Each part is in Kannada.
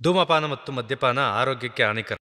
ಧೂಮಪಾನ ಮತ್ತು ಮದ್ಯಪಾನ ಆರೋಗ್ಯಕ್ಕೆ ಹಾನಿಕರ.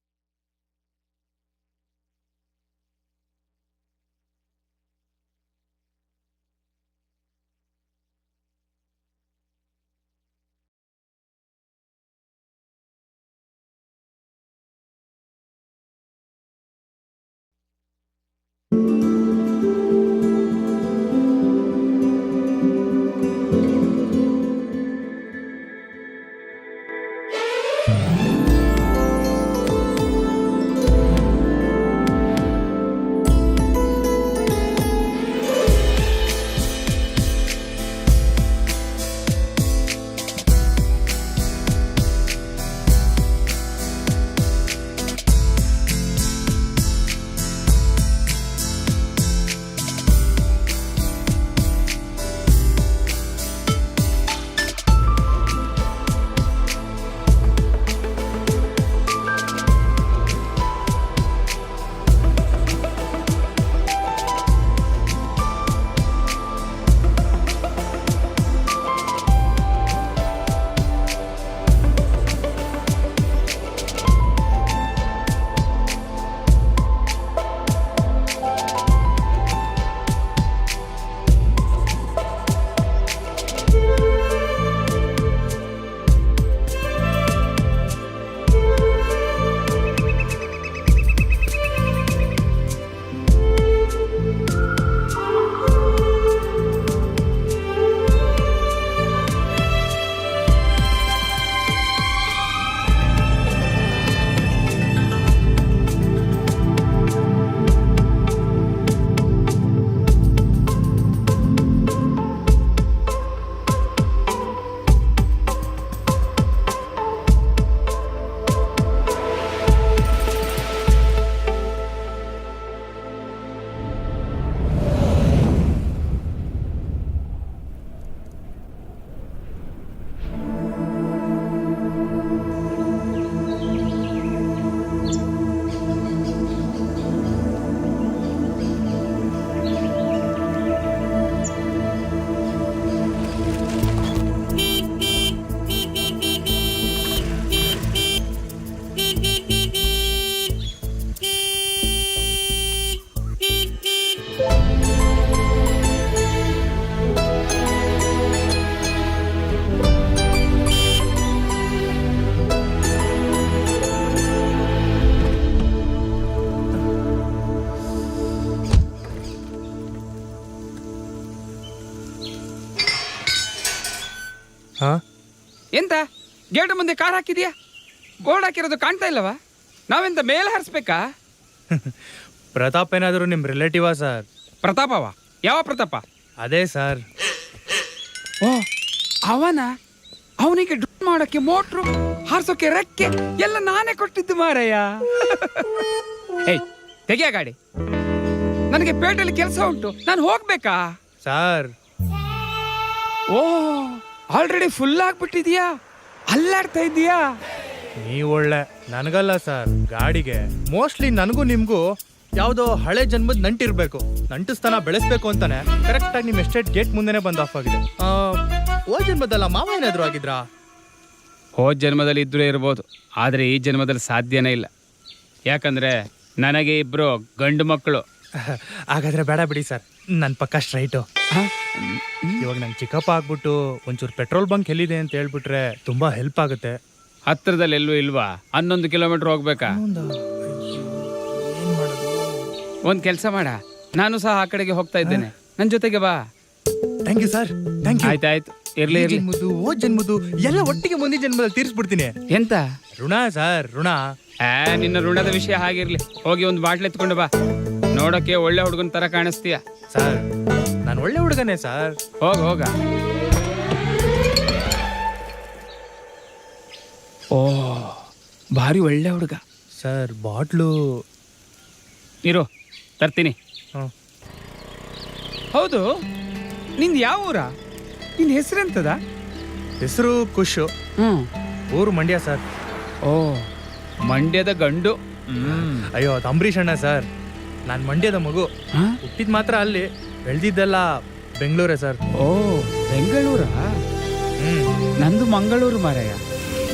ಎಂತ ಗೇಟ್ ಮುಂದೆ ಕಾರ್ ಹಾಕಿದ್ಯಾ? ಬೋರ್ಡ್ ಹಾಕಿರೋದು ಕಾಣ್ತಾ ಇಲ್ಲವಾ? ನಾವೆಂತ ಮೇಲೆ ಹಾರಿಸ್ಬೇಕಾ? ಪ್ರತಾಪ್ ಏನಾದರೂ ನಿಮ್ಮ ರಿಲೇಟಿವಾ ಸರ್? ಪ್ರತಾಪವ? ಯಾವ ಪ್ರತಾಪ? ಅದೇ ಸರ್. ಓ ಅವನ? ಅವನಿಗೆ ಡ್ರೈವ್ ಮಾಡೋಕ್ಕೆ ಮೋಟ್ರು, ಹಾರಿಸೋಕೆ ರೆಕ್ಕೆ ಎಲ್ಲ ನಾನೇ ಕೊಟ್ಟಿದ್ದು ಮಾರಯ್ಯ. ಏಯ್ ತೆಗಿಯ ಗಾಡಿ, ನನಗೆ ಪೇಟೆಯಲ್ಲಿ ಕೆಲಸ ಉಂಟು, ನಾನು ಹೋಗ್ಬೇಕಾ? ಸರ್ ಓ ಆಲ್ರೆಡಿ ಫುಲ್ ಆಗ್ಬಿಟ್ಟಿದ್ಯಾ? ಅಲ್ಲಾಡ್ತಾ ಇದೀಯಾ? ನೀವು ಒಳ್ಳೆ. ನನಗಲ್ಲ ಸರ್, ಗಾಡಿಗೆ. ಮೋಸ್ಟ್ಲಿ ನನಗೂ ನಿಮಗೂ ಯಾವುದೋ ಹಳೆ ಜನ್ಮದ ನಂಟಿರ್ಬೇಕು. ನಂಟಿಸ್ತಾನ ಬೆಳೆಸ್ಬೇಕು ಅಂತಾನೆ ಕರೆಕ್ಟಾಗಿ ನಿಮ್ಮ ಎಸ್ಟೇಟ್ ಗೇಟ್ ಮುಂದೆನೆ ಬಂದು ಆಫ್ ಆಗಿದೆ. ಓ ಜನ್ಮದಲ್ಲ ಮಾವ ಏನಾದ್ರು ಆಗಿದ್ರಾ? ಹೋದ ಜನ್ಮದಲ್ಲಿ ಇದ್ರೂ ಇರ್ಬೋದು, ಆದರೆ ಈ ಜನ್ಮದಲ್ಲಿ ಸಾಧ್ಯನೇ ಇಲ್ಲ. ಯಾಕಂದ್ರೆ ನನಗೆ ಇಬ್ರು ಗಂಡು ಮಕ್ಕಳು. ಹಾಗಾದ್ರೆ ಬೇಡ ಬಿಡಿ ಸರ್, ನನ್ನ ಪಕ್ಕ ಸ್ಟ್ರೈಟು. ಇವಾಗ ನಂಗೆ ಚಿಕ್ಕಪ್ಪ ಆಗ್ಬಿಟ್ಟು ಒಂಚೂರು ಪೆಟ್ರೋಲ್ ಬಂಕ್ ಎಲ್ಲಿದೆ ಅಂತ ಹೇಳ್ಬಿಟ್ರೆ ತುಂಬಾ ಹೆಲ್ಪ್ ಆಗುತ್ತೆ. ಹತ್ರದಲ್ಲಿ ಎಲ್ಲೂ ಇಲ್ವಾ? 11 ಕಿಲೋಮೀಟರ್ ಹೋಗ್ಬೇಕಾ? ಒಂದ್ ಕೆಲಸ ಮಾಡ, ನಾನು ಸಹ ಆ ಕಡೆಗೆ ಹೋಗ್ತಾ ಇದ್ದೇನೆ, ನನ್ ಜೊತೆಗೆ ಬಾ. Thank you sir, thank you. ಆಯ್ತಾಯ್ತು, ಇರ್ಲಿ ಇರ್ಲಿ. ಜನ್ಮದ್ದು ಓ ಜನ್ಮದ್ದು ಎಲ್ಲ ಒಟ್ಟಿಗೆ ಮುಂದಿನ ಜನ್ಮದಲ್ಲಿ ತೀರಿಸ್ಬಿಡ್ತೀನಿ. ಎಂತ ಋಣ ಸರ್, ಋಣ. ನಿನ್ನ ಋಣದ ವಿಷಯ ಹಾಗಿರ್ಲಿ. ಹೋಗಿ ಒಂದು ಬಾಟ್ಲಿ ಎತ್ಕೊಂಡು ಬಾ, ನೋಡೋಕೆ ಒಳ್ಳೆ ಹುಡುಗನ ತರ ಕಾಣಿಸ್ತೀಯ. ಸರ್ ನಾನು ಒಳ್ಳೆ ಹುಡುಗನೇ ಸರ್. ಹೋಗ. ಓ ಭಾರಿ ಒಳ್ಳೆ ಹುಡುಗ ಸರ್. ಬಾಟ್ಲು ಇರು, ತರ್ತೀನಿ. ಹೌದು, ನಿಂದು ಯಾವ ಊರ? ನಿನ್ನ ಹೆಸರೆಂತದ? ಹೆಸರು ಖುಷು. ಊರು ಮಂಡ್ಯ ಸರ್. ಓ ಮಂಡ್ಯದ ಗಂಡು. ಅಯ್ಯೋ ಅದು ಅಂಬರೀಷ್ ಅಣ್ಣ ಸರ್. ನಾನು ಮಂಡ್ಯದ ಮಗು. ಹುಟ್ಟಿದ್ ಮಾತ್ರ ಅಲ್ಲಿ, ಬೆಳೆದಿದ್ದೆಲ್ಲ ಬೆಂಗಳೂರೇ ಸರ್. ಓ ಬೆಂಗಳೂರ? ನಂದು ಮಂಗಳೂರು ಮಾರಾಯ.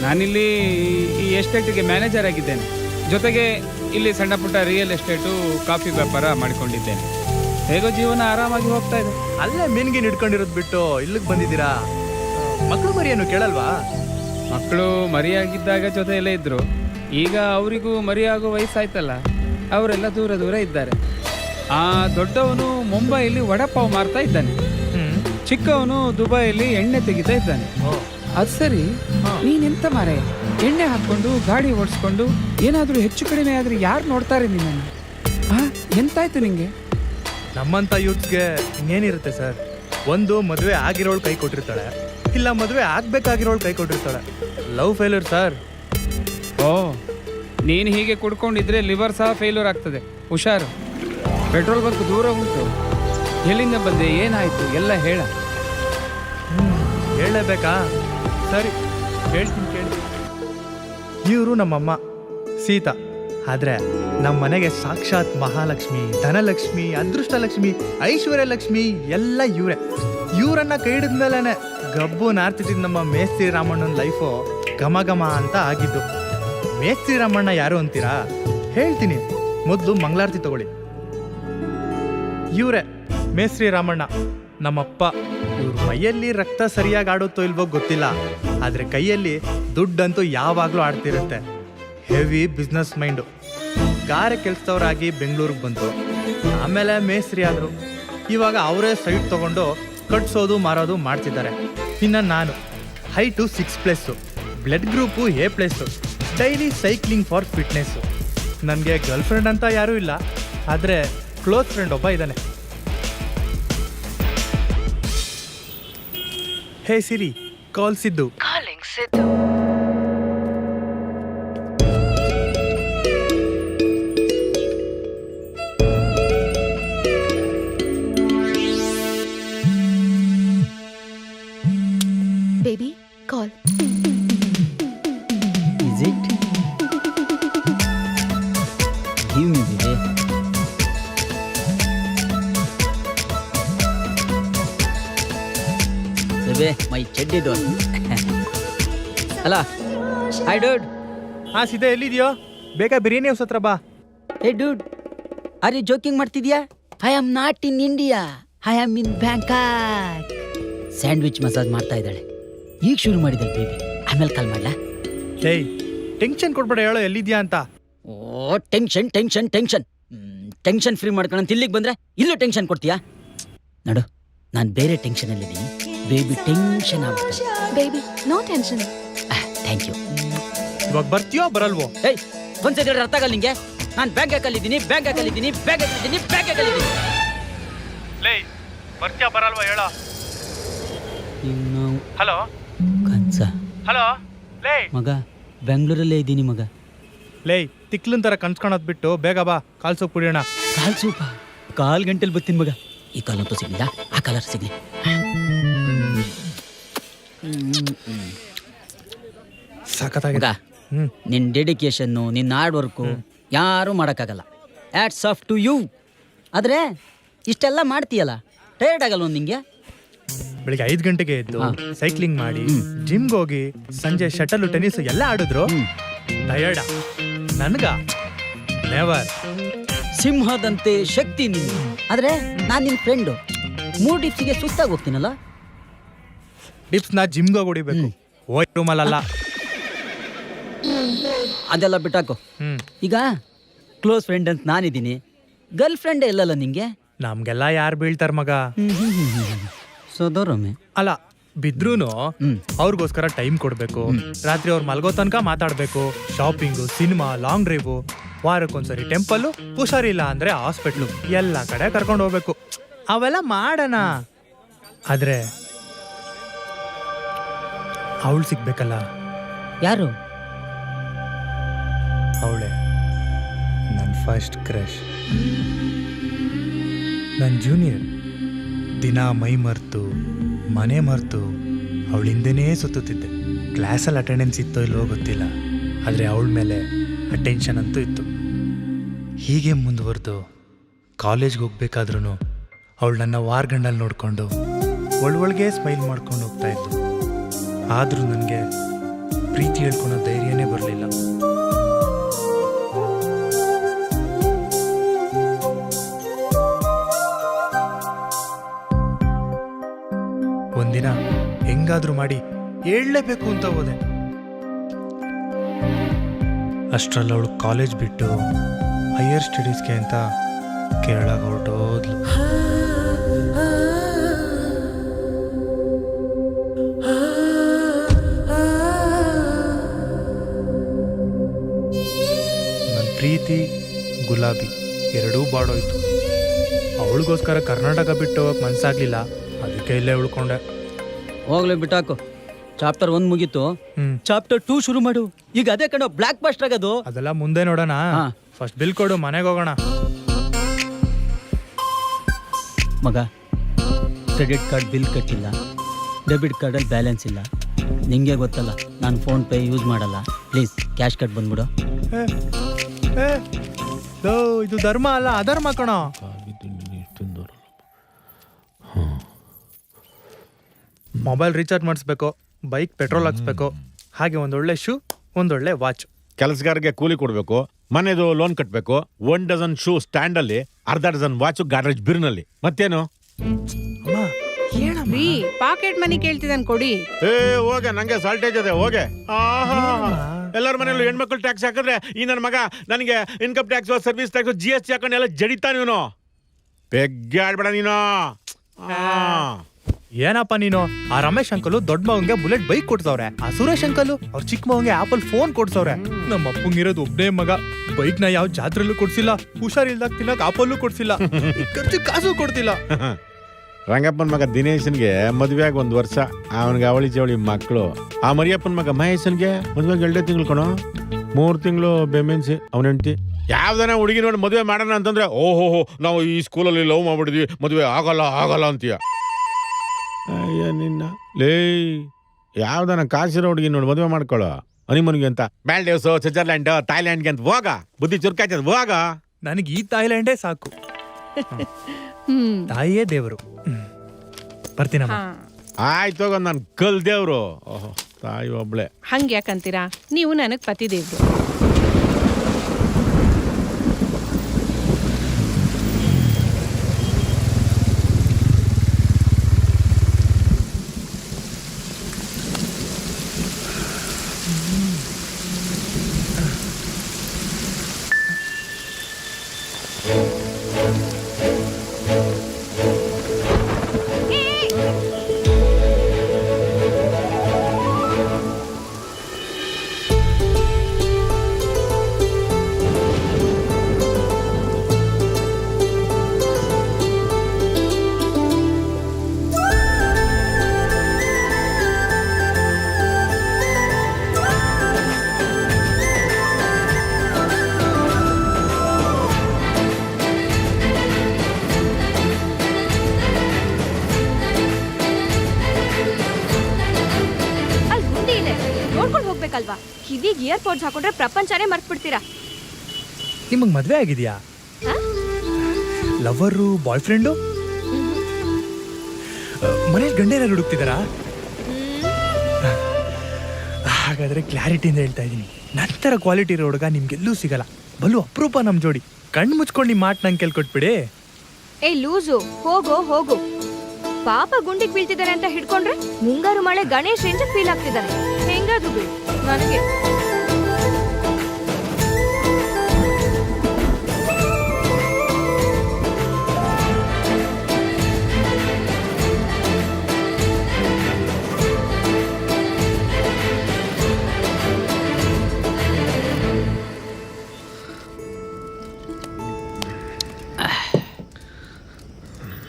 ನಾನಿಲ್ಲಿ ಈ ಎಸ್ಟೇಟಿಗೆ ಮ್ಯಾನೇಜರ್ ಆಗಿದ್ದೇನೆ. ಜೊತೆಗೆ ಇಲ್ಲಿ ಸಣ್ಣ ಪುಟ್ಟ ರಿಯಲ್ ಎಸ್ಟೇಟು, ಕಾಫಿ ವ್ಯಾಪಾರ ಮಾಡಿಕೊಂಡಿದ್ದೇನೆ. ಹೇಗೋ ಜೀವನ ಆರಾಮಾಗಿ ಹೋಗ್ತಾ ಇದೆ. ಅಲ್ಲೇ ಮೀನ್ಗಿನ್ ಹಿಡ್ಕೊಂಡಿರೋದು ಬಿಟ್ಟು ಇಲ್ಲಿಗೆ ಬಂದಿದ್ದೀರಾ? ಮಕ್ಕಳು ಮರಿಯನ್ನು ಕೇಳಲ್ವಾ? ಮಕ್ಕಳು ಮರಿಯಾಗಿದ್ದಾಗ ಜೊತೆಯಲ್ಲೇ ಇದ್ರು. ಈಗ ಅವರಿಗೂ ಮರಿಯಾಗೋ ವಯಸ್ಸಾಯ್ತಲ್ಲ, ಅವರೆಲ್ಲ ದೂರ ದೂರ ಇದ್ದಾರೆ. ಆ ದೊಡ್ಡವನು ಮುಂಬೈಯಲ್ಲಿ ವಡಪಾವ್ ಮಾರ್ತಾ ಇದ್ದಾನೆ, ಚಿಕ್ಕವನು ದುಬೈಯಲ್ಲಿ ಎಣ್ಣೆ ತೆಗಿತಾ ಇದ್ದಾನೆ. ಅದು ಸರಿ, ನೀನೆಂತ ಮಾರೆ ಎಣ್ಣೆ ಹಾಕೊಂಡು ಗಾಡಿ ಓಡಿಸ್ಕೊಂಡು ಏನಾದರೂ ಹೆಚ್ಚು ಕಡಿಮೆ ಆದ್ರೆ ಯಾರು ನೋಡ್ತಾರೆ ನಿನ್ನನ್ನು? ಎಂತಾಯ್ತು ನಿಂಗೆ? ನಮ್ಮಂತ ಯೂತ್ಸ್ಗೆ ಇನ್ನೇನಿರುತ್ತೆ ಸರ್, ಒಂದು ಮದುವೆ ಆಗಿರೋಳು ಕೈ ಕೊಟ್ಟಿರ್ತಾಳೆ, ಇಲ್ಲ ಮದುವೆ ಆಗ್ಬೇಕಾಗಿರೋಳು ಕೈ ಕೊಟ್ಟಿರ್ತಾಳೆ. Love failure sir. ಓ, ನೀನು ಹೀಗೆ ಕುಡ್ಕೊಂಡಿದ್ರೆ ಲಿವರ್ ಸಹ ಫೇಲ್ಯೂರ್ ಆಗ್ತದೆ. ಹುಷಾರು. ಪೆಟ್ರೋಲ್ ಬಂಕ್ ದೂರ ಉಂಟು. ಎಲ್ಲಿಂದ ಬಂದೆ, ಏನಾಯ್ತು ಎಲ್ಲ ಹೇಳ. ಹೇಳಬೇಕಾ? ಸರಿ, ಹೇಳ್ತೀನಿ ಕೇಳಿ. ಇವರು ನಮ್ಮಮ್ಮ ಸೀತಾ. ಆದ್ರೆ ನಮ್ಮ ಮನೆಗೆ ಸಾಕ್ಷಾತ್ ಮಹಾಲಕ್ಷ್ಮಿ, ಧನಲಕ್ಷ್ಮಿ, ಅದೃಷ್ಟಲಕ್ಷ್ಮಿ, ಐಶ್ವರ್ಯಲಕ್ಷ್ಮಿ ಎಲ್ಲ ಇವರೇ. ಇವರನ್ನ ಕೈ ಹಿಡಿದ್ಮೇಲೆ ಗಬ್ಬು ನಾರ್ತಿದ್ದ ನಮ್ಮ ಮೇಸ್ತ್ರಿ ರಾಮಣ್ಣನ ಲೈಫು ಘಮ ಘಮ ಅಂತ ಆಗಿದ್ದು. ಮೇಸ್ತ್ರಿ ರಾಮಣ್ಣ ಯಾರು ಅಂತೀರಾ? ಹೇಳ್ತೀನಿ, ಮೊದಲು ಮಂಗಳಾರತಿ ತಗೊಳ್ಳಿ. ಇವರೇ ಮೇಸ್ತ್ರಿ ರಾಮಣ್ಣ, ನಮ್ಮಪ್ಪ. ಇವ್ರ ಮೈಯಲ್ಲಿ ರಕ್ತ ಸರಿಯಾಗಿ ಆಡುತ್ತೋ ಇಲ್ವೋ ಗೊತ್ತಿಲ್ಲ, ಆದ್ರೆ ಕೈಯಲ್ಲಿ ದುಡ್ಡಂತೂ ಯಾವಾಗಲೂ ಆಡ್ತಿರುತ್ತೆ. Heavy business mind. ಗಾರೆ ಕೆಲಸದವರಾಗಿ ಬೆಂಗಳೂರಿಗೆ ಬಂದರು, ಆಮೇಲೆ ಮೇಸ್ತ್ರಿ ಆದರು. ಇವಾಗ ಅವರೇ ಸೈಟ್ ತಗೊಂಡು ಕಟ್ಸೋದು ಮಾರೋದು ಮಾಡ್ತಿದ್ದಾರೆ. ಇನ್ನು ನಾನು height 6+, blood group A+, daily cycling for fitness. ನನಗೆ ಗರ್ಲ್ ಫ್ರೆಂಡ್ ಅಂತ ಯಾರೂ ಇಲ್ಲ, ಆದರೆ ಕ್ಲೋಸ್ ಫ್ರೆಂಡ್ ಒಬ್ಬ ಇದ್ದಾನೆ. ಹೇ ಸಿರಿ, ಕಾಲ್ Siddu. Baby, call. Is it? Give me, baby. Baby, my cheddi door. Hello. Hi, dude. ಹಾ ಸೀದಾ, ಎಲ್ಲಿದೆಯೋ? ಬೇಗ ಬಿರಿಯಾನಿ ಹೌಸ್ ಹತ್ರ ಬಾ. Hey, dude. Are you joking ಮಾಡ್ತಿದ್ಯಾ? I am not in India. I am in Bangkok. Sandwich massage ಮಾಡ್ತಾ ಇದ್ದಾಳೆ. ಈಗ ಶುರು ಮಾಡಿದ್ದಾಳೆ ಬೇಬಿ. ಆಮೇಲೆ ಕಾಲ್ ಮಾಡ್ಲಾ? ಏಯ್, ಟೆನ್ಷನ್ ಕೊಡ್ಬೇಡ, ಹೇಳೋ ಎಲ್ಲಿದ್ಯಾ ಅಂತ. ಓ, tension tension tension tension free ಮಾಡ್ಕೊಳ್ಳೋಂತ ಇಲ್ಲಿಗೆ ಬಂದ್ರೆ ಇಲ್ಲೂ ಟೆನ್ಷನ್ ಕೊಡ್ತೀಯಾ? ನೋಡು, ನಾನು ಬೇರೆ ಟೆನ್ಷನ್ ಅಲ್ಲಿದ್ದೀನಿ. ಬೇಬಿ ಟೆನ್ಷನ್ ಆಗುತ್ತೆ. Baby, no tension. Thank you. ಇವಾಗ ಬರ್ತೀಯೋ ಬರಲ್ವೋ? ಏಯ್, ಒಂದ್ಸತಿ ಅರ್ಥ ಆಗಲ್ಲ ನಿಂಗೆ? ನಾನು ಬ್ಯಾಂಕಾಕಲ್ಲಿದ್ದೀನಿ. ಲೇ, ಬರ್ತೀಯಾ ಬರಲ್ವೋ ಹೇಳೋ? ಇನ್ನು ಹಲೋ ಕನ್ಸ. ಹಲೋ ಲೇ ಮಗ, ಬೆಂಗಳೂರಲ್ಲೇ ಇದ್ದೀನಿ ಮಗ. ಲೇ, ತಿಕ್ಲನ್ ತರ ಕನ್ಸ್ಕೊಳೋದ್ ಬಿಟ್ಟು ಬೇಗ ಬಾ, ಕಾಲ್ ಸೊಪ್ಪು ಕುಡಿಯೋಣ. ಕಾಲ್ ಸೂಪ? ಕಾಲ್ ಗಂಟೆಲಿ ಬರ್ತೀನಿ ಮಗ. ಈ ಕಾಲಂತೂ ಸಿಗ್ಲಿಲ್ಲ, ಆ ಕಾಲರ್ ಸಿಗ್ಲಿ. ಸಖತ್ತಾಗಿದೆ. ನಿನ್ನ ಡೆಡಿಕೇಶನ್ನು, ನಿನ್ನ ಹಾರ್ಡ್ ವರ್ಕು ಯಾರೂ ಮಾಡೋಕ್ಕಾಗಲ್ಲ. Hats off to you. ಆದರೆ ಇಷ್ಟೆಲ್ಲ ಮಾಡ್ತೀಯಲ್ಲ, ಟೈರ್ಡ್ ಆಗಲ್ವ ನಿಂಗೆ? ಬೆಳಿಗ್ಗೆ 5 ಗಂಟೆಗೆ ಎದ್ದು ಸೈಕ್ಲಿಂಗ್ ಮಾಡಿ, ಜಿಮ್ಗೆ ಹೋಗಿ, ಸಂಜೆ ಶಟಲ್ ಟೆನ್ನಿಸ್ ಎಲ್ಲ ಆಡಿದ್ರು ಟಯರ್ಡ? ನನ್ಗ ನೆವರ್. ಸಿಂಹದಂತೆ ಶಕ್ತಿ ನಿನ್ನ. ಆದರೆ ನಾನು ನಿನ್ನ ಫ್ರೆಂಡು. 3 ಡಿಪ್ಸಿಗೆ ಸುಸ್ತಾಗಿ ಹೋಗ್ತೀನಲ್ಲ. ಡಿಪ್ಸ್ ನಾ ಜಿಮ್ಗೆ ಹೊಡಿಬೇಕು, ಓಯ್ ರೂಮಲ್ಲ. ಅದೆಲ್ಲ ಬಿಟ್ಟಾಕು. ಈಗ ಕ್ಲೋಸ್ ಫ್ರೆಂಡ್ ಅಂತ ನಾನಿದ್ದೀನಿ, ಗರ್ಲ್ ಫ್ರೆಂಡೇ ಇಲ್ಲಲ್ಲ ನಿಂಗೆ? ನಮ್ಗೆಲ್ಲ ಯಾರು ಬೀಳ್ತಾರ ಮಗ? ಸೋದರೊಮ್ಮೆ ಅಲ್ಲ, ಬಿದ್ರೂನು ಅವ್ರಿಗೋಸ್ಕರ ಟೈಮ್ ಕೊಡ್ಬೇಕು. ರಾತ್ರಿ ಅವ್ರು ಮಲ್ಗೋ ತನಕ ಮಾತಾಡ್ಬೇಕು. ಶಾಪಿಂಗು, ಸಿನಿಮಾ, ಲಾಂಗ್ ಡ್ರೈವು, ವಾರಕ್ಕೊಂದ್ಸರಿ ಟೆಂಪಲ್ಲು, ಹುಷಾರಿಲ್ಲ ಅಂದ್ರೆ ಹಾಸ್ಪಿಟ್ಲು, ಎಲ್ಲ ಕಡೆ ಕರ್ಕೊಂಡು ಹೋಗ್ಬೇಕು. ಅವೆಲ್ಲ ಮಾಡೋಣ, ಆದ್ರೆ ಅವಳು ಸಿಗ್ಬೇಕಲ್ಲ. ಯಾರು? ಅವಳೆ ನನ್ನ ಫಸ್ಟ್ ಕ್ರಶ್, ನನ್ನ ಜೂನಿಯರ್. ದಿನ ಮೈ ಮರೆತು ಮನೆ ಮರೆತು ಅವಳಿಂದನೇ ಸುತ್ತುತ್ತಿದ್ದೆ. ಕ್ಲಾಸಲ್ಲಿ ಅಟೆಂಡೆನ್ಸ್ ಇತ್ತೋ ಇಲ್ಲೋ ಗೊತ್ತಿಲ್ಲ, ಆದರೆ ಅವಳ ಮೇಲೆ ಅಟೆನ್ಷನ್ ಅಂತೂ ಇತ್ತು. ಹೀಗೆ ಮುಂದುವರೆದು ಕಾಲೇಜ್ಗೆ ಹೋಗ್ಬೇಕಾದ್ರೂ ಅವಳು ನನ್ನ ವಾರಗಂಡಲ್ಲಿ ನೋಡಿಕೊಂಡು ಒಳಗೆ ಸ್ಮೈಲ್ ಮಾಡ್ಕೊಂಡು ಹೋಗ್ತಾ ಇತ್ತು. ಆದರೂ ನನಗೆ ಪ್ರೀತಿ ಹೇಳ್ಕೊಳೋ ಧೈರ್ಯನೇ ಬರಲಿಲ್ಲ. ಒಂದಿನ ಹೆಂಗಾದ್ರೂ ಮಾಡಿ ಹೇಳಲೇಬೇಕು ಅಂತ ಹೋದೆ. ಅಷ್ಟರಲ್ಲಿ ಅವಳು ಕಾಲೇಜ್ ಬಿಟ್ಟು ಹೈಯರ್ ಸ್ಟಡೀಸ್ಗೆ ಅಂತ ಕೇರಳಗೆ ಹೊರಟೋದ್ಲು. ನನ್ನ ಪ್ರೀತಿ ಗುಲಾಬಿ ಎರಡೂ ಬಾಡೋಯ್ತು. ಅವಳಿಗೋಸ್ಕರ ಕರ್ನಾಟಕ ಬಿಟ್ಟು ಹೋಗಕ್ಕೆ ಮನ್ಸಾಗ್ಲಿಲ್ಲ, ಅದಕ್ಕೆ ಇಲ್ಲೇ ಉಳ್ಕೊಂಡೆ. ಹೋಗ್ಲಿ ಬಿಟ್ಟಾಕು, ಚಾಪ್ಟರ್ 1 ಮುಗೀತು, ಚಾಪ್ಟರ್ 2 ಶುರು ಮಾಡು. ಈಗ ಅದೇ ಕಣೋ ಬ್ಲಾಕ್ ಬಸ್ಟರ್ ಆಗೋದು. ಅದೆಲ್ಲ ಮುಂದೆ ನೋಡೋಣ. ಫಸ್ಟ್ ಬಿಲ್ ಕೊಡು, ಮನೆಗೆ ಹೋಗೋಣ. ಮಗ, ಕ್ರೆಡಿಟ್ ಕಾರ್ಡ್ ಬಿಲ್ ಕಟ್ಟಿಲ್ಲ, ಡೆಬಿಟ್ ಕಾರ್ಡಲ್ಲಿ ಬ್ಯಾಲೆನ್ಸ್ ಇಲ್ಲ. ನಿಂಗೆ ಗೊತ್ತಲ್ಲ, ನಾನು ಫೋನ್ ಪೇ ಯೂಸ್ ಮಾಡಲ್ಲ. ಪ್ಲೀಸ್ ಕ್ಯಾಶ್ ಕಟ್ ಬಂದ್ಬಿಡು. ಇದು ಧರ್ಮ ಅಲ್ಲ, ಅಧರ್ಮ ಕಣೋ. ಮೊಬೈಲ್ ರೀಚಾರ್ಜ್ ಮಾಡಿಸ್ಬೇಕು, ಬೈಕ್ ಪೆಟ್ರೋಲ್ ಹಾಕ್ಸ್ಬೇಕು, ಹಾಗೆ ಒಂದೊಳ್ಳೆ ಶೂ, ಒಂದೊಳ್ಳೆ ವಾಚ್. ಕೆಲಸಗಾರರಿಗೆ ಕೂಲಿ ಕೊಡ್ಬೇಕು, ಮನೆದು ಲೋನ್ ಕಟ್ಟಬೇಕು, 1 ಡಜನ್ ಶೂ ಸ್ಟ್ಯಾಂಡ್ ಅಲ್ಲಿ, 1/2 ಡಜನ್ ವಾಚ್ ಗಾಡ್ರೇಜ್ ಬಿರ್ನಲ್ಲಿ. ಮತ್ತೇನು? ರೀ ಪಾಕೆಟ್ ಮನಿ ಕೇಳ್ತಿದ್ದಾನೆ ಕೊಡಿ. ಏ ಹೋಗೆ, ನಂಗೆ ಸಾಲ್ಟೇಜ್ ಅದೇ ಹೋಗೆ. ಎಲ್ಲರ ಮನೆಯಲ್ಲೂ ಹೆಣ್ಮಕ್ಳು ಟ್ಯಾಕ್ಸ್ ಹಾಕಿದ್ರೆ ಈ ನನ್ನ ಮಗ ನನಗೆ income tax, service tax, GST ಹಾಕೊಂಡು ಎಲ್ಲ ಜಡಿತಾನ ಇವನು. ಬೆಗ್ಗೆ ಆಡ್ಬೇಡ ನೀನು. ಏನಪ್ಪ ನೀನು? ಆ ರಮೇಶ್ ಅಂಕಲು ದೊಡ್ಡ ಮಗಂಗೆ ಬುಲೆಟ್ ಬೈಕ್ ಕೊಡ್ಸವ್ರೆ, ಆ ಸುರೇಶ್ ಅಂಕಲು ಅವ್ರ ಚಿಕ್ಕ ಮಗಂಗೆ ಆಪಲ್ ಫೋನ್ ಕೊಡ್ಸವ್ರೆ. ನಮ್ಮ ಅಪ್ಪಂಗಿರೋದು ಒಬ್ಬನೇ ಮಗ, ಬೈಕ್ ನ ಯಾವ ಜಾತ್ರೆಲ್ಲೂ ಕೊಡ್ಸಿಲ್ಲ, ಹುಷಾರಿಲ್ದಾಗ ತಿನ್ನಕ್ ಆಪಲ್ಲು ಕೊಡ್ಸಿಲ್ಲ, ಖರ್ಚು ಕಾಸು ಕೊಡ್ತಿಲ್ಲ. ರಂಗಪ್ಪನ ಮಗ ದಿನೇಶನ್ಗೆ ಮದುವೆಯಾಗ 1 ವರ್ಷ, ಅವನಿಗೆ ಅವಳಿ ಜವಳಿ ಮಕ್ಕಳು. ಆ ಮರಿಯಪ್ಪನ ಮಗ ಮಹೇಶನ್ಗೆ ಮದುವೆಗೆ 2 ತಿಂಗಳು ಕಣೋ, 3 ತಿಂಗಳು ಬೆಮೆನ್ಸಿ ಅವನ ಹೆಂಡತಿ. ಯಾವ್ದಾನ ಹುಡುಗಿ ನೋಡಿ ಮದುವೆ ಮಾಡೋಣ ಅಂತಂದ್ರೆ, ಓಹೋ ನಾವು ಈ ಸ್ಕೂಲಲ್ಲಿ ಲವ್ ಮಾಡ್ಬಿಡಿದ್ವಿ, ಮದುವೆ ಆಗಲ್ಲ ಅಂತೀಯ. ಅಯ್ಯ ನಿನ್ನ ಲೇ, ಯಾವ್ದಾನ ಕಾಸಿರೋ ಹುಡುಗಿ ನೋಡಿ ಮದುವೆ ಮಾಡ್ಕೊಳ್ಳೋ ಹನಿಮೂನ್ಗೆ ಅಂತ. ಮ್ಯಾಲ್ಡೀವ್ಸ್, ಸ್ವಿಟ್ಜರ್ಲ್ಯಾಂಡ್, ಥಾಯ್ಲ್ಯಾಂಡ್ಗೆ ಅಂತ ಹೋಗ, ಬುದ್ಧಿ ಚುರುಕಾಯ್ತದ ಹೋಗ. ನನಗೆ ಈ ಥಾಯ್ಲ್ಯಾಂಡೇ ಸಾಕು. ತಾಯಿಯೇ ದೇವರು. ಬರ್ತೀನಮ್ಮ. ಆಯ್ತು ಹೋಗ, ನನ್ ಕಲ್ ದೇವ್ರು. ಓಹೋ, ತಾಯಿ ಒಬ್ಳೆ. ಹಂಗೆ ಯಾಕಂತೀರಾ, ನೀವು ನನಗ್ ಪತಿ ದೇವ್ರು. ಕಿವಿಗೆ ಇಯರ್ಪೋರ್ಟ್ಸ್ ಹಾಕೊಂಡ್ರೆ ಪ್ರಪಂಚನೇ ಮರ್ತ್ಬಿಡ್ತೀರಾ. ನಿಮಗ್ ಮದ್ವೆ ಆಗಿದ್ಯಾ? ಲವರು, ಬಾಯ್ ಫ್ರೆಂಡು? ಮನೇಲಿ ಗಂಡೇನಾರು ಹುಡುಕ್ತಿದಾರಾ? ಹಾಗಾದ್ರೆ ಕ್ಲಾರಿಟಿಯಿಂದ ಹೇಳ್ತಾ ಇದೀನಿ, ನಂತರ ಕ್ವಾಲಿಟಿ ಇರೋ ಹುಡುಗ ನಿಮ್ಗೆಲ್ಲೂ ಸಿಗಲ್ಲ. ಬಲು ಅಪರೂಪ ನಮ್ ಜೋಡಿ. ಕಣ್ಣು ಮುಚ್ಕೊಂಡು ನಿಮ್ ಮಾತು ನಂಗೆ ಕೇಳ್ಕೊಟ್ಬಿಡಿ. ಏ ಲೂಸು, ಹೋಗು. ಪಾಪ ಗುಂಡಿಗೆ ಬೀಳ್ತಿದ್ದಾರೆ ಅಂತ ಹಿಡ್ಕೊಂಡ್ರೆ ಮುಂಗಾರು ಮಳೆ ಗಣೇಶ್ ರೇಂಜ್ ಫೀಲ್ ಆಗ್ತಿದ್ದಾರೆ. ಹೆಂಗಾದ್ರು ಬಿಡು ನನಗೆ.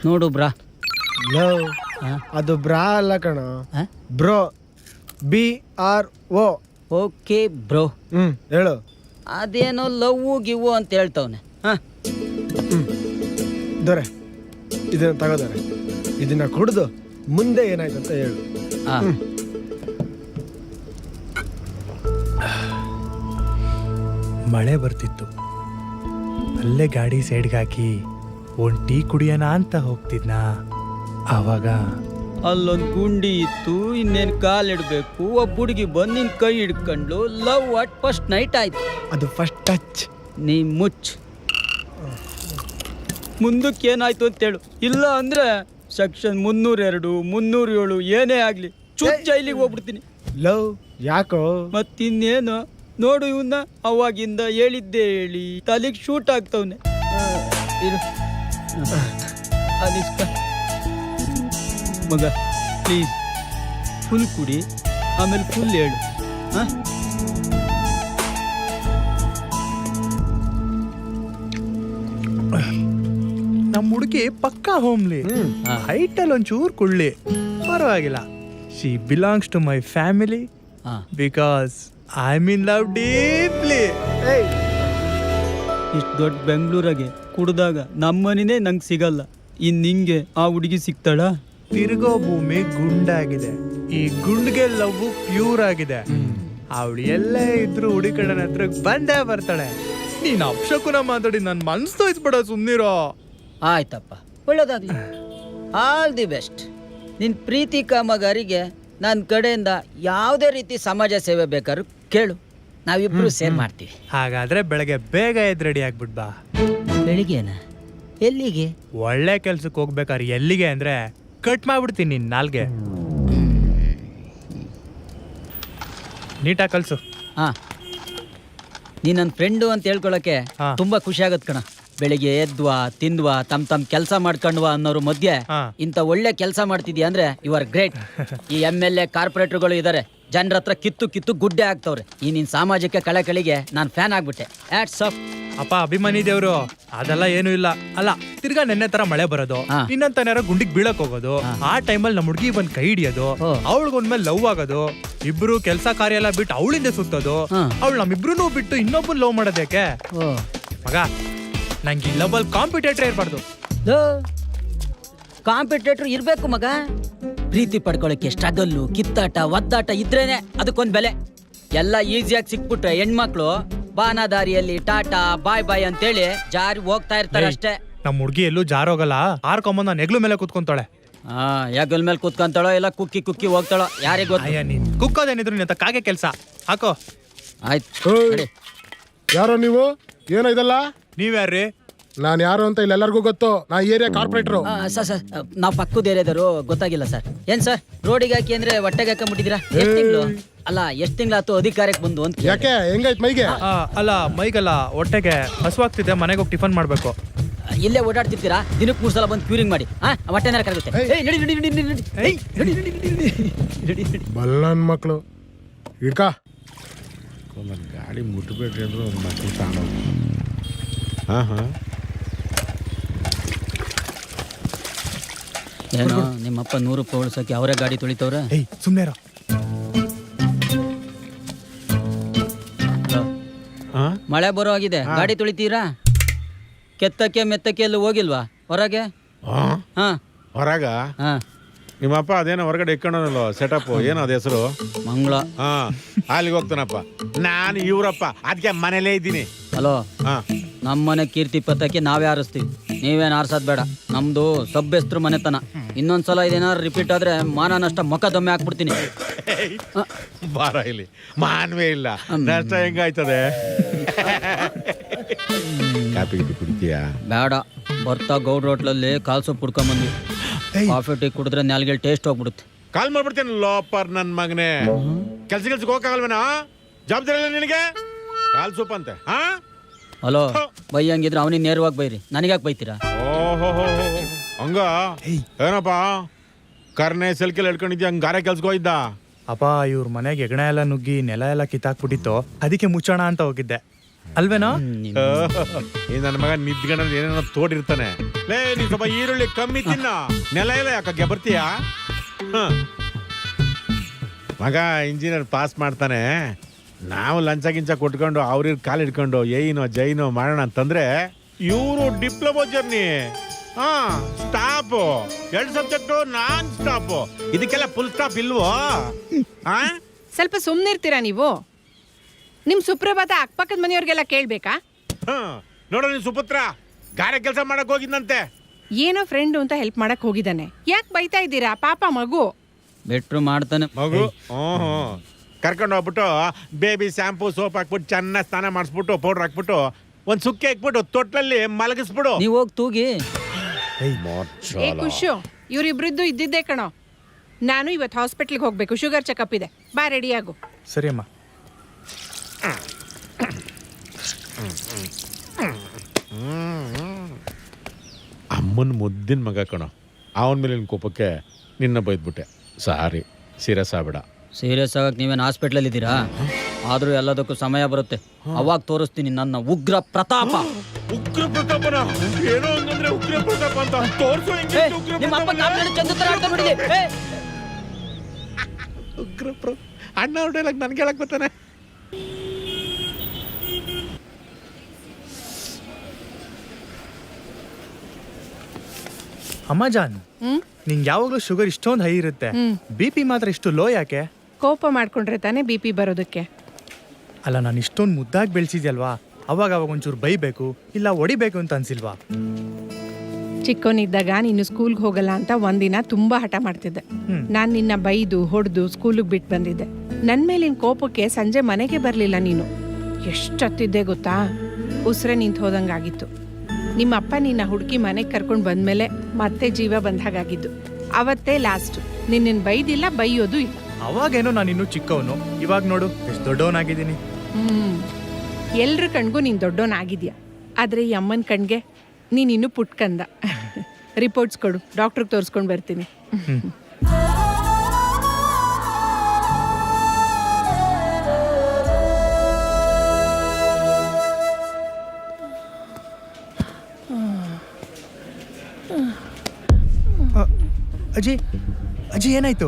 ನೋಡು ಬ್ರಾ, ಅದು ಬ್ರಾ ಅಲ್ಲ ಕಣ, ಬ್ರೋ, BRO. Okay bro. ಹೇಳು. ಅದೇನೋ ಲವ್ ಗಿವ್ ಅಂತ ಹೇಳ್ತವನೆ. ದೊರೆ, ಇದನ್ನ ತಗೋದಾರೆ, ಇದನ್ನ ಕುಡ್ದು ಮುಂದೆ ಏನಾಯ್ತು ಅಂತ ಹೇಳು. ಮಳೆ ಬರ್ತಿತ್ತು, ಅಲ್ಲೇ ಗಾಡಿ ಸೈಡ್ಗೆ ಹಾಕಿ ಒಂದ್ ಟೀ ಕುಡಿಯೋಣ ಅಂತ ಹೋಗ್ತಿದ್ನ. ಆವಾಗ ಅಲ್ಲೊಂದು ಗುಂಡಿ ಇತ್ತು, ಇನ್ನೇನು ಕಾಲಿಡ್ಬೇಕು, ಒಬ್ಬ ಹುಡುಗಿ ಬಂದು ನಿನ್ ಕೈ ಹಿಡ್ಕೊಂಡು ಲವ್ ಅಟ್ ಫಸ್ಟ್ ನೈಟ್ ಆಯ್ತು. ಅದು ಫಸ್ಟ್ ಟಚ್. ನೀ ಮುಚ್ಚ್. ಮುಂದಕ್ಕೆ ಏನಾಯ್ತು ಅಂತೇಳು, ಇಲ್ಲ ಅಂದ್ರೆ ಸೆಕ್ಷನ್ 302 307 ಏನೇ ಆಗ್ಲಿ ಚುಪ್ ಜೈಲಿಗೆ ಹೋಗ್ಬಿಡ್ತೀನಿ. ಲವ್ ಯಾಕೋ? ಮತ್ತಿನ್ನೇನು ನೋಡು, ಇವನ್ನ ಅವಾಗಿಂದ ಹೇಳಿದ್ದೆ ಹೇಳಿ ತಲೆಗೆ ಶೂಟ್ ಆಗ್ತವನೆ. ಇರು ಅನಿಸ್ಕ ಮಗ, ಪ್ಲೀಸ್ ಫುಲ್ ಕುಡಿ, ಆಮೇಲೆ ಫುಲ್ ಹೇಳು. ಹಾಂ, ನಮ್ಮ ಹುಡುಗಿ ಪಕ್ಕಾ ಹೋಮ್ಲಿ, ಹೈಟಲ್ಲಿ ಒಂಚೂರು ಕುಳ್ಳಿ, ಪರವಾಗಿಲ್ಲ. She belongs to my family ಹಾಂ. Because I mean love deeply. ಇಷ್ಟು ದೊಡ್ಡ ಬೆಂಗಳೂರಾಗೆ ಕುಡ್ದಾಗ ನಮ್ಮನಿನೇ ನಂಗೆ ಸಿಗಲ್ಲ, ಇನ್ನು ನಿಂಗೆ ಆ ಹುಡುಗಿ ಸಿಗ್ತಾಳ? ತಿರುಗೋ ಭೂಮಿ ಗುಂಡಾಗಿದೆ, ಈ ಗುಂಡ್ಗೆ ಲವ್ ಪ್ಯೂರ್ ಆಗಿದೆ. ಅವಳು ಎಲ್ಲೇ ಇದ್ರು ಹುಡಿ ಕಡೆನ ಹತ್ರಕ್ಕೆ ಬಂದೇ ಬರ್ತಾಳೆ. ನೀನ್ ಅಪ್ಶಕುನ ಮಾತಾಡಿ ನನ್ ಮನ್ಸ್ ತೋಯ್ಸ್ಬಿಡ, ಸುಮ್ನಿರೋ. ಆಯ್ತಪ್ಪ, ಒಳ್ಳೇದಾಗ್ಲಿ. All the best. ನಿನ್ನ ಪ್ರೀತಿ ಕಾಮಗಾರಿಗೆ ನನ್ನ ಕಡೆಯಿಂದ ಯಾವುದೇ ರೀತಿ ಸಮಾಜ ಸೇವೆ ಬೇಕಾದ್ರೂ ಕೇಳು, ನಾವಿಬ್ರು ಸೇರ್ ಮಾಡ್ತೀವಿ. ಹಾಗಾದ್ರೆ ಬೆಳಗ್ಗೆ ಬೇಗ ಎದ್ದು ರೆಡಿ ಆಗ್ಬಿಟ್ ಬಾ. ಬೆಳಿಗ್ಗೆನ ಎಲ್ಲಿಗೆ? ಒಳ್ಳೆ ಕೆಲ್ಸಕ್ಕೆ ಹೋಗ್ಬೇಕಾದ್ರೆ ಎಲ್ಲಿಗೆ ಅಂದ್ರೆ ಕಟ್ ಮಾಡ್ಬಿಡ್ತೀನಿ ನಿನ್ ನಾಲ್ಗೆ. ನೀಟಾಗಿ ಕಲ್ಸು. ಹಾ, ನೀ ನನ್ನ ಫ್ರೆಂಡು ಅಂತ ಹೇಳ್ಕೊಳಕ್ಕೆ ಹಾ. ತುಂಬಾ ಖುಷಿ ಆಗತ್ ಕಣ. ಬೆಳಿಗ್ಗೆ ಎದ್ವಾ ತಿಂದ್ವಾ ತಮ್ ಕೆಲಸ ಮಾಡ್ಕೊಂಡ್ವಾ ಅನ್ನೋರು ಮಧ್ಯೆ ಹಾ. ಇಂಥ ಒಳ್ಳೆ ಕೆಲಸ ಮಾಡ್ತಿದ್ಯಾ ಅಂದ್ರೆ ಯು ಆರ್ ಗ್ರೇಟ್. ಈ MLA ಕಾರ್ಪೊರೇಟರ್ಗಳು ಇದಾರೆ, ಜನರ ಹತ್ರ ಕಿತ್ತು ಗುಡ್ಡೆ ಆಗ್ತವ್ರೆ. ಈ ನಿನ್ ಸಾಮಾಜಿಕ ಕಳಕಳಿಗೆ ನಾನು ಫ್ಯಾನ್ ಆಗ್ಬಿಟ್ಟೆ. Hats off. ಅಪ್ಪ ಅಭಿಮಾನಿ ದೇವ್ರು, ಅದೆಲ್ಲ ಏನು ಇಲ್ಲ. ಅಲ್ಲ, ತಿರ್ಗಾ ನೆನ್ನೆ ತರ ಮಳೆ ಬರೋದು, ಹಾ. ಇನ್ನಂತಾರ ಗುಂಡಿಗೆ ಬೀಳಕ್ ಹೋಗೋದು, ಆ ಟೈಮಲ್ಲಿ ನಮ್ಮ ಹುಡುಗಿ ಬಂದ್ ಕೈ ಹಿಡಿಯೋದು, ಓ. ಅವಳಿಗೊಂದ್ಮೇಲೆ ಲವ್ ಆಗೋದು, ಇಬ್ರು ಕೆಲಸ ಕಾರ್ಯ ಎಲ್ಲ ಬಿಟ್ಟು ಅವಳಿಂದ ಸುತ್ತೋದು, ಹಾ. ಅವಳು ನಮ್ಮಿಬ್ರು ಬಿಟ್ಟು ಇನ್ನೊಬ್ಬನ್ ಲವ್ ಮಾಡೋದೇಕೆ? ಮಗ, ನಂಗೆ ಈ ಲವ್ ಅಲ್ಲಿ ಕಾಂಪಿಟೇಟರ್ ಇರ್ಬಾರ್ದು. ಕಾಂಪಿಟೇಟರ್ ಇರ್ಬೇಕು ಮಗ. ಪ್ರೀತಿ ಪಡ್ಕೊಳಕ್ಕೆ ಸ್ಟ್ರಗಲ್ಲು, ಕಿತ್ತಾಟ, ಒದ್ದಾಟ ಇದ್ರೇನೆ ಅದಕ್ಕೊಂದ್ ಬೆಲೆ. ಎಲ್ಲ ಈಸಿಯಾಗಿ ಸಿಕ್ಬಿಟ್ರೆ ಹೆಣ್ಮಕ್ಳು ಬಾನಾದಾರಿಯಲ್ಲಿ ಟಾಟಾ ಬಾಯ್ ಬಾಯ್ ಅಂತೇಳಿ ಜಾರಿ ಹೋಗ್ತಾ ಇರ್ತಾರೆ ಅಷ್ಟೇ. ನಮ್ಮ ಹುಡುಗಿ ಎಲ್ಲೂ ಜಾರೋಗಲ್ಲ, ಆರ್ಕೊಂಬಂದ ನೆಗ್ಲು ಮೇಲೆ ಕುತ್ಕೊಂತಾಳೆ. ಯಾಗಲ್ ಮೇಲೆ ಕುತ್ಕೊಂತಾಳೋ ಇಲ್ಲ ಕುಕ್ಕಿ ಹೋಗ್ತಾಳೋ ಯಾರಿಗೆ ಗೊತ್ತು. ಅಯ್ಯ, ನೀನ್ ಕುಕ್ಕೋದೇನಿದ್ರು ನಿನ್ನ ಕಾಗೆ ಕೆಲ್ಸ ಹಾಕೋ. ಆಯ್ತು ನಡಿ. ಯಾರೋ ನೀವು? ಏನೋ ಇದಲ್ಲ? ನೀವ್ಯಾರ್ರಿ? ನಾನು ಯಾರು ಅಂತ ಇಲ್ಲೆಲ್ಲರಿಗೂ ಗೊತ್ತು. ನಾ ಏರಿಯಾ ಕಾರ್ಪೊರೇಟರು. ಸರ್ ನಾವು ಪಕ್ಕದ ಏರಿಯಾದವರು, ಗೊತ್ತಾಗಿಲ್ಲ ಸರ್. ಏನ್ ಸರ್ ರೋಡಿಗೆ ಹಾಕಿ ಅಂದ್ರೆ ಹೊಟ್ಟೆಗೆ ಹಾಕೊಂಡ್ಬಿಟ್ಟಿದ್ದೀರಾ? ಎಷ್ಟು ತಿಂಗಳು ಅಲ್ಲ, ಎಷ್ಟು ತಿಂಗಳಾತು ಅಧಿಕಾರಕ್ಕೆ ಬಂದು ಅಂತ. ಯಾಕೆ ಹೆಂಗಾಯ್ತು ಮೈಗೆ? ಅಲ್ಲ, ಮೈಗಲ್ಲ, ಹೊಟ್ಟೆಗೆ ಹಸುವಾಗ್ತಿದೆ, ಮನೆಗೆ ಹೋಗಿ ಟಿಫನ್ ಮಾಡ್ಬೇಕು. ಇಲ್ಲೇ ಓಡಾಡ್ತಿರ್ತೀರಾ? ದಿನಕ್ಕೆ 3 ಸಲ ಬಂದು ಕ್ಯೂರಿಂಗ್ ಮಾಡಿ ಹೊಟ್ಟೆ ಕರಗುತ್ತೆ. ಬಲ್ಲನ್ ಮಕ್ಕಳು ಇಡ್ಕ. ಗಾಡಿ ಮುಟ್ಬೇಡ್ರಿ ಅಂದ್ರೆ ಒಂದು ಮಕ್ಕಳು ತಗೊಂಡು. ಹಾಂ ಹಾಂ, ಏನೋ ನಿಮ್ಮಪ್ಪ 100 ರೂಪಾಯಿ ಉಳ್ಸಕ್ಕೆ ಅವರೇ ಗಾಡಿ ತೊಳಿತವ್ರೆ. ಏಯ್ ಸುಮ್ಮನೆ ಇರೋ. ಹಾಂ, ಮಳೆ ಬರೋ ಆಗಿದೆ, ಗಾಡಿ ತೊಳಿತೀರಾ? ಕೆತ್ತಕ್ಕೆ ಮೆತ್ತಕ್ಕೆ ಎಲ್ಲೂ ಹೋಗಿಲ್ವಾ ಹೊರಗೆ? ಹಾಂ ಹಾ ಹೊರಗ ಹಾ, ನಿಮ್ಮಪ್ಪ ಅದೇನೋ ಹೊರಗಡೆ ಇಟ್ಕೊಂಡನಲ್ಲ ಸೆಟಪ್, ಏನೋ ಅದ ಹೆಸರು? ಮಂಗಳ. ಹಾಂ, ಅಲ್ಲಿಗೆ ಹೋಗ್ತಾನಪ್ಪ. ನಾನು ಇವರಪ್ಪ, ಅದಕ್ಕೆ ಮನೇಲೇ ಇದ್ದೀನಿ. ಹಲೋ, ಹಾಂ, ನಮ್ಮನೆ ಕೀರ್ತಿ ಪತ್ತಕ್ಕೆ ನಾವೇ ಆರಿಸ್ತೀವಿ, ನೀವೇನು ಆರ್ಸೋದ್ ಬೇಡ. ನಮ್ದು ಸಬ್ಬೆಸ್ತ್ರು ಮನೆತನ. ಇನ್ನೊಂದ್ಸಲ ಇದೇನಾದ್ರು ರಿಪೀಟ್ ಆದ್ರೆ ಮಾನ ನಷ್ಟ ಮೊಕ ದೊಮ್ಮೆ ಹಾಕ್ಬಿಡ್ತೀನಿ. ಬಾರ ಇಲ್ಲಿ, ಮಾನವೇ ಇಲ್ಲ, ನಷ್ಟ ಹೆಂಗಾಯ್ತದೆ? ಕಾಪಿ ಗಿಪಿ ಕುಡಿತೀಯಾ? ಬೇಡ, ಬರ್ತಾ ಗೌಡ್ರ ಹೋಟ್ಲಲ್ಲಿ ಕಾಲ್ ಸೊಪ್ಪು ಕುಡ್ಕೊಂಬಂದ್ವಿ. ಕಾಫಿ ಟೀ ಕುಡಿದ್ರೆ ನಾಲ್ಗೆಲ್ ಟೇಸ್ಟ್ ಹೋಗ್ಬಿಡುತ್ತೆ. ಕಾಲ್ ಮಾಡ್ಬಿಡ್ತೇನೆ ಲೋಪರ್ ನನ್ನ ಮಗನೇ. ಕೆಲ್ಸಕ್ಕೆ ಹೋಗಕ್ಕಾಗಲ್ವೇನಾ? ಜವಾಬ್ದಾರಿ ಇಲ್ಲ ನಿನಗೆ? ಕಾಲ್ ಸೂಪ್ ಅಂತೆ. ಹಾ, ಹಲೋ, ಬೈಯಂಗಿದ್ರೆ ಅವನಿಗೆ ನೇರವಾಗಿ ಬೈರಿ, ನನಗ್ಯಾಕೆ ಬೈತೀರಾ? ಓಹೋ, ಹಂಗ ಏನಪ್ಪ ಕರ್ನೆ ಸೆಲ್ಕೆಲ್ಲ ಹಿಡ್ಕೊಂಡಿದ್ಯಾ? ಹಂಗ ಗಾರೆ ಕೆಲ್ಸಕ್ಕೆ ಹೋಗಿದ್ದ? ಅಪ್ಪ, ಇವ್ರ ಮನೆಗೆ ಹೆಗಣ ಎಲ್ಲ ನುಗ್ಗಿ ನೆಲ ಎಲ್ಲ ಕಿತ್ತಾಕ್ಬಿಟ್ಟಿತ್ತು, ಅದಕ್ಕೆ ಮುಚ್ಚೋಣ ಅಂತ ಹೋಗಿದ್ದೆ. ಅಲ್ವೇನೋ? ಈ ನನ್ನ ಮಗ ನಿದ್ಗಣ ಏನೇನೋ ತೋಡಿರ್ತಾನೆ. ಲೇ, ನೀ ಸ್ವಲ್ಪ ಈರುಳ್ಳಿ ಕಮ್ಮಿ ತಿನ್ನ, ನೆಲ ಎಲ್ಲ ಯಾಕೆ ಬರ್ತೀಯಾ? ಮಗ ಇಂಜಿನಿಯರ್ ಪಾಸ್ ಮಾಡ್ತಾನೆ, ನಾವು ಲಂಚ ಗಿಂಚ ಕೊಟ್ಕೊಂಡು ಅವ್ರಿಗೆ ಕಾಲು ಹಿಡ್ಕೊಂಡು ಏಯ್ನೋ ಜೈನೋ ಮಾಡೋಣ ಅಂತಂದ್ರೆ ಇವರು ಡಿಪ್ಲೊಮಾ ಜರ್ನಿ. ಹಾ, ಸ್ಟಾಪ್ 2 ಸಬ್ಜೆಕ್ಟು ನಾನ್ ಸ್ಟಾಪ್. ಇದಕ್ಕೆಲ್ಲ ಫುಲ್ ಸ್ಟಾಪ್ ಇಲ್ವೋ? ಸ್ವಲ್ಪ ಸುಮ್ಮನಿರ್ತೀರಾ ನೀವು? ನಿಮ್ ಸುಪ್ರಭಾತ ಅಕ್ಕಪಕ್ಕದ ಮನೆಯವ್ರಿಗೆಲ್ಲ ಕೇಳ್ಬೇಕಾ? ನೋಡೋ, ನಿನ್ ಸುಪುತ್ರ ಗಾರೆ ಕೆಲಸ ಮಾಡಕ್ ಹೋಗಿದ್ನಂತೆ. ಏನೋ ಫ್ರೆಂಡು ಅಂತ ಹೆಲ್ಪ್ ಮಾಡಕ್ ಹೋಗಿದ್ದಾನೆ. ಯಾಕೆ ಬೈತಾ ಇದ್ದೀರಾ? ಪಾಪ ಮಗು. ಬೆಟ್ರು ಮಾಡ್ತಾನೆ ಮಗು ಕರ್ಕೊಂಡು ಹೋಗ್ಬಿಟ್ಟು ಬೇಬಿ ಶಾಂಪೂ ಸೋಪ್ ಹಾಕ್ಬಿಟ್ಟು ಚೆನ್ನಾಗಿ ಸ್ನಾನ ಮಾಡಿಸ್ಬಿಟ್ಟು ಪೌಡ್ರ್ ಹಾಕ್ಬಿಟ್ಟು ಒಂದು ಸುಕ್ಕೆ ಹಾಕ್ಬಿಟ್ಟು ತೊಟ್ಲಲ್ಲಿ ಮಲಗಿಸ್ಬಿಡು. ನೀವ್ ಹೋಗಿ ತೂಗಿ. ಏ ಖುಷು, ಇವ್ರಿಬ್ರಿದ್ದು ಇದ್ದಿದ್ದೇ ಕಣೋ. ನಾನು ಇವತ್ತು ಹಾಸ್ಪಿಟ್ಲಿಗೆ ಹೋಗ್ಬೇಕು, ಶುಗರ್ ಚೆಕಪ್ ಇದೆ. ಬಾ, ರೆಡಿ ಆಗು. ಸರಿ ಅಮ್ಮ. ಅಮ್ಮನ ಮುದ್ದಿನ ಮಗ ಕಣೋ, ಅವನ ಮೇಲಿನ ಕೋಪಕ್ಕೆ ನಿನ್ನ ಬೈದ್ಬಿಟ್ಟೆ. ಸಾರಿ, ಸೀರಿಯಸ್ ಆಗ್ಬೇಡ. ಸೀರಿಯಸ್ ಆಗಕ್ ನೀವೇನು ಹಾಸ್ಪಿಟ್ಲಲ್ಲಿ ಇದ್ದೀರಾ? ಆದ್ರೂ ಎಲ್ಲದಕ್ಕೂ ಸಮಯ ಬರುತ್ತೆ, ಅವಾಗ ತೋರಿಸ್ತೀನಿ ನನ್ನ ಉಗ್ರ ಪ್ರತಾಪ. ಉಗ್ರ ಪ್ರತಾಪನ ಏನೋ ಹಂಗಂದ್ರೆ ಉಗ್ರ ಪ್ರತಾಪ ಅಂತ ತೋರ್ಸು. ನಿಮ್ಮ ಅಪ್ಪ ಕಾಪಿನಲ್ಲಿ ಚಂದ ತರ ಆಡ್ತಾ ಬಿಡಿದೆ. ಉಗ್ರ ಅಣ್ಣ ಹೊಡೆಯಲ್ಲ ನನ್ಗೆ ಹೇಳಕ್ ಬರ್ತಾನೆ. ಅಮ್ಮ ಜಾನ್, ನಿಂಗೆ ಯಾವಾಗಲೂ ಶುಗರ್ ಇಷ್ಟೊಂದು ಹೈ ಇರುತ್ತೆ, BP ಮಾತ್ರ ಇಷ್ಟು ಲೋ ಯಾಕೆ? ಕೋಪ ಮಾಡ್ಕೊಂಡ್ರೆ ತಾನೇ BP ಬರೋದಕ್ಕೆ. ಅಲ್ಲ, ನಾನು ಇಷ್ಟೊಂದು ಮುದ್ದಾಗಿ ಬೆಳೆಸಿದ್ಯಲ್ವಾ, ಅವಾಗ ಒಂಚೂರು ಬೈಬೇಕು ಇಲ್ಲ ಹೊಡಿಬೇಕು ಅಂತ ಅನ್ಸಿಲ್ವಾ? ಚಿಕ್ಕವನಿದ್ದಾಗ ನೀನು ಸ್ಕೂಲ್ಗೆ ಹೋಗಲ್ಲ ಅಂತ ಒಂದಿನ ತುಂಬಾ ಹಠ ಮಾಡ್ತಿದ್ದೆ. ನಾನು ನಿನ್ನ ಬೈದು ಹೊಡೆದು ಸ್ಕೂಲಿಗೆ ಬಿಟ್ಟು ಬಂದಿದ್ದೆ. ನನ್ನ ಮೇಲಿನ ಕೋಪಕ್ಕೆ ಸಂಜೆ ಮನೆಗೆ ಬರಲಿಲ್ಲ ನೀನು. ಎಷ್ಟೊತ್ತಿದ್ದೆ ಗೊತ್ತಾ? ಉಸಿರೇ ನಿಂತು ಹೋದಂಗಾಗಿತ್ತು. ನಿಮ್ಮ ಅಪ್ಪ ನಿನ್ನ ಹುಡುಕಿ ಮನೆಗೆ ಕರ್ಕೊಂಡು ಬಂದ್ಮೇಲೆ ಮತ್ತೆ ಜೀವ ಬಂದಾಗಿದ್ದು. ಅವತ್ತೇ ಲಾಸ್ಟ್. ನಿನ್ನ ಬೈದಿಲ್ಲ, ಬೈಯೋದು ಇಲ್ಲ. ಅವಾಗೇನೋ ನಾನು ಇನ್ನೂ ಚಿಕ್ಕವನು, ಇವಾಗ ನೋಡು ಎಷ್ಟು ದೊಡ್ಡವನಾಗಿದ್ದೀನಿ. ಎಲ್ರ ಕಣ್ಗೂ ನೀನು ದೊಡ್ಡವನಾಗಿದ್ಯಾ, ಆದರೆ ಈ ಅಮ್ಮನ ಕಣ್ಗೆ ನೀನಿನ್ನೂ ಪುಟ್ಕಂದ. ರಿಪೋರ್ಟ್ಸ್ ಕೊಡು, ಡಾಕ್ಟ್ರಿಗೆ ತೋರಿಸ್ಕೊಂಡು ಬರ್ತೀನಿ. ಅಜ್ಜಿ, ಅಜ್ಜಿ ಏನಾಯ್ತು?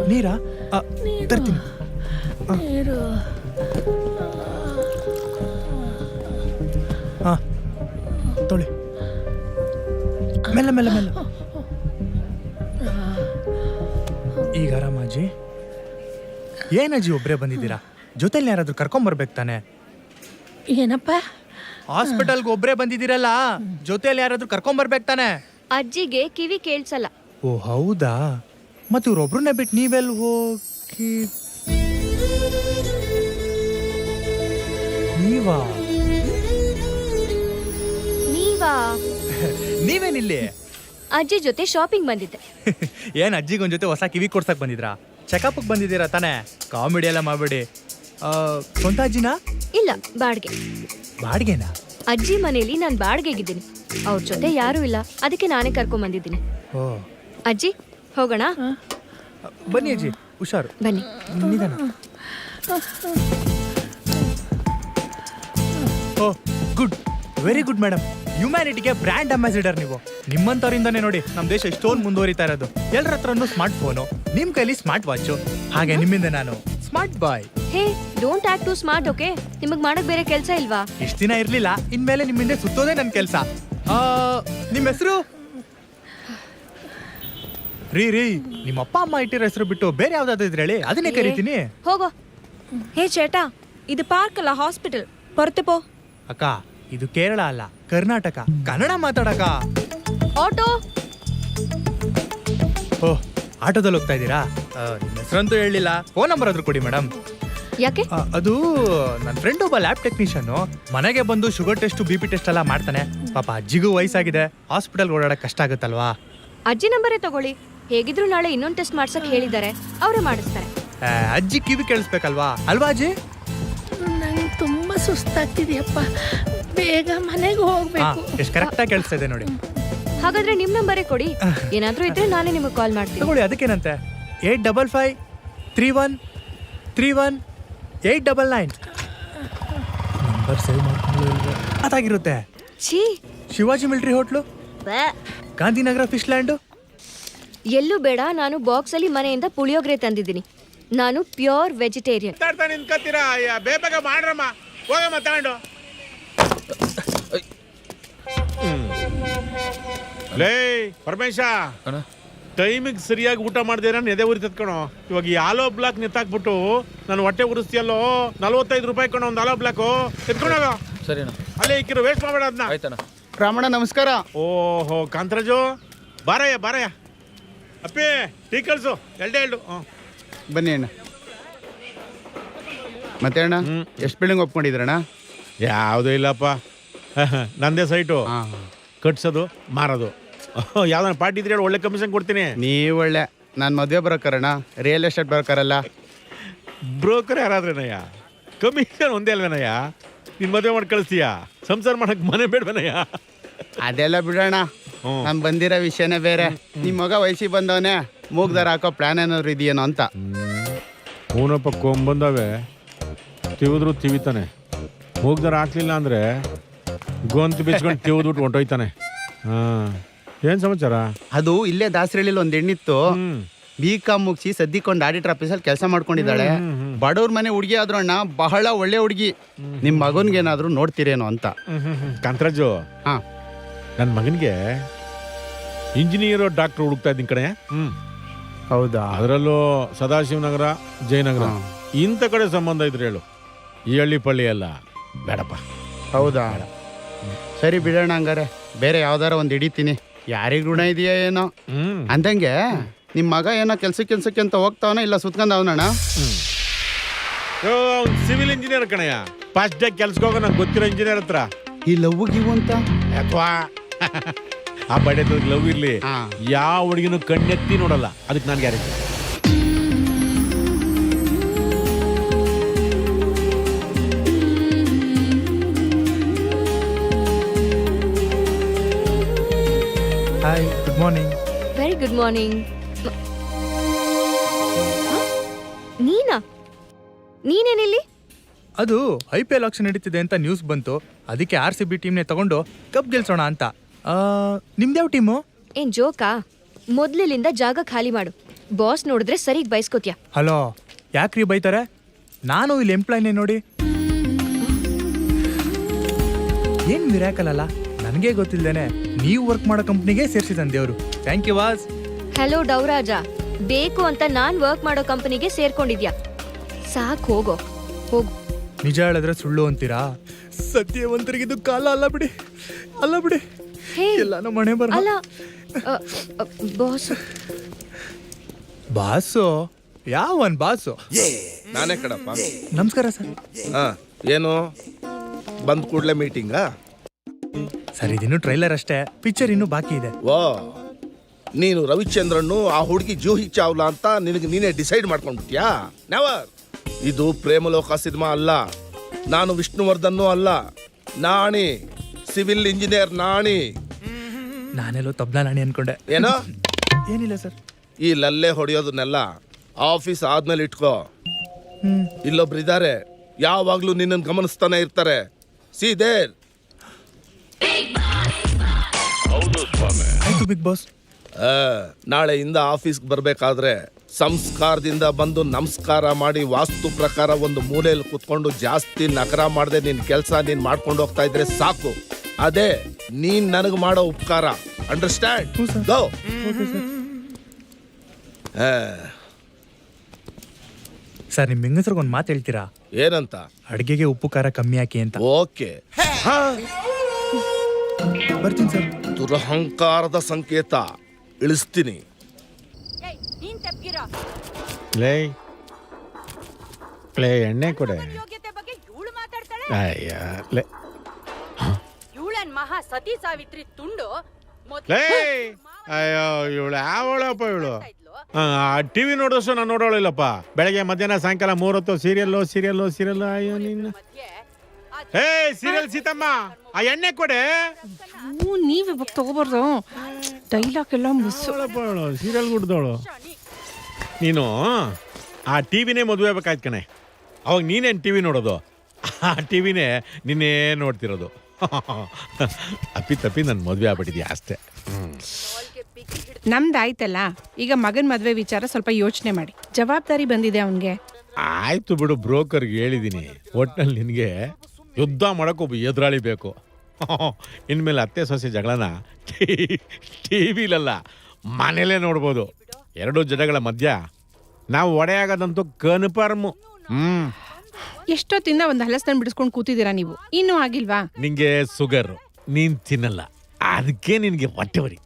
ನೀರಾ? ತರ್ತೀನಿ. ಹಾ, ತೊಳಿ. ಮೆಲ್ಲ ಮೆಲ್ಲ ಮೆಲ್ಲ. ಈಗ ಆರಾಮ ಅಜ್ಜಿ? ಏನಜ್ಜಿ ಒಬ್ಬರೇ ಬಂದಿದ್ದೀರಾ? ಜೊತೆಲಿ ಯಾರಾದ್ರೂ ಕರ್ಕೊಂಬರ್ಬೇಕು ತಾನೆ? ಏನಪ್ಪ? ಹಾಸ್ಪಿಟಲ್ಗೆ ಒಬ್ಬರೇ ಬಂದಿದ್ದೀರಲ್ಲ, ಜೊತೆಲಿ ಯಾರಾದ್ರೂ ಕರ್ಕೊಂಬರ್ಬೇಕು ತಾನೆ? ಅಜ್ಜಿಗೆ ಕಿವಿ ಕೇಳ್ಸಲ್ಲ. ಓ ಹೌದಾ? ಮತ್ತೆ ಇವ್ರೊಬ್ರನ್ನೇ ಬಿಟ್ಟು ನೀವೆಲ್ಲಿ ಹೋಗಿ? ನೀವಾ? ನೀವೇನಿಲ್ಲಿ? ಅಜ್ಜಿ ಜೊತೆ ಶಾಪಿಂಗ್ ಬಂದಿದ್ದೆ. ಏನ್ ಅಜ್ಜಿಗೊಂದ್ ಜೊತೆ ಹೊಸ ಕಿವಿ ಕೊಡ್ಸಕ್ ಬಂದಿದ್ರಾ? ಚೆಕಪ್ ಬಂದಿದ್ದೀರಾ ತಾನೆ? ಕಾಮಿಡಿ ಎಲ್ಲ ಮಾಡ್ಬೇಡಿ. ಸ್ವಂತ ಅಜ್ಜಿನಾ? ಇಲ್ಲ, ಬಾಡ್ಗೆ. ಬಾಡ್ಗೆನಾ? ಅಜ್ಜಿ ಮನೇಲಿ ನಾನು ಬಾಡ್ಗೆಗಿದ್ದೀನಿ. ಅವ್ರ ಜೊತೆ ಯಾರೂ ಇಲ್ಲ, ಅದಕ್ಕೆ ನಾನೇ ಕರ್ಕೊಂಡ್ ಬಂದಿದ್ದೀನಿ. ಓ ಅಜ್ಜಿ, ಹೋಗೋಣ? ಬನ್ನಿ ಅಜ್ಜಿ, ಹುಷಾರು. ಬನ್ನಿ. ನಿಧಾನ. Oh good, very good madam. ಹ್ಯುಮ್ಯಾನಿಟಿಗೆ ಬ್ರ್ಯಾಂಡ್ ಅಂಬಾಸಿಡರ್ ನೀವು. ನಿಮ್ಮಂತವರಿಂದಾನೇ ನೋಡಿ ನಮ್ಮ ದೇಶ ಇಷ್ಟೊಂದು ಮುಂದುವರಿತಾ ಇರೋದು. ಎಲ್ಲರ ಹತ್ರನೂ ಸ್ಮಾರ್ಟ್ ಫೋನು, ನಿಮ್ ಕೈಲಿ ಸ್ಮಾರ್ಟ್ ವಾಚು, ಹಾಗೆ ನಿಮ್ಮಿಂದ ನಾನು smart boy. Hey, don't act too smart, okay? ನಿಮಗ್ ಮಾಡಕ್ ಬೇರೆ ಕೆಲಸ ಇಲ್ವಾ? ಇಷ್ಟ ದಿನ ಇರ್ಲಿಲ್ಲ, ಇನ್ಮೇಲೆ ನಿಮ್ಮಿಂದ ಸುತ್ತೋದೇ ನನ್ನ ಕೆಲಸ. ನಿಮ್ಮ ಹೆಸರು? ರೀ ನಿಮ್ಮ ಅಪ್ಪ ಅಮ್ಮ ಇಟ್ಟಿರೋ ಹೆಸರು ಬಿಟ್ಟು ಬೇರೆ ಯಾವ್ದಾದ್ರು ಇದ್ರೆ ಹೇಳಿ, ಅದನ್ನೇ ಕರಿತೀನಿ. ಹೋಗೋ. ಹೇ ಚೇಟಾ, ಇದು ಪಾರ್ಕ್ ಅಲ್ಲ, ಹಾಸ್ಪಿಟಲ್. ಹೊರತೆ ಪೋ. ಅಕ್ಕ, ಇದು ಕೇರಳ ಅಲ್ಲ, ಕರ್ನಾಟಕ. ಕನ್ನಡ ಮಾತಾಡಕ. ಆಟೋ. ಓಹ್, ಆಟೋದಲ್ಲಿ ಹೋಗ್ತಾ ಇದ್ದೀರಾ? ನಿಮ್ಮ ಹೆಸರಂತೂ ಹೇಳಿಲ್ಲ, ಫೋನ್ ನಂಬರ್ ಆದ್ರೂ ಕೊಡಿ ಮೇಡಮ್. ಯಾಕೆ? ಅದು ನನ್ನ ಫ್ರೆಂಡ್ ಒಬ್ಬ ಲ್ಯಾಬ್ ಟೆಕ್ನಿಷಿಯನ್, ಮನೆಗೆ ಬಂದು ಶುಗರ್ ಟೆಸ್ಟ್ BP ಟೆಸ್ಟ್ ಎಲ್ಲ ಮಾಡ್ತಾನೆ. ಪಾಪ ಅಜ್ಜಿಗೂ ವಯಸ್ಸಾಗಿದೆ, ಹಾಸ್ಪಿಟಲ್ ಓಡಾಡಕ್ ಕಷ್ಟ ಆಗುತ್ತಲ್ವಾ? ಅಜ್ಜಿ ನಂಬರೇ ತಗೊಳ್ಳಿ. ಹೇಗಿದ್ರು ನಾಳೆ ಇನ್ನೊಂದು ಟೆಸ್ಟ್ ಮಾಡ್ಸಕ್ ಹೇಳಿದ್ದಾರೆ, ಅವರೇ ಮಾಡಿಸ್ತಾರೆ. ಅಜ್ಜಿ ಕಿವಿ ಕೇಳಿಸ್ಬೇಕಲ್ವಾ, ಅಲ್ವಾ ಅಜ್ಜಿ? ನಂಗೆ ತುಂಬಾ ಸುಸ್ತಾಗ್ತಿದೆಯಪ್ಪ, ಬೇಗ ಮನೆಗೆ ಹೋಗ್ಬೇಕು. ಎಷ್ಟು ಕರೆಕ್ಟಾಗಿ ಕೇಳಿಸ್ತಾ ಇದೆ ನೋಡಿ. ಹಾಗಾದ್ರೆ ನಿಮ್ ನಂಬರೇ ಕೊಡಿ, ಏನಾದ್ರೂ ಇದ್ರೆ ನಾನೇ ನಿಮಗೆ ಕಾಲ್ ಮಾಡ್ತೀನಿ. ತಗೊಳ್ಳಿ, ಅದಕ್ಕೇನಂತೆ. 85531899 ನಂಬರ್ ಸೇವ್ ಮಾಡ್ಕೊಂಡು ಅದಾಗಿರುತ್ತೆ. Shivaji military hotel, Gandhinagar fish land. ಎಲ್ಲೂ ಬೇಡ, ನಾನು ಬಾಕ್ಸ್ ಅಲ್ಲಿ ಮನೆಯಿಂದ ಪುಳಿಯೋಗರೆ ತಂದಿದ್ದೀನಿ. ನಾನು ಪ್ಯೂರ್ ವೆಜಿಟೇರಿಯನ್. ಬೇಗ ಮಾಡ್ರಮ್ಮ, ಹೋಗಮ್ಮ ತಗೊಂಡು. ಲೇ ಪರಮೇಶ, ಟೈಮಿಗೆ ಸರಿಯಾಗಿ ಊಟ ಮಾಡ್ದೇನ ಎದೆ ಉರಿ ತತ್ಕೊಣೋ. ಇವಾಗ ಈ ಆಲೋ ಬ್ಲಾಕ್ ನಿತ್ತಾಕ್ಬಿಟ್ಟು ನಾನು ಹೊಟ್ಟೆ ಉರಿಸ್ತೀಯಲ್ಲೋ. 45 ರೂಪಾಯಿ ಕಣೋ ಒಂದು ಆಲೋ ಬ್ಲಾಕು. ಎತ್ಕೊಂಡೋಗ. ಸರಿನಾ? ಅಲ್ಲೇ ಇಕ್ಕಿರೋ, ವೇಸ್ಟ್ ಮಾಡಬೇಡ ಅದನ್ನ. ಆಯ್ತಣ್ಣ. ರಾಮಣ್ಣ ನಮಸ್ಕಾರ. ಓಹೋ ಕಾಂತರಾಜು, ಬಾರಯ್ಯ ಬಾರಯ್ಯ. ಅಪ್ಪಿ ಟೀ ಕಳ್ಸು, ಎರಡೇ ಎರಡು. ಬನ್ನಿ ಅಣ್ಣ. ಮತ್ತೆ ಅಣ್ಣ ಎಷ್ಟು ಬಿಲ್ಡಿಂಗ್ ಒಪ್ಕೊಂಡಿದ್ರಣ್ಣ? ಯಾವುದೂ ಇಲ್ಲಪ್ಪ, ನಂದೇ ಸೈಟು. ಕಟ್ಸೋದು ಮಾರೋದು. ಯಾವ್ದಾನ ಪಾರ್ಟಿ ಇದ್ರೆ ಒಳ್ಳೆ ಕಮಿಷನ್ ಕೊಡ್ತೀನಿ. ನೀವು ಒಳ್ಳೆ. ನಾನು ಮದುವೆ ಬರೋಕರಣ್ಣ, ರಿಯಲ್ ಎಸ್ಟೇಟ್ ಬರೋಕರಲ್ಲ. ಬ್ರೋಕರ್ ಯಾರಾದ್ರೇನಯ್ಯ, ಕಮಿಷನ್ ಒಂದೇ ಅಲ್ವೇನಯ್ಯ? ನಿನ್ ಮದುವೆ ಮಾಡಿ ಕಳಿಸ್ತೀಯಾ? ಸಂಸಾರ ಮಾಡಕ್ ಮನೆ ಬೇಡವೇನಯ್ಯ? ಅದೆಲ್ಲ ಬಿಡೋಣ, ನಾನು ಬಂದಿರೋ ವಿಷಯನೇ ಬೇರೆ. ನಿಮ್ಮ ಮಗ ವಯಸ್ಸಿಗೆ ಬಂದವನೇ, ಮೂಗ್ದಾರ ಹಾಕೋ ಪ್ಲಾನ್ ಏನಾದ್ರು ಇದೆಯೇನೋ ಅಂತ. ಹೂನಪ್ಪ, ಕೊಂಬಂದವೆ ತಿವಿದ್ರು ತಿವಿತಾನೆ. ಮೂಗ್ದಾರ ಹಾಕ್ಲಿಲ್ಲ ಅಂದ್ರೆ ಗೊಂತು ಬಿಚ್ಕೊಂಡು ತಿವಿದ್ಬಿಟ್ಟು ಹೊಂಟೋಯ್ತಾನೆ. ಏನ್ ಸಮಾಚಾರ? ಅದು ಇಲ್ಲೇ ದಾಸರಳ್ಳಿಲಿ ಒಂದು ಹೆಣ್ಣಿತ್ತು, B.Com ಮುಗಿಸಿ ಸದ್ದಿಕೊಂಡು ಆಡಿಟರ್ ಆಫೀಸಲ್ಲಿ ಕೆಲಸ ಮಾಡ್ಕೊಂಡಿದ್ದಾಳೆ. ಬಡವ್ರ ಮನೆ ಹುಡುಗಿ ಆದ್ರೂ ಅಣ್ಣ, ಬಹಳ ಒಳ್ಳೆ ಹುಡುಗಿ. ನಿಮ್ಮ ಮಗನ್ಗೇನಾದ್ರೂ ನೋಡ್ತೀರೇನೋ ಅಂತ. ಕಾಂತರಾಜು, ಹಾ, ನನ್ನ ಮಗನಿಗೆ ಇಂಜಿನಿಯರ್ ಡಾಕ್ಟರ್ ಹುಡುಕ್ತಾ ಇದ್ದೀನಿ ಕಡೆ. ಹೌದಾ? ಅದರಲ್ಲೂ ಸದಾಶಿವನಗರ, ಜಯನಗರ ಇಂಥ ಕಡೆ ಸಂಬಂಧ ಇದ್ರೆ ಹೇಳು. ಈ ಹಳ್ಳಿ ಪಳ್ಳಿ ಎಲ್ಲ ಬೇಡಪ್ಪ. ಹೌದಾ? ಸರಿ ಬಿಡೋಣ, ಹಂಗಾರೆ ಬೇರೆ ಯಾವ್ದಾರ ಒಂದು ಹಿಡಿತೀನಿ. ಯಾರಿಗೆ ಋಣ ಇದೆಯಾ ಏನೋ. ಅಂದಂಗೆ ನಿಮ್ಮ ಮಗ ಏನೋ ಕೆಲ್ಸಕ್ಕೆ ಅಂತ ಹೋಗ್ತಾವನ ಇಲ್ಲ ಸುತ್ಕೊಂಡವನಣ್ಣ? ಸಿವಿಲ್ ಇಂಜಿನಿಯರ್ ಕಣಯ್ಯ. ಫಸ್ಟ್ ಡೇ ಕೆಲ್ಸಕ್ಕೆ ಹೋಗೋ ನಂಗೆ ಗೊತ್ತಿರೋ ಇಂಜಿನಿಯರ್ ಹತ್ರ. ಈ ಲವ್ ಗಿವ್ ಅಂತ ಅಥವಾ ಆ ಬಡೆ ಲವ್ ಇರ್ಲಿ, ಯಾವ ಹುಡುಗಿನೂ ಕಣ್ಣೆತ್ತಿ ನೋಡಲ್ಲ. ಅದಕ್ಕೆ ನಾನು guarantee. Hi, good morning. Very good morning. ನೀನಾ? ನೀನೇನಿಲ್ಲಿ? ಅದು IPL ಆಕ್ಷನ್ ನಡೀತಿದೆ ಅಂತ ನ್ಯೂಸ್ ಬಂತು, ಅದಕ್ಕೆ RCB ಟೀಮ್ನೇ ತಗೊಂಡು ಕಪ್ ಗೆಲ್ಸೋಣ ಅಂತ. ನಿಮ್ದ್ಯಾವ ಟೀಮು? ಏನ್ ಜೋಕಾ? ಮೊದ್ಲಿನಿಂದ ಜಾಗ ಖಾಲಿ ಮಾಡು. ಬಾಸ್ ನೋಡಿದ್ರೆ ಸರಿಗ್ ಬಯಸ್ಕೋತ್ಯಾ. ಹಲೋ, ಯಾಕ್ರಿ ಬೈತಾರೆ? ನಾನು ಇಲ್ಲಿ ಎಂಪ್ಲಾಯ್ನೇ ನೋಡಿ. ಏನ್ ಮಿರಾಕಲ್ ಅಲ್ಲ, ನನಗೆ ಗೊತ್ತಿಲ್ದೇನೆ ನೀವು ವರ್ಕ್ ಮಾಡೋ ಕಂಪ್ನಿಗೆ ಸೇರ್ಸಿದನ್ ದೇವ್ರು. ಥ್ಯಾಂಕ್ ಯು ವಾಸ್. ಹಲೋ ಡೌರಾಜ, ಬೇಕು ಅಂತ ನಾನ್ ವರ್ಕ್ ಮಾಡೋ ಕಂಪನಿಗೆ ಸೇರ್ಕೊಂಡಿದ್ಯಾ? ಸಾಕ್ ಹೋಗೋ, ಹೋಗು. ನಿಜ ಹೇಳಿದ್ರೆ ಸುಳ್ಳು ಅಂತೀರಾ? ಸತ್ಯವಂತರಿಗಿದು ಕಾಲ ಅಲ್ಲ ಬಿಡಿ, ಅಲ್ಲ ಬಿಡಿ. ಹೇ, ಎಲ್ಲ ನಮ್ಮ ಮನೆ ಬರ. ಅಲ್ಲ ಬಾಸ್. ಬಾಸು? ಯಾವನ್ ಬಾಸು? ನಾನೇ ಕಣಪ್ಪ. ನಮಸ್ಕಾರ ಸರ್. ಏನು ಬಂದ್ ಕೂಡ್ಲೆ ಮೀಟಿಂಗಾ? ಸರ್, ಇದಿನ್ನು ಟ್ರೈಲರ್ ಅಷ್ಟೇ, ಪಿಕ್ಚರ್ ಇನ್ನೂ ಬಾಕಿ ಇದೆ. ವಾ, ನೀನು ರವಿಚಂದ್ರನ್ನು ಆ ಹುಡುಗಿ ಜೂಹಿ ಚಾವ್ಲಾ ಅಂತ ನಿನಗೆ ನೀನೇ ಡಿಸೈಡ್ ಮಾಡ್ಕೊಂಡ್ಬಿಟ್ಯಾ? ನೆವರ್. ಇದು ಪ್ರೇಮಲೋಕ ಸಿನಿಮಾ ಅಲ್ಲ. ನಾನು ವಿಷ್ಣುವರ್ಧನ್ನು ಅಲ್ಲ, ನಾಣಿ, ಸಿವಿಲ್ ಇಂಜಿನಿಯರ್ ನಾಣಿ. ನಾನೆಲ್ಲೋ ತಬ್ಲಾ ನಾಣಿ ಅನ್ಕೊಂಡೆ. ಏನೋ? ಏನಿಲ್ಲ ಸರ್. ಈ ಲಲ್ಲೆ ಹೊಡೆಯೋದನ್ನೆಲ್ಲ ಆಫೀಸ್ ಆದ್ಮೇಲೆ ಇಟ್ಕೋ. ಇಲ್ಲೊಬ್ರು ಇದ್ದಾರೆ, ಯಾವಾಗ್ಲೂ ನಿನ್ನನ್ನು ಗಮನಿಸ್ತಾನೆ ಇರ್ತಾರೆ. ಸೀದೇರ್. ಆಯ್ತು ಬಿಗ್ ಬಾಸ್. ನಾಳೆಯಿಂದ ಆಫೀಸ್ಗೆ ಬರಬೇಕಾದ್ರೆ ಸಂಸ್ಕಾರದಿಂದ ಬಂದು ನಮಸ್ಕಾರ ಮಾಡಿ ವಾಸ್ತು ಪ್ರಕಾರ ಒಂದು ಮೂಲೆಯಲ್ಲಿ ಕುತ್ಕೊಂಡು ಜಾಸ್ತಿ ನಕರ ಮಾಡದೆ ನಿನ್ನ ಕೆಲಸ ನೀನು ಮಾಡ್ಕೊಂಡು ಹೋಗ್ತಾ ಇದ್ರೆ ಸಾಕು. ಅದೇ ನೀನ್ ನನಗೆ ಮಾಡೋ ಉಪಕಾರ. ಅಂಡರ್ಸ್ಟ್ಯಾಂಡ್? ಗೋ. ಸರ್, ನಿಮ್ಮ ಹೆಂಗಸ್ರಿಗೆ ಒಂದು ಮಾತು ಹೇಳ್ತೀರಾ? ಏನಂತ? ಅಡುಗೆಗೆ ಉಪ್ಪು ಖಾರ ಕಮ್ಮಿ ಹಾಕಿ ಅಂತ. ಓಕೆ, ಬರ್ತೀನಿ ಸರ್. ದುರಹಂಕಾರದ ಸಂಕೇತ. ಇಳಿಸ್ತೀನಿ. ಲೇ ಎಣ್ಣೆ ಕೊಡೆ. ಅಯ್ಯ ಲೇ, ಮಹಾ ಸತಿ ಸಾವಿತ್ರಿ ತುಂಡು. ಲೇ, ಅಯ್ಯೋ ಇವಳು ಯಾವಳಪ್ಪ ಇವಳು? ಟಿವಿ ನೋಡೋಷ್ಟು ನಾನು ನೋಡೋಳಿಲ್ಲಪ್ಪ. ಬೆಳಗ್ಗೆ ಮಧ್ಯಾಹ್ನ ಸಾಯಂಕಾಲ 3 ಹೊತ್ತು ಸೀರಿಯಲ್ಲು ಸೀರಿಯಲ್ಲು ಸೀರಿಯಲ್ಲು. ಅಯ್ಯೋ ನಿನ್ನ. ಹೇ ಸೀರಿಯಲ್ ಸೀತಮ್ಮ, ಆ ಎಣ್ಣೆ ಕೊಡೆ. ನೀವ್ ಇವಾಗ ತಗೋಬಾರ್ದು, ಡೈಲಾಗ್ ಎಲ್ಲ ಮಿಸ್. ಸೀರಿಯಲ್ ಗುಡ್ದವಳು ನೀನು. ಆ ಟಿವಿನೇ ಮದುವೆ ಬೇಕಾಯ್ತು ಕಣೆ. ಅವಾಗ ನೀನೇನು ಟಿವಿ ನೋಡೋದು? ಆ ಟಿವಿನೇ ನಿನ್ನೇ ನೋಡ್ತಿರೋದು. ಅಪ್ಪಿ ತಪ್ಪಿ ನನ್ನ ಮದುವೆ ಆಗ್ಬಿಟ್ಟಿದ್ಯಾ ಅಷ್ಟೇ. ನಮ್ದಾಯ್ತಲ್ಲ, ಈಗ ಮಗನ್ ಮದ್ವೆ ವಿಚಾರ ಸ್ವಲ್ಪ ಯೋಚನೆ ಮಾಡಿ. ಜವಾಬ್ದಾರಿ ಬಂದಿದೆ ಅವನ್ಗೆ. ಆಯ್ತು ಬಿಡು, ಬ್ರೋಕರ್ಗೆ ಹೇಳಿದ್ದೀನಿ. ಒಟ್ನಲ್ಲಿ ನಿನಗೆ ಯುದ್ಧ ಮಾಡೋಕೆ ಒಬ್ಬ ಎದುರಾಳಿ ಬೇಕು. ಇನ್ಮೇಲೆ ಅತ್ತೆ ಸೊಸೆ ಜಗಳನ ಟಿವಿಲಲ್ಲ, ಮನೇಲೇ ನೋಡ್ಬೋದು. 2 ಜಡಗಳ ಮಧ್ಯ ನಾವು ಒಡೆಯಾಗದಂತೂ ಕನ್ಫರ್ಮು. ಎಷ್ಟೊತ್ತಿಂದ ಒಂದು ಹಲಸನ್ನು ಬಿಡಿಸ್ಕೊಂಡು ಕೂತಿದ್ದೀರಾ ನೀವು? ಇನ್ನೂ ಆಗಿಲ್ವಾ? ನಿಂಗೆ ಶುಗರ್, ನೀನ್ ತಿನ್ನಲ್ಲ, ಅದಕ್ಕೆ ನಿನ್ಗೆ ಹೊಟ್ಟೆ ಬರಿ.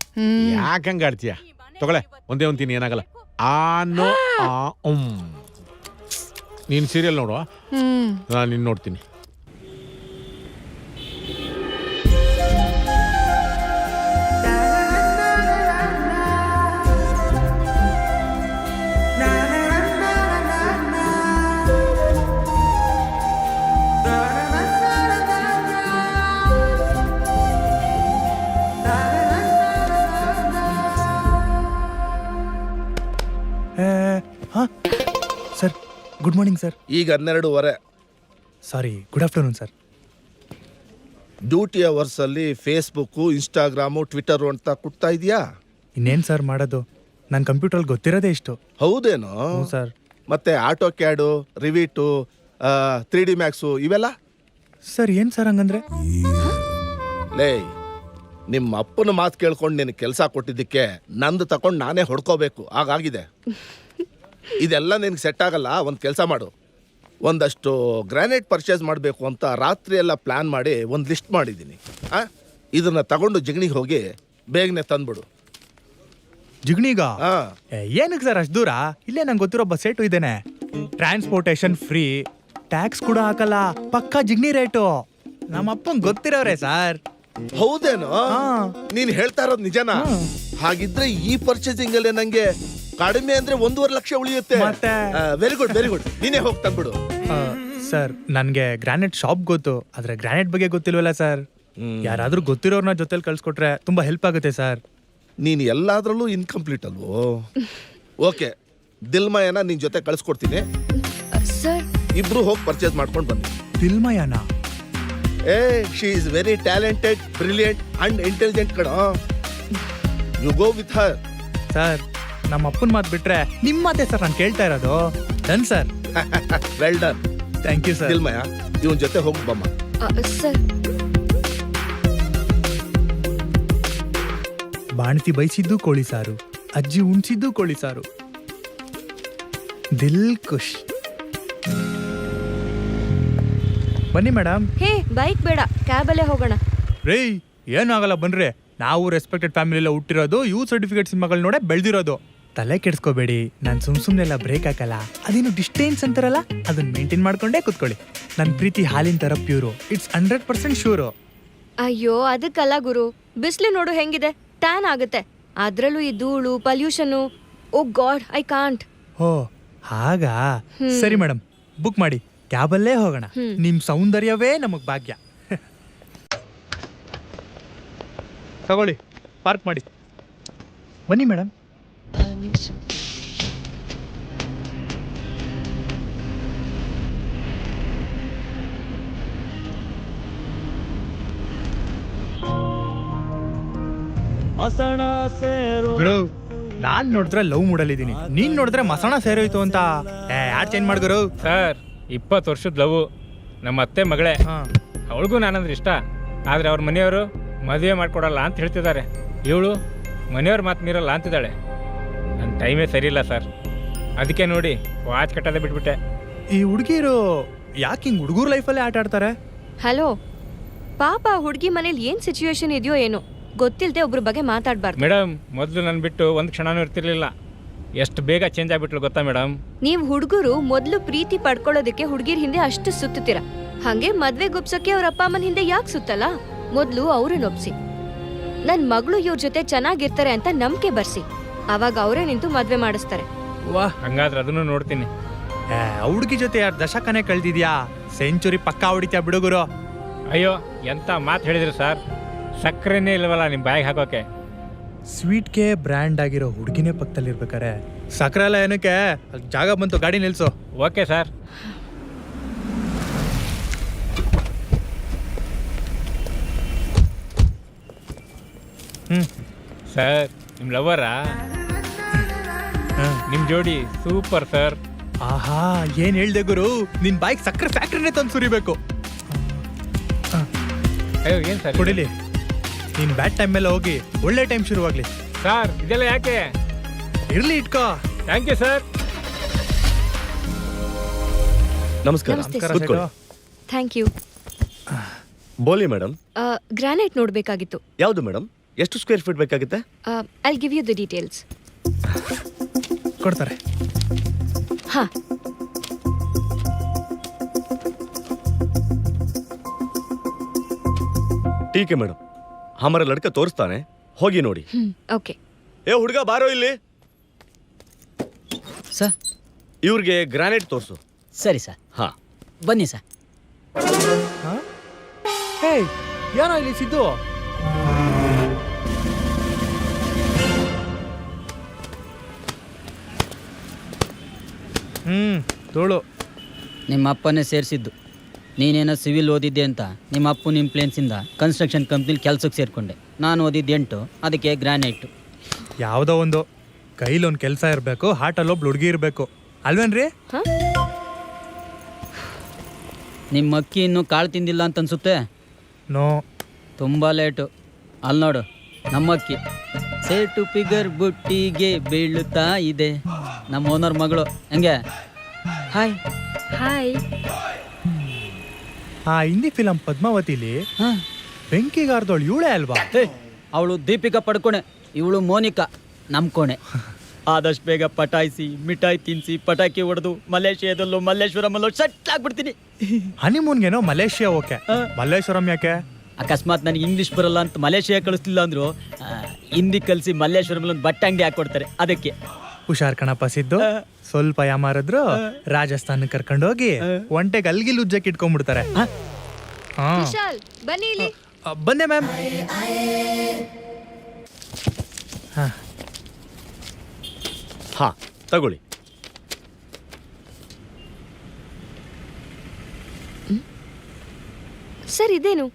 ಯಾಕಂಗ ಆಡ್ತೀಯ? ತಗೊಳೆ, ಒಂದೇ ಒಂದು ತಿನ್ನಿ, ಏನಾಗಲ್ಲ. ಆನೋ ನೀನ್ ಸೀರಿಯಲ್ ನೋಡುವ, ನಾನು ನಿನ್ ನೋಡ್ತೀನಿ. Sir good morning sir. ಈಗ 12:15. Sorry, good afternoon sir. Duty ಅವರ್ಸಲ್ಲಿ ಫೇಸ್ಬುಕ್ಕು, ಇನ್ಸ್ಟಾಗ್ರಾಮು, ಟ್ವಿಟರು ಅಂತ ಕುಟ್ತಾ ಇದೆಯಾ? ಇನ್ನೇನು ಸರ್ ಮಾಡೋದು, ನನ್ನ ಕಂಪ್ಯೂಟರಲ್ಲಿ ಗೊತ್ತಿರೋದೇ ಇಷ್ಟು. ಹೌದೇನೋ ಸರ್. ಮತ್ತೆ ಆಟೋ ಕ್ಯಾಡು, ರಿವಿಟು, 3D ಮ್ಯಾಕ್ಸು ಇವೆಲ್ಲ? ಸರ್ ಏನು ಸರ್ ಹಂಗಂದ್ರೆ? ಲೇ, ನಿಮ್ಮ ಅಪ್ಪನ ಮಾತು ಕೇಳ್ಕೊಂಡು ನಿನಗೆ ಕೆಲಸ ಕೊಟ್ಟಿದ್ದಕ್ಕೆ ನಂದು ತಗೊಂಡು ನಾನೇ ಹೊಡ್ಕೋಬೇಕು, ಹಾಗಾಗಿದೆ. ಇದೆಲ್ಲ ನಿನಗೆ ಸೆಟ್ ಆಗಲ್ಲ. ಒಂದು ಕೆಲಸ ಮಾಡು, ಒಂದಷ್ಟು ಗ್ರಾನೈಟ್ ಪರ್ಚೇಸ್ ಮಾಡಬೇಕು ಅಂತ ರಾತ್ರಿ ಎಲ್ಲ ಪ್ಲ್ಯಾನ್ ಮಾಡಿ ಒಂದು ಲಿಸ್ಟ್ ಮಾಡಿದ್ದೀನಿ. ಇದನ್ನು ತಗೊಂಡು ಜಿಗಣಿಗೆ ಹೋಗಿ ಬೇಗನೆ ತಂದ್ಬಿಡು. ಜಿಗಣಿಗ? ಹಾಂ. ಏನಕ್ಕೆ ಸರ್ ಅಷ್ಟು ದೂರ? ಇಲ್ಲೇ ನಂಗೆ ಗೊತ್ತಿರೋ ಬಸ್ ಏಟು ಇದ್ದೇನೆ. ಟ್ರಾನ್ಸ್ಪೋರ್ಟೇಷನ್ ಫ್ರೀ, ಟ್ಯಾಕ್ಸ್ ಕೂಡ ಹಾಕಲ್ಲ, ಪಕ್ಕಾ ಜಿಗಣಿ ರೇಟು. ನಮ್ಮ ಅಪ್ಪಂಗೆ ಗೊತ್ತಿರೋರೆ ಸರ್. ಹೌದೇನೋ? ನೀನು ಹೇಳ್ತಾ ಇರೋದು ನಿಜನಾ? ಹಾಗಿದ್ರೆ ಈ ಪರ್ಚೇಸಿಂಗ್ ಅಲ್ಲೇ ನಂಗೆ ಕಡಿಮೆ ಅಂದ್ರೆ 1.5 ಲಕ್ಷ ಉಳಿಯುತ್ತೆ. Very good, very good. ನೀನೇ ಹೋಗಿ ತಂದ್ಬಿಡು. ಸರ್, ನನಗೆ ಗ್ರಾನೈಟ್ ಶಾಪ್ ಗೊತ್ತು, ಆದ್ರೆ ಗ್ರಾನೈಟ್ ಬಗ್ಗೆ ಗೊತ್ತಿಲ್ವಲ್ಲ ಸರ್. ಯಾರಾದ್ರೂ ಗೊತ್ತಿರೋರ್ನ ಜೊತೆಲಿ ಕಳ್ಸಿಕೊಟ್ರೆ ತುಂಬಾ ಹೆಲ್ಪ್ ಆಗುತ್ತೆ ಸರ್. ನೀನು ಎಲ್ಲಾದ್ರಲ್ಲೂ ಇನ್ಕಂಪ್ಲೀಟ್ ಅಲ್ವೋ? ಓಕೆ, ದಿಲ್ಮಯನ ನಿನ್ ಜೊತೆ ಕಳ್ಸ್ಕೊಡ್ತೀನಿ. ಸರ್, ಇಬ್ರು ಹೋಗಿ ಪರ್ಚೇಸ್ ಮಾಡ್ಕೊಂಡು ಬನ್ನಿ. ದಿಲ್ಮಯನ? She is very talented, brilliant and intelligent ಕಣ. You go with her. Sir, ನಮ್ಮ ಅಪ್ಪನ ಮಾತು ಬಿಟ್ರೆ ನಿಮ್ಮ ಮಾತೆ ಸರ್ ನಾನು ಕೇಳ್ತಾ ಇರೋದು. Done sir. Well done. Thank you sir. Dilmaya, ಇವನ್ ಜೊತೆ ಹೋಗಿ ಬಮ್ಮ. ಸರ್, ಬಾಣತಿ ಬೈಸಿದ್ದು ಕೋಳಿ ಸಾರು, ಅಜ್ಜಿ ಉಣ್ಸಿದ್ದು ಕೋಳಿ ಸಾರು. ದಿಲ್ ಖುಷ್. ಬನ್ನಿ ಮೇಡಮ್. ಹೇ, ಬೈಕ್ ಬೇಡ, ಕ್ಯಾಬಲ್ಲೇ ಹೋಗೋಣ. ರೇ, ಏನಾಗಲ್ಲ ಬನ್ರಿ. ನಾವು ರೆಸ್ಪೆಕ್ಟೆಡ್ ಫ್ಯಾಮಿಲಿಯಲ್ಲ ಹುಟ್ಟಿರೋದು, ಯೂ ಸರ್ಟಿಫಿಕೇಟ್ ಸಿನಿಮಾಗಳು ನೋಡೇ ಬೆಳೆದಿರೋದು. ತಲೆ ಕೆಡ್ಸ್ಕೋಬೇಡಿ, ನಾನು ಸುಮ್ಮನೆಲ್ಲ ಬ್ರೇಕ್ ಹಾಕಲ್ಲ. ಅದೇನು ಡಿಸ್ಟೆನ್ಸ್ ಅಂತಾರಲ್ಲ, ಅದನ್ನ ಮೇಂಟೈನ್ ಮಾಡ್ಕೊಂಡೇ ಕೂತ್ಕೊಳ್ಳಿ. ನನ್ನ ಪ್ರೀತಿ ಹಾಲಿನ ತರ ಪ್ಯೂರು, ಇಟ್ಸ್ 100% ಶೂರು. ಅಯ್ಯೋ, ಅದಕ್ಕಲ್ಲ ಗುರು, ಬಿಸಿಲು ನೋಡು ಹೆಂಗಿದೆ, ಟ್ಯಾನ್ ಆಗುತ್ತೆ. ಅದ್ರಲ್ಲೂ ಈ ಧೂಳು, ಪಲ್ಯೂಷನು, ಓ ಗಾಡ್, ಐ ಕಾಂಟ್. ಓ ಹಾಗಾ? ಸರಿ ಮೇಡಮ್, ಬುಕ್ ಮಾಡಿ, ಕ್ಯಾಬಲ್ಲೇ ಹೋಗೋಣ. ನಿಮ್ ಸೌಂದರ್ಯವೇ ನಮಗ್ ಭಾಗ್ಯ. ತಗೊಳ್ಳಿ, ಪಾರ್ಕ್ ಮಾಡಿ. ಬನ್ನಿ ಮೇಡಮ್. ನಾನ್ ನೋಡಿದ್ರೆ ಲವ್ ಮೂಡಲ್ಲಿದ್ದೀನಿ, ನೀನ್ ನೋಡಿದ್ರೆ ಮಸಣ ಸೇರೋಯ್ತು ಅಂತ. ಯಾರು ಚೇಂಜ್ ಮಾಡ್ಗರು? ಸರ್, 20 ವರ್ಷದ ಲವ್, ನಮ್ಮ ಅತ್ತೆ ಮಗಳೇ. ಅವಳಿಗೂ ನಾನಂದ್ರೆ ಇಷ್ಟ, ಆದ್ರೆ ಅವ್ರ ಮನೆಯವರು ಮದುವೆ ಮಾಡ್ಕೊಡಲ್ಲ ಅಂತ ಹೇಳ್ತಿದ್ದಾರೆ. ಇವಳು ಮನೆಯವ್ರ ಮಾತು ಮೀರಲ್ಲ ಅಂತಿದ್ದಾಳೆ. ನನ್ನ ಟೈಮೇ ಸರಿ ಇಲ್ಲ ಸರ್, ಅದಕ್ಕೆ ನೋಡಿ ವಾಚ್ ಕಟ್ಟೋದೇ ಬಿಟ್ಬಿಟ್ಟೆ. ಈ ಹುಡುಗಿರು ಯಾಕೆ ಹಿಂಗ್ ಹುಡುಗರು ಲೈಫಲ್ಲೇ ಆಟ ಆಡ್ತಾರೆ? ಹಲೋ ಪಾಪ, ಹುಡುಗಿ ಮನೇಲಿ ಏನ್ ಸಿಚುವೇಶನ್ ಇದೆಯೋ ಏನೋ ಗೊತ್ತಿಲ್ಲದೆ ಒಬ್ರ ಬಗ್ಗೆ ಮಾತಾಡಬಾರ್ದು. ಮೇಡಮ್, ಮೊದಲು ನನ್ನ ಬಿಟ್ಟು ಒಂದು ಕ್ಷಣನೂ ಇರ್ತಿರ್ಲಿಲ್ಲ. ಎಷ್ಟು ಬೇಗ ಚೇಂಜ್ ಆಗ್ಬಿಟ್ಲು ಗೊತ್ತಾ ಮೇಡಮ್? ನೀವು ಹುಡುಗರು ಮೊದಲು ಪ್ರೀತಿ ಪಡ್ಕೊಳ್ಳೋದಕ್ಕೆ ಹುಡುಗಿರ್ ಹಿಂದೆ ಅಷ್ಟು ಸುತ್ತೀರಾ, ಹಂಗೆ ಮದ್ವೆ ಗುಪ್ಸಕ್ಕೆ ಅವ್ರ ಅಪ್ಪ ಅಮ್ಮನ ಹಿಂದೆ ಯಾಕೆ ಸುತ್ತಲ್ಲ? ಮೊದಲು ಅವ್ರನ್ನ ಒಪ್ಸಿ, ನನ್ ಮಗಳು ಇವ್ರ ಜೊತೆ ಚೆನ್ನಾಗಿರ್ತಾರೆ ಅಂತ ನಂಬಿಕೆ ಬರ್ಸಿ, ಅವಾಗ ಅವರೇ ನಿಂತು ಮದ್ವೆ ಮಾಡಿಸ್ತಾರೆ. ವಾಹ್, ಹಂಗಾದ್ರೆ ಅದನ್ನು ನೋಡ್ತೀನಿ. ಹುಡುಗಿ ಜೊತೆ ಯಾರು ದಶಕನೇ ಕಳ್ದಿದ್ಯಾ? ಸೆಂಚುರಿ ಪಕ್ಕಾ ಹೊಡಿತ್ಯಾ ಬಿಡುಗರು. ಅಯ್ಯೋ, ಎಂತ ಮಾತು ಹೇಳಿದ್ರಿ ಸರ್, ಸಕ್ಕರೆನೇ ಇಲ್ವಲ್ಲ ನಿಮ್ಮ ಬಾಯಿಗೆ ಹಾಕೋಕೆ. ಸ್ವೀಟ್ಗೆ ಬ್ರ್ಯಾಂಡ್ ಆಗಿರೋ ಹುಡುಗಿನೇ ಪಕ್ಕದಲ್ಲಿ ಇರ್ಬೇಕಾರೆ ಸಕ್ಕರೆ ಎಲ್ಲ ಏನಕ್ಕೆ? ಜಾಗ ಬಂತು, ಗಾಡಿ ನಿಲ್ಸು. Okay sir. ಸರ್, ನಿಮ್ಮ ಲವರಾ? ನಿಮ್ಮ ಜೋಡಿ ಸೂಪರ್ ಸರ್. ಆಹಾ, ಏನ್ ಹೇಳ್ದೆ ಗುರು, ನಿನ್ ಬಾಯಿಗೆ ಸಕ್ಕರೆ ಫ್ಯಾಕ್ಟ್ರಿನೇ ತಂದು ಸುರಿಬೇಕು. ಅಯ್ಯೋ, ಏನು ಸರ್ ಕುಡಿಲಿ. ನೀನ್ ಬ್ಯಾಡ್ ಟೈಮ್ ಮೇಲೆ ಹೋಗಿ ಒಳ್ಳೆ ಟೈಮ್ ಶುರುವಾಗ್ಲಿ. ಸರ್, ಇದೆಲ್ಲ ಯಾಕೆ? ಇರ್ಲಿ, ಇಟ್ಕೋ. Thank you sir. ನಮಸ್ಕಾರ. ನಮಸ್ತೆ ಕೂತ್ಕೊಳ್ಳಿ. Thank you. ಬೋಲಿ ಮೇಡಮ್. ಗ್ರಾನೈಟ್ ನೋಡ್ಬೇಕಾಗಿತ್ತು. ಯಾವುದು ಮೇಡಮ್? ಎಷ್ಟು ಸ್ಕ್ವೇರ್ ಫೀಟ್ ಬೇಕಾಗುತ್ತೆ? I give you the details. ಕೊಡ್ತಾರೆ. ಹಾ, ಟೀಕೆ ಮೇಡಮ್. ಹಮಾರ ಲಡ್ಕ ತೋರಿಸ್ತಾನೆ, ಹೋಗಿ ನೋಡಿ. ಓಕೆ. ಏ ಹುಡುಗ ಬಾರೋ ಇಲ್ಲಿ. ಸರ್. ಇವ್ರಿಗೆ ಗ್ರಾನೈಟ್ ತೋರಿಸು. ಸರಿ ಸರ್. ಹಾ, ಬನ್ನಿ ಸರ್. ಹೇಯ್, ಏನೋ ಇಲ್ಲಿ ಸಿದ್ದು? ತೋಳು. ನಿಮ್ಮ ಅಪ್ಪನೇ ಸೇರಿಸಿದ್ದು. ನೀನೇನೋ ಸಿವಿಲ್ ಓದಿದ್ದೆ ಅಂತ ನಿಮ್ಮ ಅಪ್ಪನ ಇನ್ಫ್ಲೂಯೆನ್ಸಿಂದ ಕನ್ಸ್ಟ್ರಕ್ಷನ್ ಕಂಪ್ನಿಲಿ ಕೆಲ್ಸಕ್ಕೆ ಸೇರಿಕೊಂಡೆ. ನಾನು ಓದಿದ್ದು 8, ಅದಕ್ಕೆ ಗ್ರಾನೈಟು. ಯಾವುದೋ ಒಂದು ಕೈಲೊಂದು ಕೆಲಸ ಇರಬೇಕು, ಹಾಟಲ್ಲೊಬ್ಳು ಹುಡುಗಿ ಇರಬೇಕು, ಅಲ್ವೇನ್ರಿ? ನಿಮ್ಮ ಅಕ್ಕಿ ಇನ್ನೂ ಕಾಳು ತಿಂದಿಲ್ಲ ಅಂತ ಅನ್ಸುತ್ತೆ. ನೋ, ತುಂಬ ಲೇಟು. ಅಲ್ಲಿ ನೋಡು, ನಮ್ಮ ಅಕ್ಕಿ ಸೇಟು ಫಿಗರ್ ಬುಟ್ಟಿಗೆ ಬೀಳುತ್ತಾ ಇದೆ. ನಮ್ಮ ಓನರ್ ಮಗಳು. ಹೆಂಗೆ? Hi hi. ಆ ಹಿಂದಿ ಫಿಲಂ ಪದ್ಮಾವತಿಲಿ ಹಾಂ, ಬೆಂಕಿಗಾರ್ದವಳು ಇವಳೇ ಅಲ್ವಾ? ಅವಳು ದೀಪಿಕಾ ಪಡ್ಕೋಣೆ, ಇವಳು ಮೋನಿಕಾ ನಂಬ್ಕೋಣೆ. ಆದಷ್ಟು ಬೇಗ ಪಟಾಯಿಸಿ ಮಿಠಾಯಿ ತಿನ್ನಿಸಿ ಪಟಾಕಿ ಹೊಡೆದು ಮಲೇಷಿಯಾದಲ್ಲೂ ಮಲ್ಲೇಶ್ವರಮಲ್ಲೂ ಸೆಟ್ ಆಗ್ಬಿಡ್ತೀನಿ. ಹನಿಮೂನ್ಗೇನೋ ಮಲೇಷಿಯಾ ಓಕೆ, ಮಲ್ಲೇಶ್ವರಂ ಯಾಕೆ? ಅಕಸ್ಮಾತ್ ನನಗೆ ಇಂಗ್ಲೀಷ್ ಬರಲ್ಲ ಅಂತ ಮಲೇಷಿಯಾ ಕಳಿಸ್ಲಿಲ್ಲ ಅಂದ್ರು ಹಿಂದಿ ಕಲಿಸಿ ಮಲ್ಲೇಶ್ವರಮಲ್ಲಿ ಒಂದು ಬಟ್ಟೆ ಅಂಗಡಿ ಹಾಕೊಡ್ತಾರೆ. ಅದಕ್ಕೆ ಹುಷಾರ್ ಕಣಪ್ಪ ಸಿದ್ದು. ಸ್ವಲ್ಪ ಯಾಮಾರಿದ್ರು ರಾಜಸ್ಥಾನ ಕರ್ಕೊಂಡೋಗಿ ಒಂಟೆಗೆ ಅಲ್ಗಿಲ್ ಉಜ್ಜಕ್ಕೆ ಇಟ್ಕೊಂಡ್ಬಿಡ್ತಾರೆ. ವಿಶಾಲ್, ಬನ್ನಿ ಇಲ್ಲಿ. ಬಂದೆ ಮ್ಯಾಮ್. ಹಾ ತಗೊಳ್ಳಿ. ಸರ್, ಇದೇನು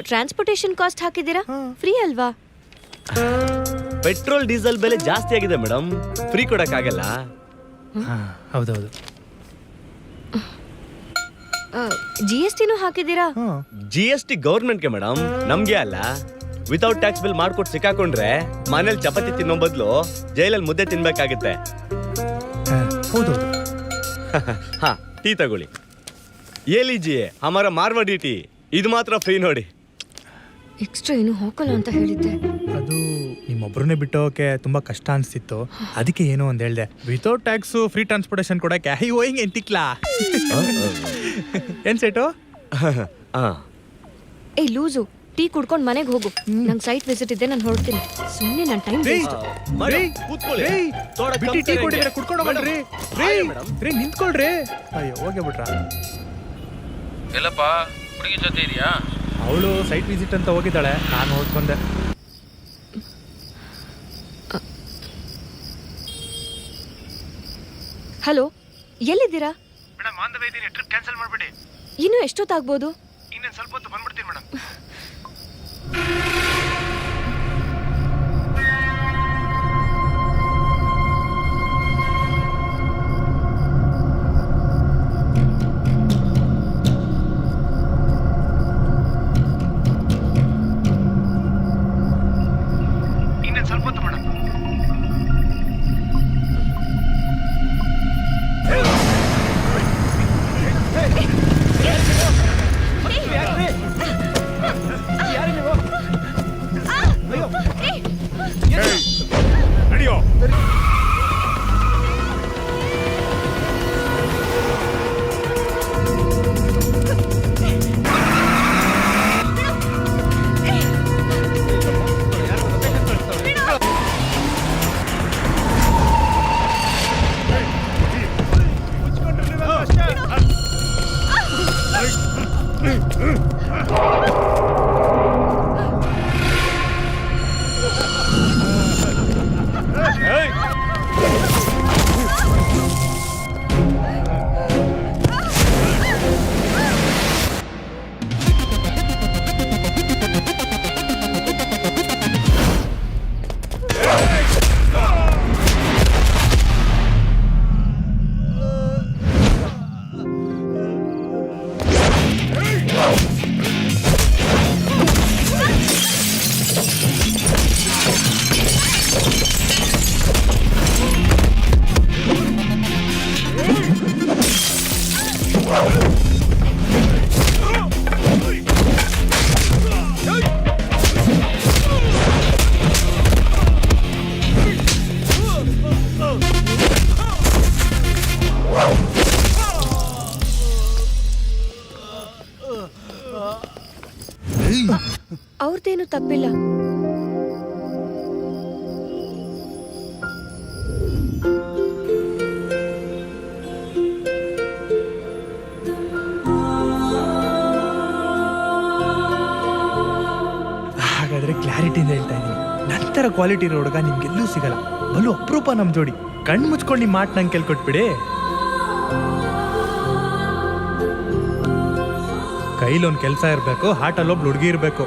ಟ್ರಾನ್ಸ್ಪೋರ್ಟೇಷನ್ ಕಾಸ್ಟ್ ಹಾಕಿದ್ದೀರಾ? ಫ್ರೀ ಅಲ್ವಾ? ಪೆಟ್ರೋಲ್ ಡೀಸೆಲ್ ಬೆಲೆ ಜಾಸ್ತಿ ಆಗಿದೆ ಮೇಡಮ್, ಫ್ರೀ ಕೊಡಕ್ಕಾಗಲ್ಲ. ಹೌದೌದು. GST ಹಾಕಿದ್ದೀರಾ? GST ಗೌರ್ಮೆಂಟ್ಗೆ ಮೇಡಮ್, ನಮ್ಗೆ ಅಲ್ಲ. ವಿತೌಟ್ ಟ್ಯಾಕ್ಸ್ ಬಿಲ್ ಮಾಡ್ಕೊಟ್ಟು ಸಿಕ್ಕಾಕೊಂಡ್ರೆ ಮನೇಲಿ ಚಪಾತಿ ತಿನ್ನೋ ಬದಲು ಜೈಲಲ್ಲಿ ಮುದ್ದೆ ತಿನ್ಬೇಕಾಗುತ್ತೆ. ಹೌದೌದು. ಹಾ, ಟೀ ತಗೊಳ್ಳಿ. ಏ ಲೀಜಿಯೇ ಹಮಾರ ಮಾರ್ವಾಡಿ ಟೀ. ಇದು ಮಾತ್ರ ಫ್ರೀ ನೋಡಿ. ಎಕ್ಸ್ಟ್ರಾ ಏನು ಹಾಕಲ್ಲ ಅಂತ ಹೇಳಿದ್ದೆ. ಅದು ನಿಮ್ಮೊಬ್ಬರನ್ನೇ ಬಿಟ್ಟೋಕೆ ತುಂಬಾ ಕಷ್ಟ ಅನ್ಸ್ತಿತ್ತು, ಅದಕ್ಕೆ ಏನೋ ಒಂದು ಹೇಳ್ದೆ. ವಿತೌಟ್ ಟ್ಯಾಕ್ಸ್ ಫ್ರೀ ಟ್ರಾನ್ಸ್ಪೋರ್ಟೇಷನ್ ಕೊಡಕ್ಕೆ ಹಿಂಗೆ ಎಂತಿಕ್ಲಾ. ಏನ್ ಸೆಟು? ಏ ಲೂಸು, ಟೀ ಕುಡ್ಕೊಂಡು ಮನೆಗೆ ಹೋಗು. ನಂಗೆ ಸೈಟ್ ವಿಸಿಟ್ ಇದೆ, ನಾನು ಹೊರಡ್ತೀನಿ. ಸುಮ್ಮನೆ ನನ್ನ ಟೈಮ್ ವೇಸ್ಟ್. ಬಿಟ್ಟಿ ಟೀ ಕೊಡಿದ್ರೆ ಕುಡ್ಕೊಂಡು ಹೋಗಲ್ರಿ. ರೀ ನಿಂತ್ಕೊಳ್ರಿ. ಅಯ್ಯೋ ಹೋಗಿ ಬಿಟ್ರ. ಎಲ್ಲಪ್ಪ ಹುಡುಗಿ ಜೊತೆ ಇದೆಯಾ? ಅವಳು ಸೈಟ್ ವಿಸಿಟ್ ಅಂತ ಹೋಗಿದ್ದಾಳೆ, ನಾನು ನೋಡ್ಕೊಂಡೆ. ಹಲೋ, ಎಲ್ಲಿದ್ದೀರಾ? ಮೇಡಮ್, ಆನ್ ದ ವೇ ಇದೀನಿ. ಟ್ರಿಪ್ ಕ್ಯಾನ್ಸಲ್ ಮಾಡಬೇಡಿ. ಇನ್ನು ಎಷ್ಟೊತ್ತಾಗ್ಬೋದು? ಇನ್ನೊಂದು ಸ್ವಲ್ಪ ಹೊತ್ತು ಬಂದ್ಬಿಡ್ತೀನಿ ಮೇಡಮ್. ಅವ್ರದ್ದೇನು ತಪ್ಪಿಲ್ಲ. ಹಾಗಾದ್ರೆ ಕ್ಲಾರಿಟಿಯಿಂದ ಹೇಳ್ತಾ ಇದ್ದೀನಿ, ನಂತರ ಕ್ವಾಲಿಟಿ ಇರೋ ಹುಡುಗ ನಿಮ್ಗೆಲ್ಲೂ ಸಿಗಲ್ಲ. ಬಲು ಅಪರೂಪ ನಮ್ ಜೋಡಿ. ಕಣ್ಣು ಮುಚ್ಕೊಂಡು ನಿಮ್ಮ ಮಾತು ನಂಗೆ ಕೇಳ್ಕೊಟ್ಬಿಡಿ. ಕೈಲೊಂದು ಕೆಲಸ ಇರಬೇಕು, ಹಾಟಲ್ಲಿ ಒಬ್ಳು ಹುಡುಗಿ ಇರಬೇಕು.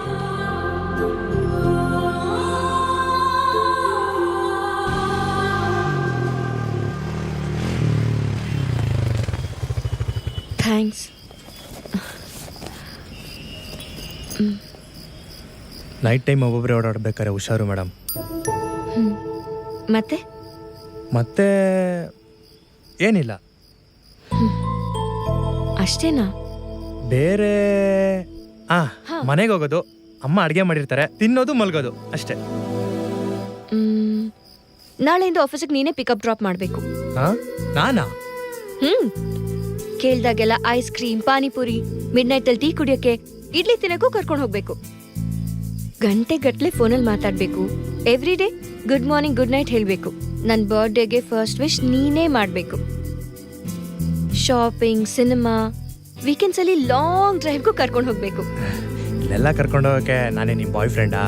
ಥ್ಯಾಂಕ್ಸ್. ನೈಟ್ ಟೈಮ್ ಒಬ್ಬೊಬ್ಬರೇ ಓಡಾಡ್ಬೇಕಾರೆ ಹುಷಾರು ಮೇಡಮ್. ಮತ್ತೆ ಏನಿಲ್ಲ, ಅಷ್ಟೇನಾ? ಬೇರೆ ಮನೆಗೆ ಹೋಗೋದು, ಅಮ್ಮ ಅಡುಗೆ ಮಾಡಿರ್ತಾರೆ, ತಿನ್ನೋದು, ಮಲ್ಗೋದು ಅಷ್ಟೇ. ನಾಳೆಯಿಂದ ಆಫೀಸಿಗೆ ನೀನೇ ಪಿಕಪ್ ಡ್ರಾಪ್ ಮಾಡಬೇಕು. ನಾನಾ? ಕೇಳ್ದಾಗೆಲ್ಲ ice cream, panipuri, midnight ಅಲ್ಲಿ ಟೀ ಕುಡಿಯೋಕೆ, ಇಡ್ಲಿ ತಿನ್ನಕ್ಕೂ ಕರ್ಕೊಂಡು ಹೋಗ್ಬೇಕು. ಗಂಟೆ ಗಟ್ಲೆ ಫೋನಲ್ಲಿ ಮಾತಾಡ್ಬೇಕು. Every day good morning good night ಹೇಳ್ಬೇಕು. ನನ್ನ ಬರ್ತ್ಡೇಗೆ ಫಸ್ಟ್ ವಿಶ್ ನೀನೇ ಮಾಡಬೇಕು. ಶಾಪಿಂಗ್, ಸಿನಿಮಾ, ವೀಕೆಂಡ್ಸ್ ಅಲ್ಲಿ ಲಾಂಗ್ ಡ್ರೈವ್ಗೂ ಕರ್ಕೊಂಡು ಹೋಗ್ಬೇಕು. ಇಲ್ಲೆಲ್ಲ ಕರ್ಕೊಂಡು ಹೋಗಕ್ಕೆ ನಾನೇ ನಿಮ್ಮ ಬಾಯ್ ಫ್ರೆಂಡಾ?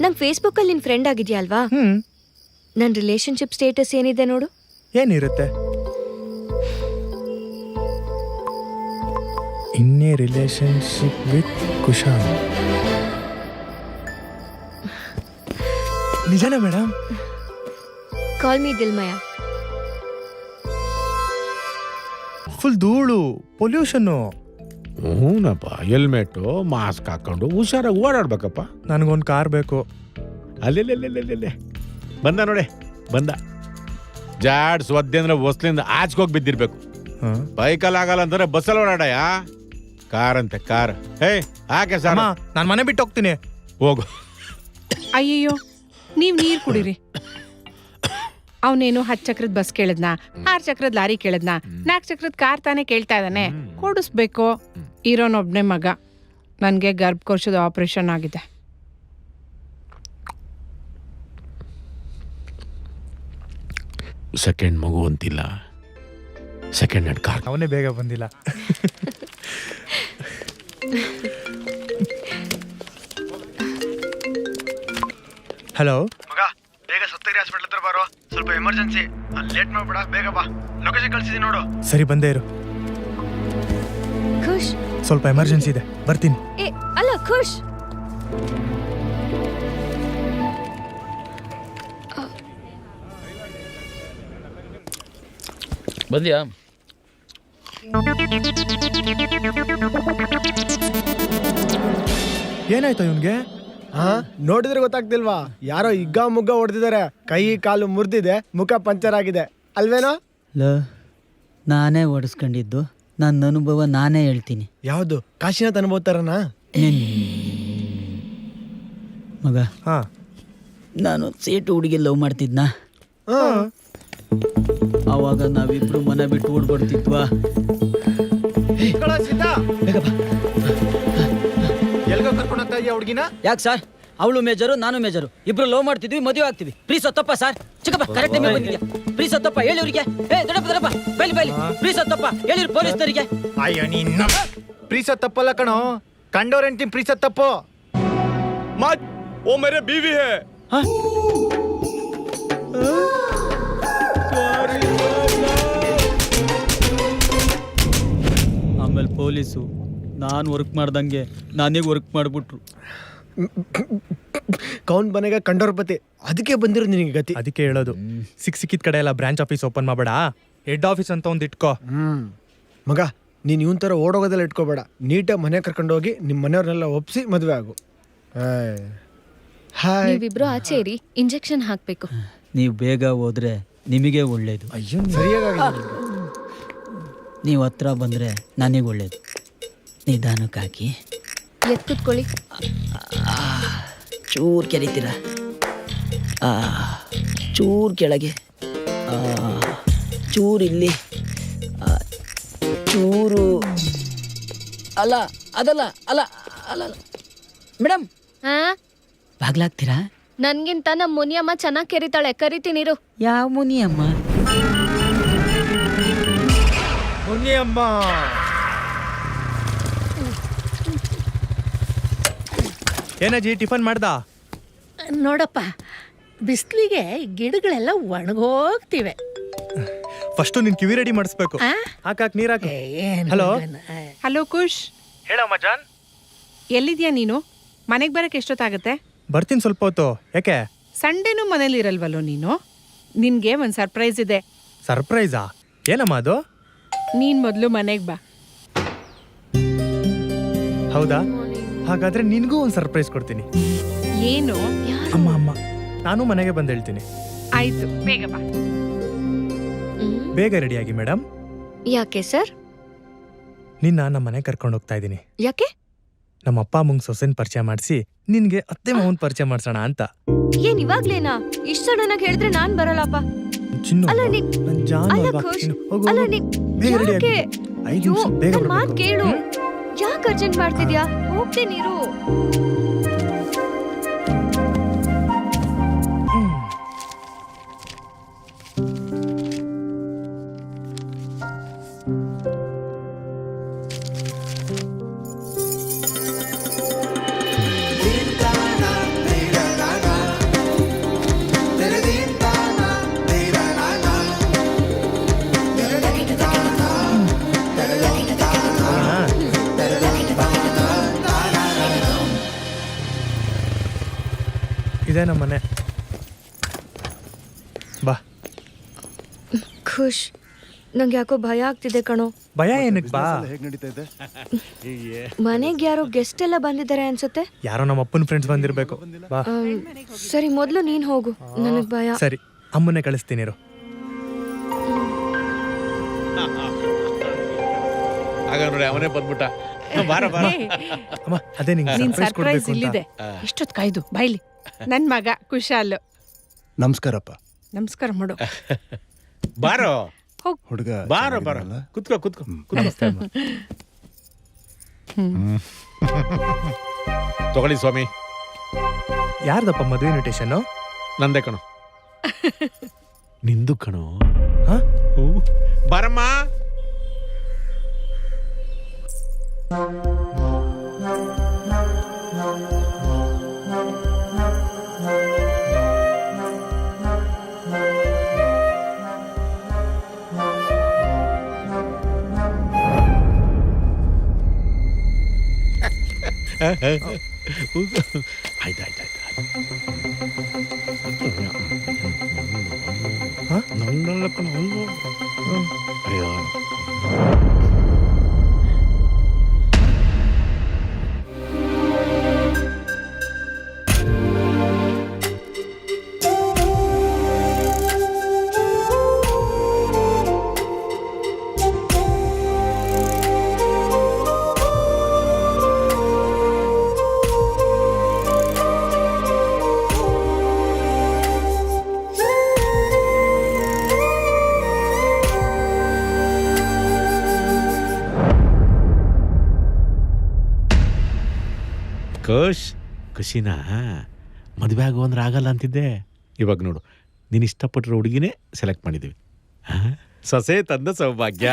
ನಂಗೆ ಫೇಸ್ಬುಕ್ ಅಲ್ಲಿ ನಿನ್ ಫ್ರೆಂಡ್ ಆಗಿದ್ಯಾ ಅಲ್ವಾ? ನನ್ನ ರಿಲೇಶನ್ಶಿಪ್ ಸ್ಟೇಟಸ್ ಏನಿದೆ ನೋಡು. ಏನಿರುತ್ತೆ? ಇನ್ನೇ ರಿಲೇಶನ್ಶಿಪ್ ವಿತ್ ಕುಶಾಲ್. ನಿಜನಾ madam? Call me Dilmaya. Full ಧೂಳು, ಪೊಲ್ಯೂಷನ್ನು. ಹೂನಪ್ಪ, ಹೆಲ್ಮೆಟು ಮಾಸ್ಕ್ ಹಾಕೊಂಡು ಹುಷಾರಾಗಿ ಓಡಾಡ್ಬೇಕಪ್ಪ. ನನಗೊಂದು ಕಾರ್ ಬೇಕು. ಅಲ್ಲೇ ಬಂದ ನೋಡಿ, ಬಂದ. ಜಾಡ್ಸ್ ಒದ್ದೆ ಅಂದ್ರೆ ಹೊಸ್ಲಿಂದ ಆಚ್ಕೋಗಿ ಬಿದ್ದಿರ್ಬೇಕು. ಬೈಕಲ್ಲಿ ಆಗಲ್ಲ ಅಂದ್ರೆ ಬಸ್ಸಲ್ಲಿ ಓಡಾಡಯ. ಕಾರ್ ಅಂತೆ ಕಾರ್. ಹಾಕೆ ಸರ್, ನಾನು ಮನೆ ಬಿಟ್ಟು ಹೋಗ್ತೀನಿ. ಹೋಗು. ಅಯ್ಯಯ್ಯೋ, ನೀವ್ ನೀರ್ ಕುಡೀರಿ. ಅವನೇನು 10 ಚಕ್ರದ ಬಸ್ ಕೇಳದ್ನಾ, 6 ಚಕ್ರದ ಲಾರಿ ಕೇಳದ್ನಾ, 4 ಚಕ್ರದ ಕಾರ್ ತಾನೇ ಕೇಳ್ತಾ ಇದ್ದಾನೆ. ಕೊಡಿಸ್ಬೇಕು. ಇರೋನೊಬ್ನೇ ಮಗ. ನನ್ಗೆ ಗರ್ಭಕೋಶದ ಆಪರೇಷನ್ ಆಗಿದೆ. ಸೆಕೆಂಡ್ ಮಗು ಅಂತಿಲ್ಲ, ಸೆಕೆಂಡ್ ಹ್ಯಾಂಡ್ ಕಾರ್. ಅವನೇ ಬೇಗ ಬಂದಿಲ್ಲ. ಹಲೋ ಮಗ, ಬೇಗ ಸಪ್ತಗಿರಿ ಹಾಸ್ಪಿಟಲ್ ಹತ್ರ ಬಾರೋ, ಸ್ವಲ್ಪ ಎಮರ್ಜೆನ್ಸಿ. ಅಲ್ಲಿ ಲೇಟ್ ಮಾಡ್ಬೇಡ, ಬೇಗ ಬಾ. ಲೊಕೇಶನ್ ಕಳ್ಸಿದೀನಿ ನೋಡು. ಸರಿ, ಬಂದೇ ಇರು. ಖುಷ್, ಸ್ವಲ್ಪ ಎಮರ್ಜೆನ್ಸಿ ಇದೆ, ಬರ್ತೀನಿ. ಅಲ್ಲ ಖುಷ್, ಬಂದ್ಯಾ? ಏನಾಯ್ತು ಇವನ್ಗೆ? ನೋಡಿದ್ರೆ ಗೊತ್ತಾಗ್ತಿಲ್ವಾ? ಯಾರೋ ಇಗ್ಗ ಮುಗ್ಗ ಹೊಡೆದಿದ್ದಾರೆ. ಕೈ ಕಾಲು ಮುರಿದಿದೆ, ಮುಖ ಪಂಚರ್ ಆಗಿದೆ ಅಲ್ವೇನೋ? ನಾನೇ ಓಡಿಸ್ಕೊಂಡಿದ್ದು, ನನ್ನ ಅನುಭವ ನಾನೇ ಹೇಳ್ತೀನಿ. ಯಾವ್ದು? ಕಾಶಿನಾಥ್ ಅನುಭವ ತರನಾ? ಮಗ, ನಾನು ಸೇಟು ಹುಡುಗಿ ಲವ್ ಮಾಡ್ತಿದ್ನಾ? ಅವಾಗ ನಾವಿಬ್ರು ಮನೆ ಬಿಟ್ಟು ಓಡ್ಬಡ್ತಿದ್ವಾ? ಯಾಕೆ ಸರ್? ಅವಳು ಮೇಜರು, ನಾನು ಮೇಜರು, ಇಬ್ರು ಲವ್ ಮಾಡ್ತಿದ್ವಿ, ಮದುವೆ ಆಗ್ತಿದ್ವಿ. ಪ್ಲೀಸ್ ಹೊತ್ತಪ್ಪ ಸರ್. ಚಿಕ್ಕಪ್ಪ, ಕರೆಕ್ಟ್ ಟೈಮ್ ಬಂದಿದ್ಯಾ? ಪ್ಲೀಸ್ ಹೊತ್ತಪ್ಪ, ಹೇಳಿ ಅವ್ರಿಗೆ. ದೊಡ್ಡಪ್ಪ ಬೈಲಿ ಬೈಲಿ, ಪ್ಲೀಸ್ ಹೊತ್ತಪ್ಪ, ಹೇಳಿರು ಪೊಲೀಸ್ನವರಿಗೆ. ಅಯ್ಯೋ ನಿನ್ನ ಪ್ರೀಸ ತಪ್ಪಲ್ಲ ಕಣೋ, ಕಂಡೋರ್ ಹೆಂಡ್ತಿ ಪ್ರೀಸ ತಪ್ಪು. ಓ ಮೇರೆ ಬೀವಿ ಹೇ. ಆಮೇಲೆ ಪೊಲೀಸು ನಾನು ವರ್ಕ್ ಮಾಡ್ದಂಗೆ ನನಗೆ ವರ್ಕ್ ಮಾಡಿಬಿಟ್ರು. ಕೌನ್ ಬನೆಗ ಕಂಡೋರ್ ಪತಿ, ಅದಕ್ಕೆ ಬಂದಿರೋದು ನಿನಗೆ ಗತಿ. ಅದಕ್ಕೆ ಹೇಳೋದು, ಸಿಕ್ಕಿದ ಕಡೆ ಎಲ್ಲ ಬ್ರಾಂಚ್ ಆಫೀಸ್ ಓಪನ್ ಮಾಡಬೇಡ, ಹೆಡ್ ಆಫೀಸ್ ಅಂತ ಒಂದು ಇಟ್ಕೋ. ಮಗ, ನೀನು ಇವನ್ ಥರ ಓಡೋಗೋದೆಲ್ಲ ಇಟ್ಕೋಬೇಡ. ನೀಟಾಗಿ ಮನೆ ಕರ್ಕೊಂಡೋಗಿ ನಿಮ್ಮ ಮನೆಯವ್ರನ್ನೆಲ್ಲ ಒಪ್ಸಿ ಮದುವೆ ಆಗು. ನೀವಿಬ್ರು ಆಚೆ ಇರಿ, ಇಂಜೆಕ್ಷನ್ ಹಾಕ್ಬೇಕು. ನೀವು ಬೇಗ ಹೋದ್ರೆ ನಿಮಗೆ ಒಳ್ಳೇದು. ಸರಿಯಾಗಿ ನೀವು ಹತ್ರ ಬಂದರೆ ನನಗೆ ಒಳ್ಳೇದು. ನಿಧಾನಕ್ಕೆ ಹಾಕಿ. ಕೂತ್ಕೊಳ್ಳಿ. ಚೂರು ಕೆರಿತೀರ, ಚೂರು ಕೆಳಗೆ, ಚೂರು ಇಲ್ಲಿ, ಚೂರು ಅಲ್ಲ ಅದಲ್ಲ ಅಲ್ಲ ಅಲ್ಲ ಮೇಡಮ್ ಹಾ ಬಾಗ್ಲಾಗ್ತೀರಾ? ನನ್ಗಿಂತ ನಮ್ಮ ಮುನಿಯಮ್ಮ ಚೆನ್ನಾಗಿ ಕೆರಿತಾಳೆ, ಕರಿತೀನಿರು. ಯಾವ ಮುನಿ ಅಮ್ಮ? ಅಮ್ಮ ಏನಜ್ಜಿ ಟಿಫನ್ ಮಾಡ್ದಾ? ನೋಡಪ್ಪ, ಬಿಸ್ಲಿಗೆ ಗಿಡಗಳೆಲ್ಲ ಒಣಗೋಗ್ತಿವೆ. ಫಸ್ಟ್ ನಿನ್ ಕಿವಿ ರೆಡಿ ಮಾಡಿಸ್ಬೇಕು. ಹಾಕಾಕ್ ನೀರ್ ಹಾಕು. ಹಲೋ ಹಲೋ ಕುಶ್, ಹೇಳಮ್ಮ ಜಾನ್. ಎಲ್ಲಿದ್ಯಾ ನೀನು? ಮನೆಗೆ ಬರಕ್ಕೆ ಎಷ್ಟೊತ್ತಾಗತ್ತೆ? ಬರ್ತೀನಿ ಸ್ವಲ್ಪ ಹೊತ್ತು. ಯಾಕೆ? ಸಂಡೇನೂ ಮನೇಲಿ ಇರಲ್ವಲ್ಲೋ ನೀನು? ನಿನ್ಗೆ ಒಂದು ಸರ್ಪ್ರೈಸ್ ಇದೆ. ಸರ್ಪ್ರೈಸಾ? ಏನಮ್ಮ ಅದು? ನೀನ್ ಮೊದಲು ಮನೆಗೆ ಬಾ. ಹೌದಾ? ಹಾಗಾದ್ರೆ ನಿನ್ಗೂ ಒಂದು ಸರ್ಪ್ರೈಸ್ ಕೊಡ್ತೀನಿ. ಏನು? ಅಮ್ಮ ಅಮ್ಮ ನಾನು ಮನೆಗೆ ಬಂದು ಹೇಳ್ತೀನಿ. ಆಯ್ತು, ಬೇಗ ಬಾ. ಬೇಗ ರೆಡಿಯಾಗಿ ಮೇಡಮ್. ಯಾಕೆ ಸರ್? ನಿನ್ನ ನಮ್ಮ ಮನೆ ಕರ್ಕೊಂಡು ಹೋಗ್ತಾ ಇದ್ದೀನಿ. ಯಾಕೆ? ನಮ್ಮ ಅಪ್ಪ ಅಮ್ಮಂಗ್ ಸೊಸೆನ್ ಪರಿಚಯ ಮಾಡಿಸಿ ನಿನ್ಗೆ ಅತ್ತೆ ಮಾವನ್ ಪರಿಚಯ ಮಾಡ್ಸೋಣ ಅಂತ. ಏನ್ ಇವಾಗ್ಲೇನಾ? ಇಷ್ಟ ಸಡನ್ ಆಗಿ ಹೇಳಿದ್ರೆ ನಾನ್ ಬರಲ್ಲಪ್ಪ. ಚಿನ್ನು, ಅಲ್ಲ ನೀ ನನ್ ಜಾನು ಅಲ್ಲ ಅಲ್ವಾ? ಖುಷ್, ಚಿನ್ನು, ಹೋಗು, ಅಲ್ಲ ಹೋಗು. ನೀ ಬೇಗ ರೆಡಿ ಯಾಕೆ? ಆಗಿ 5 ನಿಮಿಷ ಬೇಗ ನನ್ ಮಾತ್ ಬರ್ಬೇಕು. ಕೇಳು. ಯಾಕೆ ಅರ್ಜೆಂಟ್ ಮಾಡ್ತಿದ್ಯಾ? ಹೋಗ್ತೀನಿರು. ಇದೇ ನಮ್ಮ ಮನೆ. ಬಾ. ಖುಷ್, ನಂಗೆ ಯಾಕೋ ಭಯ ಆಗ್ತಿದೆ ಕಣೋ. ಭಯ ಏನಕ್ಕೆ? ಬಾ. ಮನೆಗೆ ಯಾರೋ ಗೆಸ್ಟ್ ಎಲ್ಲ ಬಂದಿದ್ದಾರೆ ಅನ್ಸುತ್ತೆ. ಯಾರೋ ನಮ್ಮ ಅಪ್ಪನ ಫ್ರೆಂಡ್ಸ್ ಬಂದಿರ್ಬೇಕು. ಬಾ. ಸರಿ, ಮೊದ್ಲು ನೀನ್ ಹೋಗು, ನನಗ್ ಭಯ. ಸರಿ, ಅಮ್ಮನೆ ಕಳಿಸ್ತೀನಿ ಇರು. ಆಗ ನೋಡಿ ಅವನೇ ಬಂದ್ಬಿಟ್ಟ. ಬಾರ ಬಾರ. ಅಮ್ಮ ಅದೇ ನಿಂಗೆ ನಿನ್ ಸರ್ಪ್ರೈಸ್ ಸರ್ಪ್ರೈಸ್ ಕೊಡ್ಬೇಕು ಇಲ್ಲಿದೆ. ಅಂತ. ಎಷ್ಟೊತ್ತು ಕಾಯ್ದು ಬೈಲಿ. ನನ್ ಮಗ ಕುಶಾಲ್. ನಮಸ್ಕಾರಪ್ಪ. ನಮಸ್ಕಾರ ಮಾಡು. ಬಾರೋ ಹೋಗ್. ಹುಡುಗ ಬಾರೋ ಬಾರೋ. ಕುತ್ಕೋ ಕುತ್ಕೋ. ತಗೊಳ್ಳಿ ಸ್ವಾಮಿ. ಯಾರ್ದಪ್ಪ ಮದುವೆ ಇನ್ವಿಟೇಷನ್? ನಂದೇ ಕಣೋ. ನಿಂದು ಕಣೋ. ಹಾ? ಬಾರಮ್ಮ. ಆಯ್ತಾಯ್ತಾಯ್ತು. ನನ್ನ ಕಣೋ. ಅಯ್ಯೋ. ಖುಷಿನಾ? ಮದುವೆ ಆಗೋ ಅಂದ್ರೆ ಆಗಲ್ಲ ಅಂತಿದ್ದೆ. ಇವಾಗ ನೋಡು, ನೀನು ಇಷ್ಟಪಟ್ಟಿರೋ ಹುಡುಗಿನೇ ಸೆಲೆಕ್ಟ್ ಮಾಡಿದ್ದೀವಿ. ಸೊಸೆ ತಂದ ಸೌಭಾಗ್ಯ.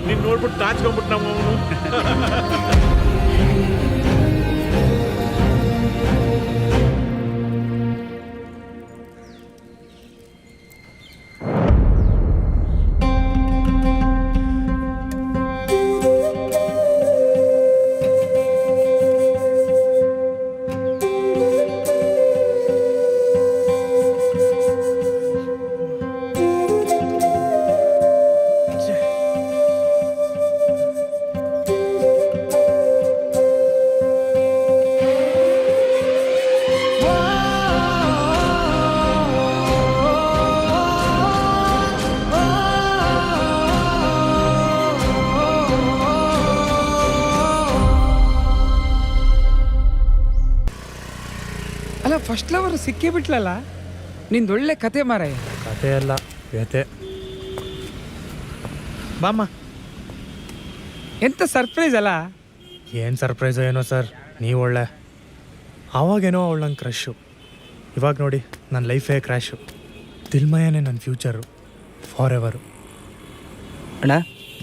ನೀನ್ ನೋಡ್ಬಿಟ್ಟು ನಾಚ್ಕೊಂಡ್ಬಿಟ್ಟು ನಮ್ಮ ಅವನು. ಅಲ್ಲ ಫಸ್ಟ್ ಲವರ್ ಸಿಕ್ಕೇ ಬಿಟ್ಲಲ್ಲ. ನಿಂದೊಳ್ಳೆ ಕತೆ ಮಾರಾಯ. ಕತೆ ಅಲ್ಲ ವ್ಯತೆ. ಬಾಮ್ಮ. ಎಂತ ಸರ್ಪ್ರೈಸ್ ಅಲ್ಲ. ಏನು ಸರ್ಪ್ರೈಸು ಏನೋ ಸರ್, ನೀವು ಒಳ್ಳೆ. ಆವಾಗೇನೋ ಅವಳು ನನ್ನ ಕ್ರಶ್ಶು, ಇವಾಗ ನೋಡಿ ನನ್ನ ಲೈಫೇ ಕ್ರ್ಯಾಶು. ದಿಲ್ಮಯನೇ ನನ್ನ ಫ್ಯೂಚರು ಫಾರ್ ಎವರು. ಅಣ್ಣ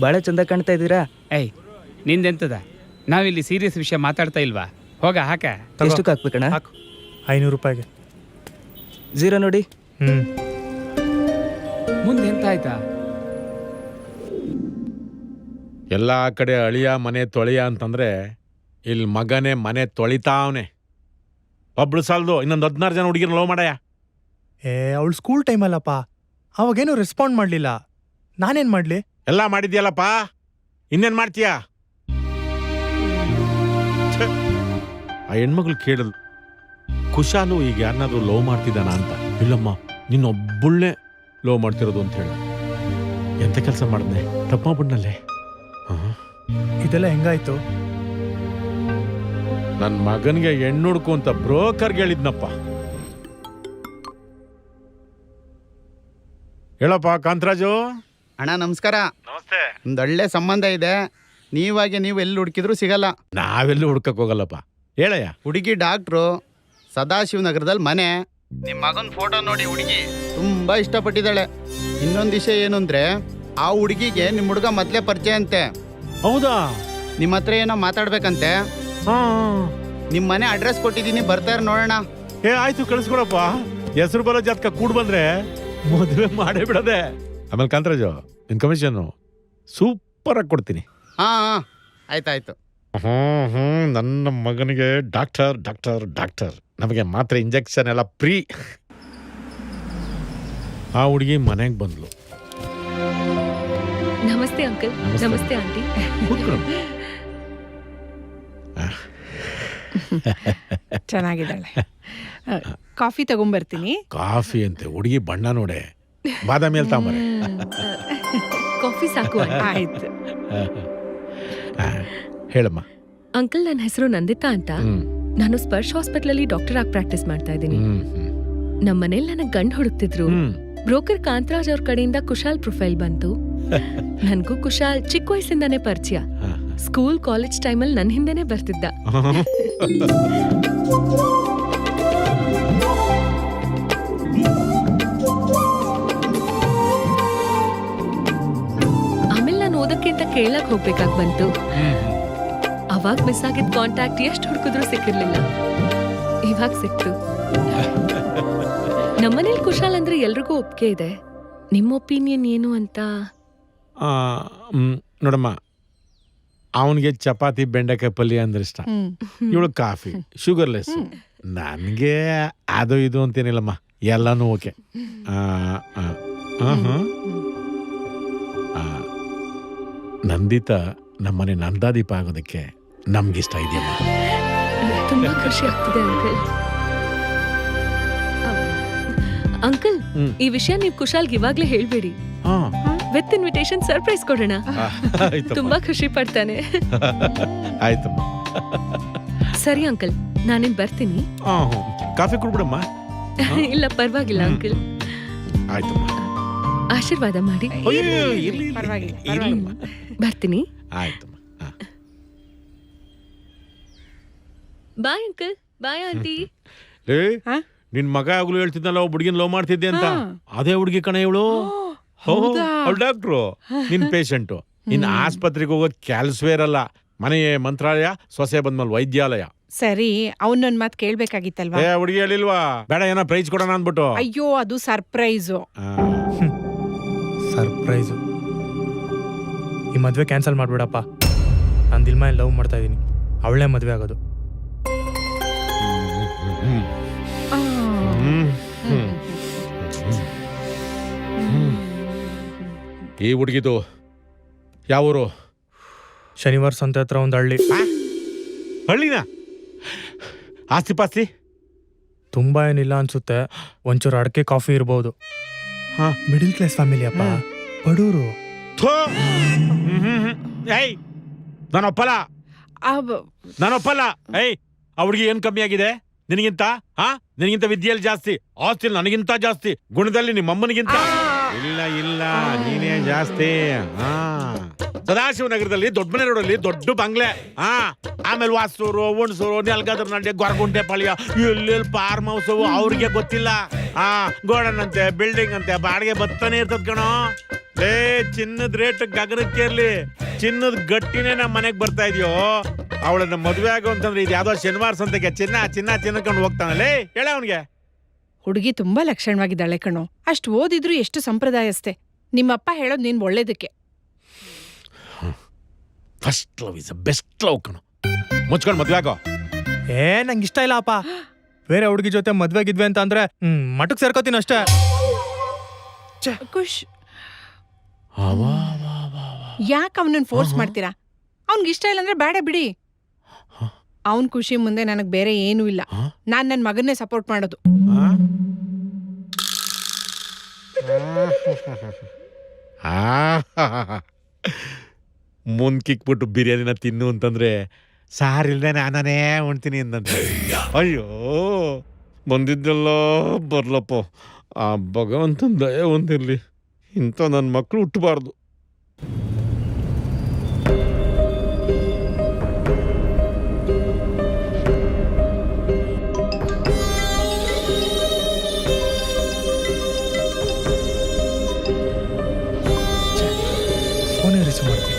ಭಾಳ ಚಂದ ಕಾಣ್ತಾ ಇದ್ದೀರಾ. ಏಯ್ ನಿಂದೆಂತದ? ನಾವಿಲ್ಲಿ ಸೀರಿಯಸ್ ವಿಷಯ ಮಾತಾಡ್ತಾ ಇಲ್ವಾ? ಹೋಗ ಹಾಕ. ಎಷ್ಟಕ್ಕೆ ಹಾಕ್ಬೇಕಣ್ಣ? ಹಾಕು 500 ರೂಪಾಯಿಗೆ. 0 ನೋಡಿ. ಮುಂದೆ ಎಂತ ಆಯ್ತಾ? ಎಲ್ಲ ಕಡೆ ಅಳಿಯ ಮನೆ ತೊಳೆಯ ಅಂತಂದ್ರೆ ಇಲ್ಲಿ ಮಗನೇ ಮನೆ ತೊಳಿತಾವನೆ. ಒಬ್ಳು ಸಾಲದು, ಇನ್ನೊಂದು 16 ಜನ ಹುಡುಗಿನ ಲವ್ ಮಾಡಯ್ಯ. ಅವಳು ಸ್ಕೂಲ್ ಟೈಮಲ್ಲಪ್ಪ, ಅವಾಗೇನು ರೆಸ್ಪಾಂಡ್ ಮಾಡಲಿಲ್ಲ. ನಾನೇನು ಮಾಡಲಿ? ಎಲ್ಲ ಮಾಡಿದ್ಯಲ್ಲಪ್ಪ, ಇನ್ನೇನು ಮಾಡ್ತೀಯ? ಆ ಹೆಣ್ಮಗಳು ಕೇಳಲು ಕುಶಾಲು ಈಗ ಯಾರನ್ನಾದ್ರೂ ಲವ್ ಮಾಡ್ತಿದ್ದಾನ ಅಂತ. ಇಲ್ಲಮ್ಮ, ನಿನ್ನೊಬ್ಬಳನ್ನೇ ಲವ್ ಮಾಡ್ತಿರೋದು ಅಂತ ಹೇಳಿ. ಎಂತ ಕೆಲಸ ಮಾಡಿದ್ನೆ, ತಪ್ಪ ಮಾಡ್ಬಿಡ್ನಲ್ಲೇ. ಇದೆಲ್ಲ ಹೆಂಗಾಯ್ತು? ನನ್ನ ಮಗನಿಗೆ ಹೆಣ್ಣು ಹುಡ್ಕು ಅಂತ ಬ್ರೋಕರ್ಗೆ ಹೇಳಿದ್ನಪ್ಪ. ಹೇಳಪ್ಪ ಕಾಂತರಾಜು. ಅಣ್ಣ ನಮಸ್ಕಾರ. ನಮಸ್ತೆ. ಒಂದು ಒಳ್ಳೆ ಸಂಬಂಧ ಇದೆ, ನೀವಾಗೆ ನೀವು ಎಲ್ಲಿ ಹುಡುಕಿದ್ರು ಸಿಗಲ್ಲ. ನಾವೆಲ್ಲೂ ಹುಡ್ಕಕ್ ಹೋಗಲ್ಲಪ್ಪ. ಹೇಳಯ್ಯ. ಹುಡುಗಿ ಡಾಕ್ಟ್ರು, ಸದಾಶಿವನಗರದಲ್ಲಿ ಮನೆ. ನಿಮ್ಮ ಮಗನ ಫೋಟೋ ನೋಡಿ ಹುಡುಗಿ ತುಂಬಾ ಇಷ್ಟಪಟ್ಟಿದ್ದಾಳೆ. ಇನ್ನೊಂದು ವಿಷಯ ಏನು ಅಂದ್ರೆ, ಆ ಹುಡುಗಿಗೆ ನಿಮ್ಮ ಹುಡುಗ ಮೊದಲೇ ಪರಿಚಯ ಅಂತೆ. ಹೌದಾ? ನಿಮ್ಮ ಹತ್ರ ಏನೋ ಮಾತಾಡ್ಬೇಕಂತೆ. ನಿಮ್ಮ ಮನೆ ಅಡ್ರೆಸ್ ಕೊಟ್ಟಿದ್ದೀನಿ, ಬರ್ತಾರೆ ನೋಡೋಣ. ಆಯ್ತು, ಕಳಿಸ್ಕೊಡಪ್ಪ. ಹೆಸರು ಬರೋ ಜಾತಕ ಕೂಡ್ ಬಂದ್ರೆ ಮದುವೆ ಮಾಡೇ ಬಿಡದೆ. ಆಮೇಲೆ ಕಾಂತರಾಜು, ನಿನ್ ಕಮಿಷನ್ ಸೂಪರ್ ಆಗಿ ಕೊಡ್ತೀನಿ. ಹಾ ಆಯ್ತಾಯ್ತು. ನನ್ನ ಮಗನಿಗೆ ಡಾಕ್ಟರ್ ಡಾಕ್ಟರ್ ಡಾಕ್ಟರ್, ನಮಗೆ ಮಾತ್ರ ಇಂಜೆಕ್ಷನ್ ಎಲ್ಲ ಫ್ರೀ. ಆ ಹುಡುಗಿ ಮನೆಗೆ ಬಂದ್ಲು. ನಮಸ್ತೆ ಅಂಕಲ್. ನಮಸ್ತೆ ಆಂಟಿ. ಚೆನ್ನಾಗಿದ್ದಾಳೆ. ಕಾಫಿ ತಗೊಂಬರ್ತೀನಿ. ಕಾಫಿ ಅಂತೆ, ಹುಡುಗಿ ಬಣ್ಣ ನೋಡೆ, ಬಾದಾಮಿ ಅಲ್ಲಿ ತಾಂಬಾರೆ. ಕಾಫಿ ಸಾಕು. ಆಯ್ತು. ಹೇಳಮ್ಮ. ಅಂಕಲ್, ನನ್ನ ಹೆಸರು ನಂದಿತಾ ಅಂತ. ನಾನು ಸ್ಪರ್ಶ್ ಹಾಸ್ಪಿಟಲ್ ಅಲ್ಲಿ ಡಾಕ್ಟರ್ ಆಗಿ ಪ್ರಾಕ್ಟೀಸ್ ಮಾಡ್ತಾ ಇದ್ದೀನಿ. ನಮ್ಮ ಮನೇಲಿ ನನಗೆ ಗಂಡು ಹುಡುಕ್ತಿದ್ರು. ಬ್ರೋಕರ್ ಕಾಂತರಾಜ್ ಅವ್ರ ಕಡೆಯಿಂದ ಕುಶಾಲ್ ಪ್ರೊಫೈಲ್ ಬಂತು. ನನ್ಗೂ ಕುಶಾಲ್ ಚಿಕ್ಕ ವಯಸ್ಸಿಂದಾನೇ ಪರಿಚಯ. ಸ್ಕೂಲ್ ಕಾಲೇಜ್ ಟೈಮಲ್ಲಿ ನನ್ನ ಹಿಂದೆನೆ ಬರ್ತಿದ್ದ. ಆಮೇಲೆ ನಾನು ಓದಕ್ಕಿಂತ ಕೇಳಕ್ ಹೋಗ್ಬೇಕಾಗ್ ಬಂತು. ಅವಾಗ ಮಿಸ್ ಆಗಿದ್ ಕಾಂಟ್ಯಾಕ್ಟ್ ಎಷ್ಟು ಹುಡುಕಿದ್ರು ಸಿಕ್ಕಿರ್ಲಿಲ್ಲ. ಇವಾಗ ಸಿಕ್ತು. ನಮ್ಮನೇಲಿ ಕುಶಾಲ್ ಅಂದ್ರೆ ಎಲ್ರಿಗೂ ಒಪ್ಪಿಗೆ ಇದೆ. ನಿಮ್ಮ ಒಪಿನಿಯನ್ ಏನು ಅಂತ? ನೋಡಮ್ಮ, ಅವನಿಗೆ ಚಪಾತಿ ಬೆಂಡೆಕಾಯಿ ಪಲ್ಯ ಅಂದ್ರೆ ಇಷ್ಟ, ಇವಳು ಕಾಫಿ ಶುಗರ್ಲೆಸ್. ನನಗೆ ಅದು ಇದು ಅಂತೇನಿಲ್ಲಮ್ಮ, ಎಲ್ಲಾನು ಓಕೆ. ನಂದಿತಾ ನಮ್ಮನೆ ನಂದಾದೀಪ ಆಗೋದಕ್ಕೆ ನಮ್ಗಿಷ್ಟ ಇದೆಯಮ್ಮ. ತುಂಬಾ ಖುಷಿ ಆಗ್ತಿದೆ ಅಂಕಲ್. ಅಂಕಲ್, ಈ ವಿಷಯ ನೀವು ಕುಶಾಲ್ಗೆ ಇವಾಗ್ಲೇ ಹೇಳ್ಬೇಡಿ. ವಿತ್ ಇನ್ವಿಟೇಷನ್ ಸರ್ಪ್ರೈಸ್ ಕೊಡೋಣ. ತುಂಬಾ ಖುಷಿ ಪಡ್ತಾನೆ. ಆಯ್ತಮ್ಮ. ಸರಿ ಅಂಕಲ್, ನಾನಿನ್ ಬರ್ತೀನಿ. ಕಾಫಿ ಕುಡ್ಬಿಡಮ್ಮ. ಇಲ್ಲ ಪರವಾಗಿಲ್ಲ ಅಂಕಲ್. ಆಯ್ತಮ್ಮ. ಆಶೀರ್ವಾದ ಮಾಡಿ. ಬರ್ತೀನಿ. ಆಯ್ತಮ್ಮ. Bye uncle. Bye aunty. ನಿನ್ ಮಗ ಆಗ್ಲೂ ಹೇಳ್ತಿದ್ನಲ್ಲ, ಹುಡುಗಿನ ಲವ್ ಮಾಡ್ತಿದ್ದೆ ಅಂತ. ಅದೇ ಹುಡುಗಿ ಕಣ ಇವಳು. ಅವಳು ಡಾಕ್ಟ್ರು, ನಿನ್ ಪೇಷಂಟು. ಇನ್ ಆಸ್ಪತ್ರೆಗೆ ಹೋಗೋದ್ ಕೆಲಸವೇ ಇರಲ್ಲ. ಮನೆ ಮಂತ್ರಾಲಯ, ಸೊಸೆ ಬಂದ್ಮೇಲೆ ವೈದ್ಯಾಲಯ. ಸರಿ, ಅವನೊಂದ್ ಮಾತು ಕೇಳ್ಬೇಕಾಗಿತ್ತಲ್ವಾ? ಹುಡುಗಿ ಹೇಳಿಲ್ವಾ ಬೇಡ ಏನೋ ಪ್ರೈಸ್ ಕೊಡೋಣ ಅಂದ್ಬಿಟ್ಟು? ಅಯ್ಯೋ, ಅದು ಸರ್ಪ್ರೈಸು. ಸರ್ಪ್ರೈಸು? ಈ ಮದುವೆ ಕ್ಯಾನ್ಸಲ್ ಮಾಡ್ಬಿಡಪ್ಪ. ನಾನು ದಿಲ್ಮಾ ಲವ್ ಮಾಡ್ತಾ ಇದ್ದೀನಿ, ಅವಳೇ ಮದುವೆ ಆಗೋದು. ಈ ಹುಡುಗಿದು ಯಾವೂರು? ಶನಿವಾರ ಸಂತೆ ಹತ್ರ ಒಂದು ಹಳ್ಳಿ. ಹಳ್ಳಿನ? ಆಸ್ತಿ ಪಾಸ್ತಿ ತುಂಬಾ ಏನಿಲ್ಲ ಅನ್ಸುತ್ತೆ. ಒಂಚೂರು ಅಡಕೆ ಕಾಫಿ ಇರ್ಬೋದು. ಮಿಡಿಲ್ ಕ್ಲಾಸ್ ಫ್ಯಾಮಿಲಿ ಅಪ್ಪ, ಬಡೂರು. ನಾನೊಪ್ಪಲ್ಲ. ಏಯ್, ಆ ಹುಡುಗಿ ಏನ್ ಕಮ್ಮಿ ಆಗಿದೆ? ನಿನಗಿಂತ ನಿನಗಿಂತ ವಿದ್ಯೆಯಲ್ಲಿ ಜಾಸ್ತಿ, ಆಸ್ತಿಯಲ್ಲಿ ನನಗಿಂತ ಜಾಸ್ತಿ, ಗುಣದಲ್ಲಿ ನಿಮ್ಮ ಅಮ್ಮನಿಗಿಂತ. ಇಲ್ಲ ನೀನೇ ಜಾಸ್ತಿ. ಸದಾಶಿವನಗರದಲ್ಲಿ ದೊಡ್ಡ ಮನೆ ರೋಡಲ್ಲಿ ದೊಡ್ಡ ಬಂಗ್ಲೆ, ಆಮೇಲೆ ವಾಸೂರು, ಹುಣಸೂರು, ನೆಲ್ಗದ್ರ ನಂಡೆ, ಗೊರಗುಂಟೆ ಪಾಳ್ಯ, ಎಲ್ಲೆಲ್ಲಿ ಫಾರ್ಮ್ ಹೌಸ್ ಅವ್ರಿಗೆ ಗೊತ್ತಿಲ್ಲ. ಗೋಡನ್ ಅಂತೆ, ಬಿಲ್ಡಿಂಗ್ ಅಂತೆ, ಬಾಡಿಗೆ ಬತ್ತಾನೆ ಇರ್ತದ ಕಣೋ. ಚಿನ್ನದ ರೇಟ್ ಗಗನಕ್ಕೇರ್ಲಿ, ಚಿನ್ನದ ಗಟ್ಟಿನೇ ನಮ್ಮ ಮನೆಗ್ ಬರ್ತಾ ಇದೆಯೋ. ಅವಳನ್ನ ಮದುವೆ ಆಗೋ ಅಂತಂದ್ರೆ ಇದು ಯಾವ್ದೋ ಶನಿವಾರ ಸಂತೆಗೆ ಚಿನ್ನಕೊಂಡು ಹೋಗ್ತಾನಲ್ಲೇ. ಹೇಳ ಅವನಿಗೆ. ಹುಡುಗಿ ತುಂಬಾ ಲಕ್ಷಣವಾಗಿದ್ದಾಳೆ ಕಣೋ. ಅಷ್ಟು ಓದಿದ್ರು ಎಷ್ಟು ಸಂಪ್ರದಾಯಸ್ಥೆ. ನಿಮ್ಮಪ್ಪ ಹೇಳೋದು ನೀನ್ ಒಳ್ಳೇದಕ್ಕೆ. First love is best love ಕಣೋ. ಮುಚ್ಕೊಂಡು ಮದುವೆ ಆಗೋ. ನಂಗೆ ಇಷ್ಟ ಇಲ್ಲ ಅಪ್ಪ. ಬೇರೆ ಹುಡುಗಿ ಜೊತೆ ಮದ್ವೆಗಿದ್ವಿ ಅಂತ ಅಂದ್ರೆ ಮಠಕ್ ಸೇರ್ಕೋತೀನಿ ಅಷ್ಟೇ. ಖುಷ್, ಯಾಕೆ ಅವನನ್ನ ಫೋರ್ಸ್ ಮಾಡ್ತೀರಾ? ಅವ್ನಿಗೆ ಇಷ್ಟ ಇಲ್ಲ ಅಂದ್ರೆ ಬೇಡ ಬಿಡಿ. ಅವನ್ ಖುಷಿ ಮುಂದೆ ನನಗ್ ಬೇರೆ ಏನೂ ಇಲ್ಲ. ನಾನ್ ನನ್ ಮಗನ್ನೇ ಸಪೋರ್ಟ್ ಮಾಡೋದು. ಮುಂದ್ಕಿಕ್ಬಿಟ್ಟು ಬಿರಿಯಾನಿನ ತಿನ್ನು ಅಂತಂದ್ರೆ ಸಾರಿಲ್ದೆ ನಾನೇ ಉಣ್ತೀನಿ ಅಂತಂದ್ರೆ, ಅಯ್ಯೋ ಬಂದಿದ್ದೆಲ್ಲ ಬರ್ಲಪ್ಪ. ಆ ಭಗವಂತನ ದಯ ಒಂದಿರ್ಲಿ, ಇಂಥ ನನ್ನ ಮಕ್ಕಳು ಹುಟ್ಟಬಾರ್ದು. ಫೋನೇ ರಿಸೀವ್ ಮಾಡ್ತೀನಿ.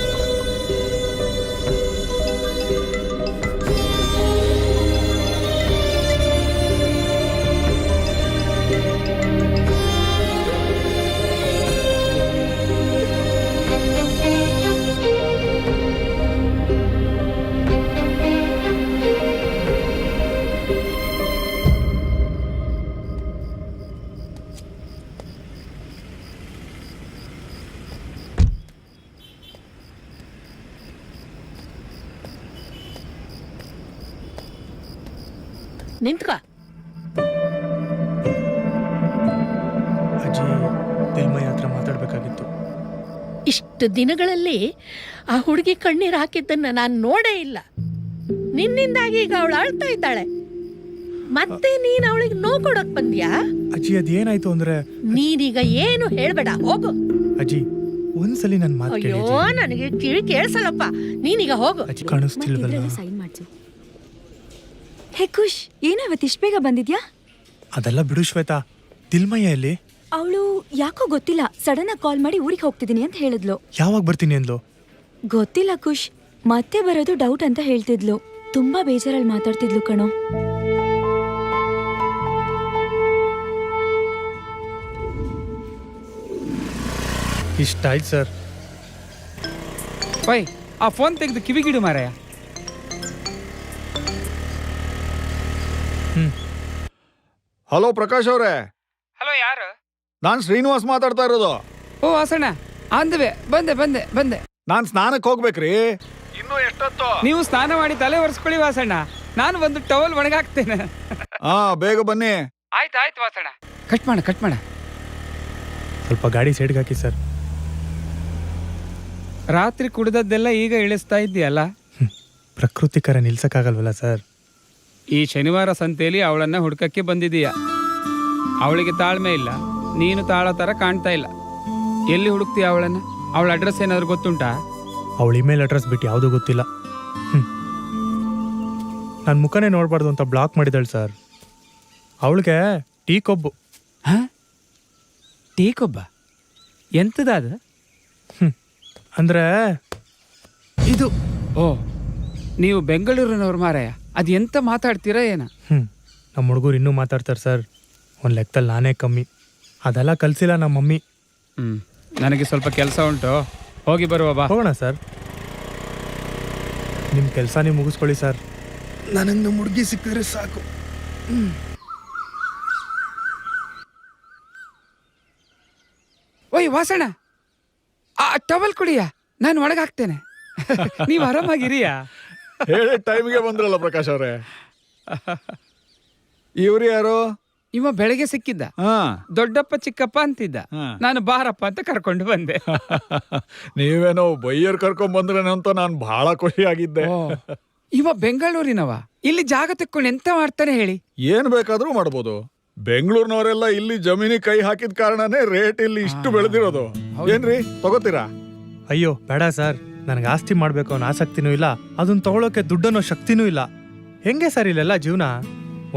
ನಿಂತ್ಕೋ. ಅಜ್ಜಿ, ತಿಲ್ಮಯ್ಯ ಹತ್ರ ಮಾತಾಡ್ಬೇಕಾಗಿತ್ತು. ಇಷ್ಟು ದಿನಗಳಲ್ಲಿ ಆ ಹುಡುಗಿ ಕಣ್ಣೀರು ಹಾಕಿದ್ದನ್ನ ನಾನು ನೋಡೇ ಇಲ್ಲ. ನಿನ್ನಿಂದಾಗಿ ಈಗ ಅವಳು ಅಳ್ತಾ ಇದ್ದಾಳೆ. ಮತ್ತೆ ನೀನ್ ಅವಳಿಗೆ ನೋವು ಕೊಡಕ್ ಬಂದ್ಯಾ? ಅಜ್ಜಿ, ಅದೇನಾಯ್ತು ಅಂದ್ರೆ ನೀನೀಗ ಏನು ಹೇಳ್ಬೇಡ, ಹೋಗು. ಅಜ್ಜಿ, ಒಂದ್ಸಲಿ ನನ್ ಮಾತು ಕೇಳಿ. ಅಯ್ಯೋ, ನನಗೆ ಕಿವಿ ಕೇಳಿಸಲ್ಲಪ್ಪ. ನೀನೀಗ ಹೋಗು. ಅಜ್ಜಿ, ಕಾಣಿಸ್ತಿಲ್ವಲ್ಲ? ಹೇ ಖುಷ್, ಏನಾವತ್ತು ಇಷ್ಟ ಬೇಗ ಬಂದಿದ್ಯಾ? ಅದೆಲ್ಲ ಬಿಡು ಶ್ವೇತಾ. ತಿಲ್ಮಯ್ಯ ಎಲ್ಲಿ? ಅವಳು ಯಾಕೋ ಗೊತ್ತಿಲ್ಲ, ಸಡನ್ ಆಗಿ ಕಾಲ್ ಮಾಡಿ ಊರಿಗೆ ಹೋಗ್ತಿದ್ದೀನಿ ಅಂತ ಹೇಳಿದ್ಲು. ಯಾವಾಗ ಬರ್ತೀನಿ ಅಂದ್ಲು? ಗೊತ್ತಿಲ್ಲ ಖುಷ್, ಮತ್ತೆ ಬರೋದು ಡೌಟ್ ಅಂತ ಹೇಳ್ತಿದ್ಲು. ತುಂಬಾ ಬೇಜಾರಲ್ಲಿ ಮಾತಾಡ್ತಿದ್ಲು ಕಣೋ. ಇಷ್ಟ ಆಯ್ತು ಸರ್. ಓಯ್, ಆ ಫೋನ್ ತೆಗೆದು ಕಿವಿಗಿಡು ಮಾರಾಯ. ಹಲೋ ಪ್ರಕಾಶ್ ಅವರೇ. ಹಲೋ, ಯಾರು? ನಾನ್ ಶ್ರೀನಿವಾಸ್ ಮಾತಾಡ್ತಾ ಇರೋದು. ಓ ವಾಸಣ್ಣ, ಅಂದ್ವೆ ಬಂದೆ. ನಾನ್ ಸ್ನಾನಕ್ಕೆ ಹೋಗ್ಬೇಕ್ರಿ. ಇನ್ನು ಎಷ್ಟೊತ್ತು? ನೀವು ಸ್ನಾನ ಮಾಡಿ ತಲೆ ಒರೆಸ್ಕೊಳ್ಳಿ ವಾಸಣ್ಣ, ನಾನು ಒಂದು ಟವಲ್ ಒಣಗಾಕ್ತೇನೆ. ಬೇಗ ಬನ್ನಿ. ಆಯ್ತು ವಾಸಣ್ಣ. ಕಟ್ ಮಾಡ. ಸ್ವಲ್ಪ ಗಾಡಿ ಸೈಡ್ಗೆ ಹಾಕಿ ಸರ್. ರಾತ್ರಿ ಕುಡ್ದದ್ದೆಲ್ಲ ಈಗ ಇಳಿಸ್ತಾ ಇದ್ದೀಯಲ್ಲ? ಪ್ರಕೃತಿಕರ ನಿಲ್ಸಕ್ಕಾಗಲ್ವಲ್ಲ ಸರ್. ಈ ಶನಿವಾರ ಸಂತೆಯಲ್ಲಿ ಅವಳನ್ನ ಹುಡ್ಕಕ್ಕೆ ಬಂದಿದೀಯ. ಅವಳಿಗೆ ತಾಳ್ಮೆ ಇಲ್ಲ, ನೀನು ತಾಳ ತರ ಕಾಣ್ತಾ ಇಲ್ಲ. ಎಲ್ಲಿ ಹುಡುಕ್ತೀಯ ಅವಳನ್ನ? ಅವಳ ಅಡ್ರೆಸ್ ಏನಾದ್ರು ಗೊತ್ತುಂಟಾ? ಅವಳ ಇಮೇಲ್ ಅಡ್ರೆಸ್ ಬಿಟ್ಟು ಯಾವುದೂ ಗೊತ್ತಿಲ್ಲ. ನನ್ನ ಮುಖನೇ ನೋಡಬಾರ್ದು ಅಂತ ಬ್ಲಾಕ್ ಮಾಡಿದಾಳೆ ಸರ್. ಅವಳಿಗೆ ಟೀ ಕೊಬ್ಬು. ಟೀ ಕೊಬ್ಬ? ಎಂತದ ಅದು? ಅಂದ್ರೆ ಇದು. ಓ, ನೀವು ಬೆಂಗಳೂರಿನವ್ರು ಮಾರಾಯ. ಅದು ಎಂತ ಮಾತಾಡ್ತೀರಾ ಏನ? ನಮ್ಮ ಹುಡುಗರು ಇನ್ನೂ ಮಾತಾಡ್ತಾರೆ ಸರ್. ಒಂದು ಲೆಕ್ಕದಲ್ಲಿ ನಾನೇ ಕಮ್ಮಿ. ಅದೆಲ್ಲ ಕಲಿಸಿಲ್ಲ ನಮ್ಮ ಮಮ್ಮಿ. ನನಗೆ ಸ್ವಲ್ಪ ಕೆಲಸ ಉಂಟು, ಹೋಗಿ ಬರುವ ಬಾ. ಹೋಗೋಣ ಸರ್. ನಿಮ್ಮ ಕೆಲಸ ನೀವು ಮುಗಿಸ್ಕೊಳ್ಳಿ ಸರ್. ನನಗೆ ನಮ್ಮ ಹುಡುಗಿ ಸಿಕ್ಕಿದ್ರೆ ಸಾಕು. ಓಯ್ ವಾಸಣ್ಣ, ಆ ಟವಲ್ ಕುಡಿಯ, ನಾನು ಒಳಗಾಗ್ತೇನೆ. ನೀವು ಆರಾಮಾಗಿರಿಯಾ? ಹೇಳಿ ಟೈಮ್ಗೆ ಬಂದ್ರಲ್ಲ ಪ್ರಕಾಶ್ ಅವರೇ. ಇವ್ರು ಯಾರು? ಇವ ಬೆಳಗ್ಗೆ ಸಿಕ್ಕಿದ್ದ. ದೊಡ್ಡಪ್ಪ ಚಿಕ್ಕಪ್ಪ ಅಂತಿದ್ದ. ನಾನು ಬಾರಪ್ಪ ಅಂತ ಕರ್ಕೊಂಡು ಬಂದೆ. ನೀವೇನೋ ಬೈಯರ್ ಕರ್ಕೊಂಡ್ ಬಂದ್ರೇನೋ ಅಂತ ನಾನು ಬಹಳ ಖುಷಿಯಾಗಿದ್ದೆ. ಇವ ಬೆಂಗಳೂರಿನವ, ಇಲ್ಲಿ ಜಾಗ ತಕ್ಕೊಂಡು ಎಂತ ಮಾಡ್ತಾನೆ ಹೇಳಿ? ಏನ್ ಬೇಕಾದ್ರೂ ಮಾಡ್ಬೋದು. ಬೆಂಗಳೂರಿನವರೆಲ್ಲ ಇಲ್ಲಿ ಜಮೀನಿಗೆ ಕೈ ಹಾಕಿದ ಕಾರಣನೇ ರೇಟ್ ಇಲ್ಲಿ ಇಷ್ಟು ಬೆಳೆದಿರೋದು. ಏನ್ರಿ ತಗೋತೀರಾ? ಅಯ್ಯೋ ಬೇಡ ಸರ್, ನನಗೆ ಆಸ್ತಿ ಮಾಡ್ಬೇಕು ಅನ್ನೋ ಆಸಕ್ತಿನೂ ಇಲ್ಲ, ಅದನ್ನ ತಗೊಳಕ್ಕೆ ದುಡ್ಡನ್ನೋ ಶಕ್ತಿನೂ ಇಲ್ಲ. ಹೆಂಗೆ ಸರ್ ಇಲ್ಲೆಲ್ಲ ಜೀವನ?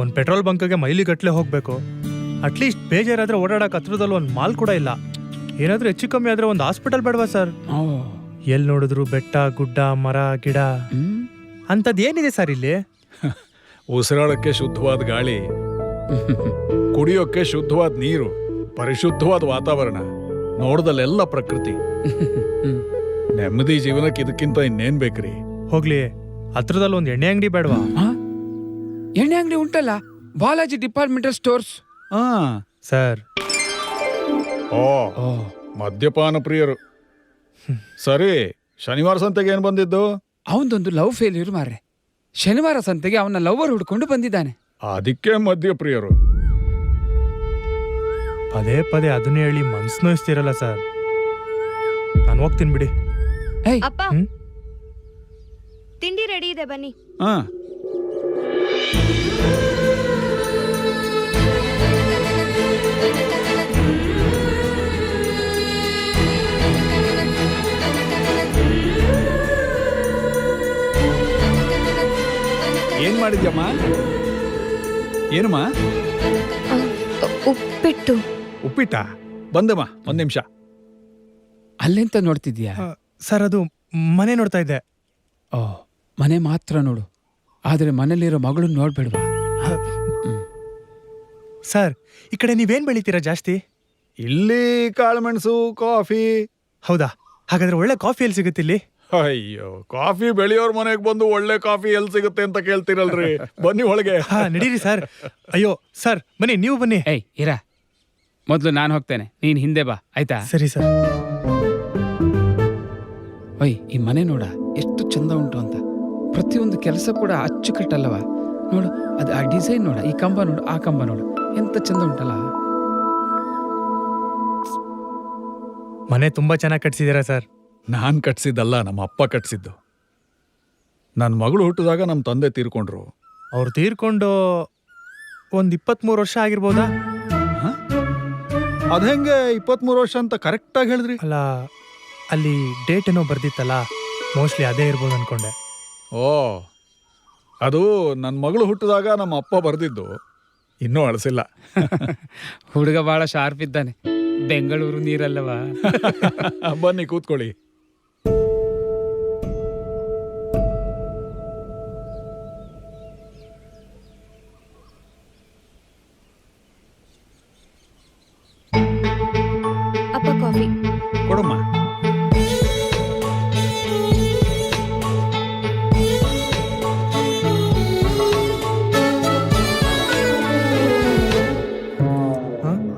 ಒಂದು ಪೆಟ್ರೋಲ್ ಬಂಕ್ಗೆ ಮೈಲಿಗಟ್ಲೆ ಹೋಗ್ಬೇಕು. ಅಟ್ಲೀಸ್ಟ್ ಬೇಜಾರಾದ್ರೆ ಓಡಾಡಕ್ ಹತ್ರದಲ್ಲಿ ಒಂದು ಮಾಲ್ ಕೂಡ ಇಲ್ಲ. ಏನಾದ್ರೂ ಹೆಚ್ಚು ಕಮ್ಮಿ ಆದ್ರೆ ಒಂದು ಹಾಸ್ಪಿಟಲ್ ಬೇಡವಾ ಸರ್? ಎಲ್ಲಿ ನೋಡಿದ್ರು ಬೆಟ್ಟ ಗುಡ್ಡ ಮರ ಗಿಡ ಅಂತದ್ ಏನಿದೆ ಸರ್ ಇಲ್ಲಿ? ಉಸಿರಾಡಕ್ಕೆ ಶುದ್ಧವಾದ ಗಾಳಿ, ಕುಡಿಯೋಕೆ ಶುದ್ಧವಾದ ನೀರು, ಪರಿಶುದ್ಧವಾದ ವಾತಾವರಣ, ನೋಡ್ದಲ್ಲೆಲ್ಲ ಪ್ರಕೃತಿ. ನೆಮ್ಮದಿ ಜೀವನಕ್ಕೆ ಇದಕ್ಕಿಂತ ಇನ್ನೇನ್ ಬೇಕ್ರಿ? ಹೋಗ್ಲಿ, ಹತ್ರದಲ್ಲಿ ಒಂದು ಎಣ್ಣೆ ಅಂಗಡಿ ಬೇಡವಾ? ಎಣ್ಣೆ ಅಂಗಡಿ ಉಂಟಲ್ಲ, ಬಾಲಾಜಿ ಡಿಪಾರ್ಟ್ಮೆಂಟಲ್ ಸ್ಟೋರ್ಸ್. ಸರ್ ಓ ಮದ್ಯಪಾನ ಪ್ರಿಯರು. ಸರಿ, ಶನಿವಾರ ಸಂತೆಗೆ ಏನ್ ಬಂದಿದ್ದು? ಅವನದೊಂದು ಲವ್ ಫೇಲ್ಯೂರ್ ಮಾರ್ರೆ. ಶನಿವಾರ ಸಂತೆಗೆ ಅವನ ಲವರ್ ಹುಡ್ಕೊಂಡು ಬಂದಿದ್ದಾನೆ. ಅದಕ್ಕೆ ಮದ್ಯ ಪ್ರಿಯರು. ಪದೇ ಪದೇ ಅದನ್ನೇ ಹೇಳಿ ಮನ್ಸು ನೋಯಿಸ್ತಿರಲ್ಲ ಸರ್. ನಾನು ಹೋಗ್ತೀನಿ ಬಿಡಿ. ಅಪ್ಪ, ತಿಂಡಿ ರೆಡಿ ಇದೆ, ಬನ್ನಿ. ಏನ್ ಮಾಡಿದ್ಯಮ್ಮ? ಏನಮ್ಮ? ಉಪ್ಪಿಟ್ಟು. ಉಪ್ಪಿಟ್ಟ? ಬಂದಮ್ಮ, ಒಂದ್ ನಿಮಿಷ. ಅಲ್ಲೆಂತ ನೋಡ್ತಿದ್ಯಾ? ಸರ್ ಅದು ಮನೆ ನೋಡ್ತಾ ಇದ್ದೆ. ಓ, ಮನೆ ಮಾತ್ರ ನೋಡು, ಆದ್ರೆ ಮನೇಲಿರೋ ಮಗಳು ನೋಡ್ಬೇಡ್ವಾ? ಸರ್ ಈ ಕಡೆ ನೀವೇನ್ ಬೆಳಿತೀರಾ ಜಾಸ್ತಿ? ಇಲ್ಲಿ ಕಾಳುಮೆಣಸು, ಕಾಫಿ. ಹೌದಾ? ಹಾಗಾದ್ರೆ ಒಳ್ಳೆ ಕಾಫಿ ಎಲ್ಲಿ ಸಿಗುತ್ತೆ ಇಲ್ಲಿ? ಅಯ್ಯೋ, ಕಾಫಿ ಬೆಳೆಯೋರ್ ಮನೆಗ್ ಬಂದು ಒಳ್ಳೆ ಕಾಫಿ ಎಲ್ಲಿ ಸಿಗುತ್ತೆ ಅಂತ ಕೇಳ್ತಿರಲ್ರಿ. ಬನ್ನಿ ಒಳಗೆ. ನಡೀರಿ ಸರ್. ಅಯ್ಯೋ ಸರ್ ಬನ್ನಿ, ನೀವು ಬನ್ನಿ. ಏಯ್ ಇರ, ಮೊದ್ಲು ನಾನು ಹೋಗ್ತೇನೆ, ನೀನ್ ಹಿಂದೆ ಬಾ, ಆಯ್ತಾ? ಸರಿ ಸರ್. ಒಯ್, ಈ ಮನೆ ನೋಡ ಎಷ್ಟು ಚಂದ ಉಂಟು ಅಂತ. ಪ್ರತಿಯೊಂದು ಕೆಲಸ ಕೂಡ ಅಚ್ಚುಕಟ್ಟಲ್ಲವ ನೋಡು. ಅದು ಆ ಡಿಸೈನ್ ನೋಡ, ಈ ಕಂಬ ನೋಡು, ಆ ಕಂಬ ನೋಡು, ಎಂತ ಚಂದ ಉಂಟಲ್ಲ. ಮನೆ ತುಂಬಾ ಚೆನ್ನಾಗಿ ಕಟ್ಸಿದ್ದೀರಾ ಸರ್. ನಾನ್ ಕಟ್ಸಿದ್ದಲ್ಲ, ನಮ್ಮ ಅಪ್ಪ ಕಟ್ಸಿದ್ದು. ನನ್ನ ಮಗಳು ಹುಟ್ಟಿದಾಗ ನಮ್ಮ ತಂದೆ ತೀರ್ಕೊಂಡ್ರು. ಅವ್ರು ತೀರ್ಕೊಂಡು ಒಂದ್ 23 ವರ್ಷ ಆಗಿರ್ಬೋದಾ? ಅದ್ಹೆಂಗೆ 23 ವರ್ಷ ಅಂತ ಕರೆಕ್ಟ್ ಆಗಿ ಹೇಳಿದ್ರಿ? ಅಲ್ಲ, ಅಲ್ಲಿ ಡೇಟ್ ಏನೋ ಬರ್ದಿತ್ತಲ್ಲ, ಮೋಸ್ಟ್ಲಿ ಅದೇ ಇರ್ಬೋದು ಅನ್ಕೊಂಡೆ. ಓ, ಅದು ನನ್ನ ಮಗಳು ಹುಟ್ಟಿದಾಗ ನಮ್ಮ ಅಪ್ಪ ಬರ್ದಿದ್ದು, ಇನ್ನೂ ಅಳಿಸಿಲ್ಲ. ಹುಡುಗ ಬಹಳ ಶಾರ್ಪ್ ಇದ್ದಾನೆ. ಬೆಂಗಳೂರು ನೀರಲ್ಲವಾ? ಬನ್ನಿ ಕೂತ್ಕೊಳ್ಳಿ. ಅಪ್ಪ ಕಾಫಿ ಕೊಡಮ್ಮ.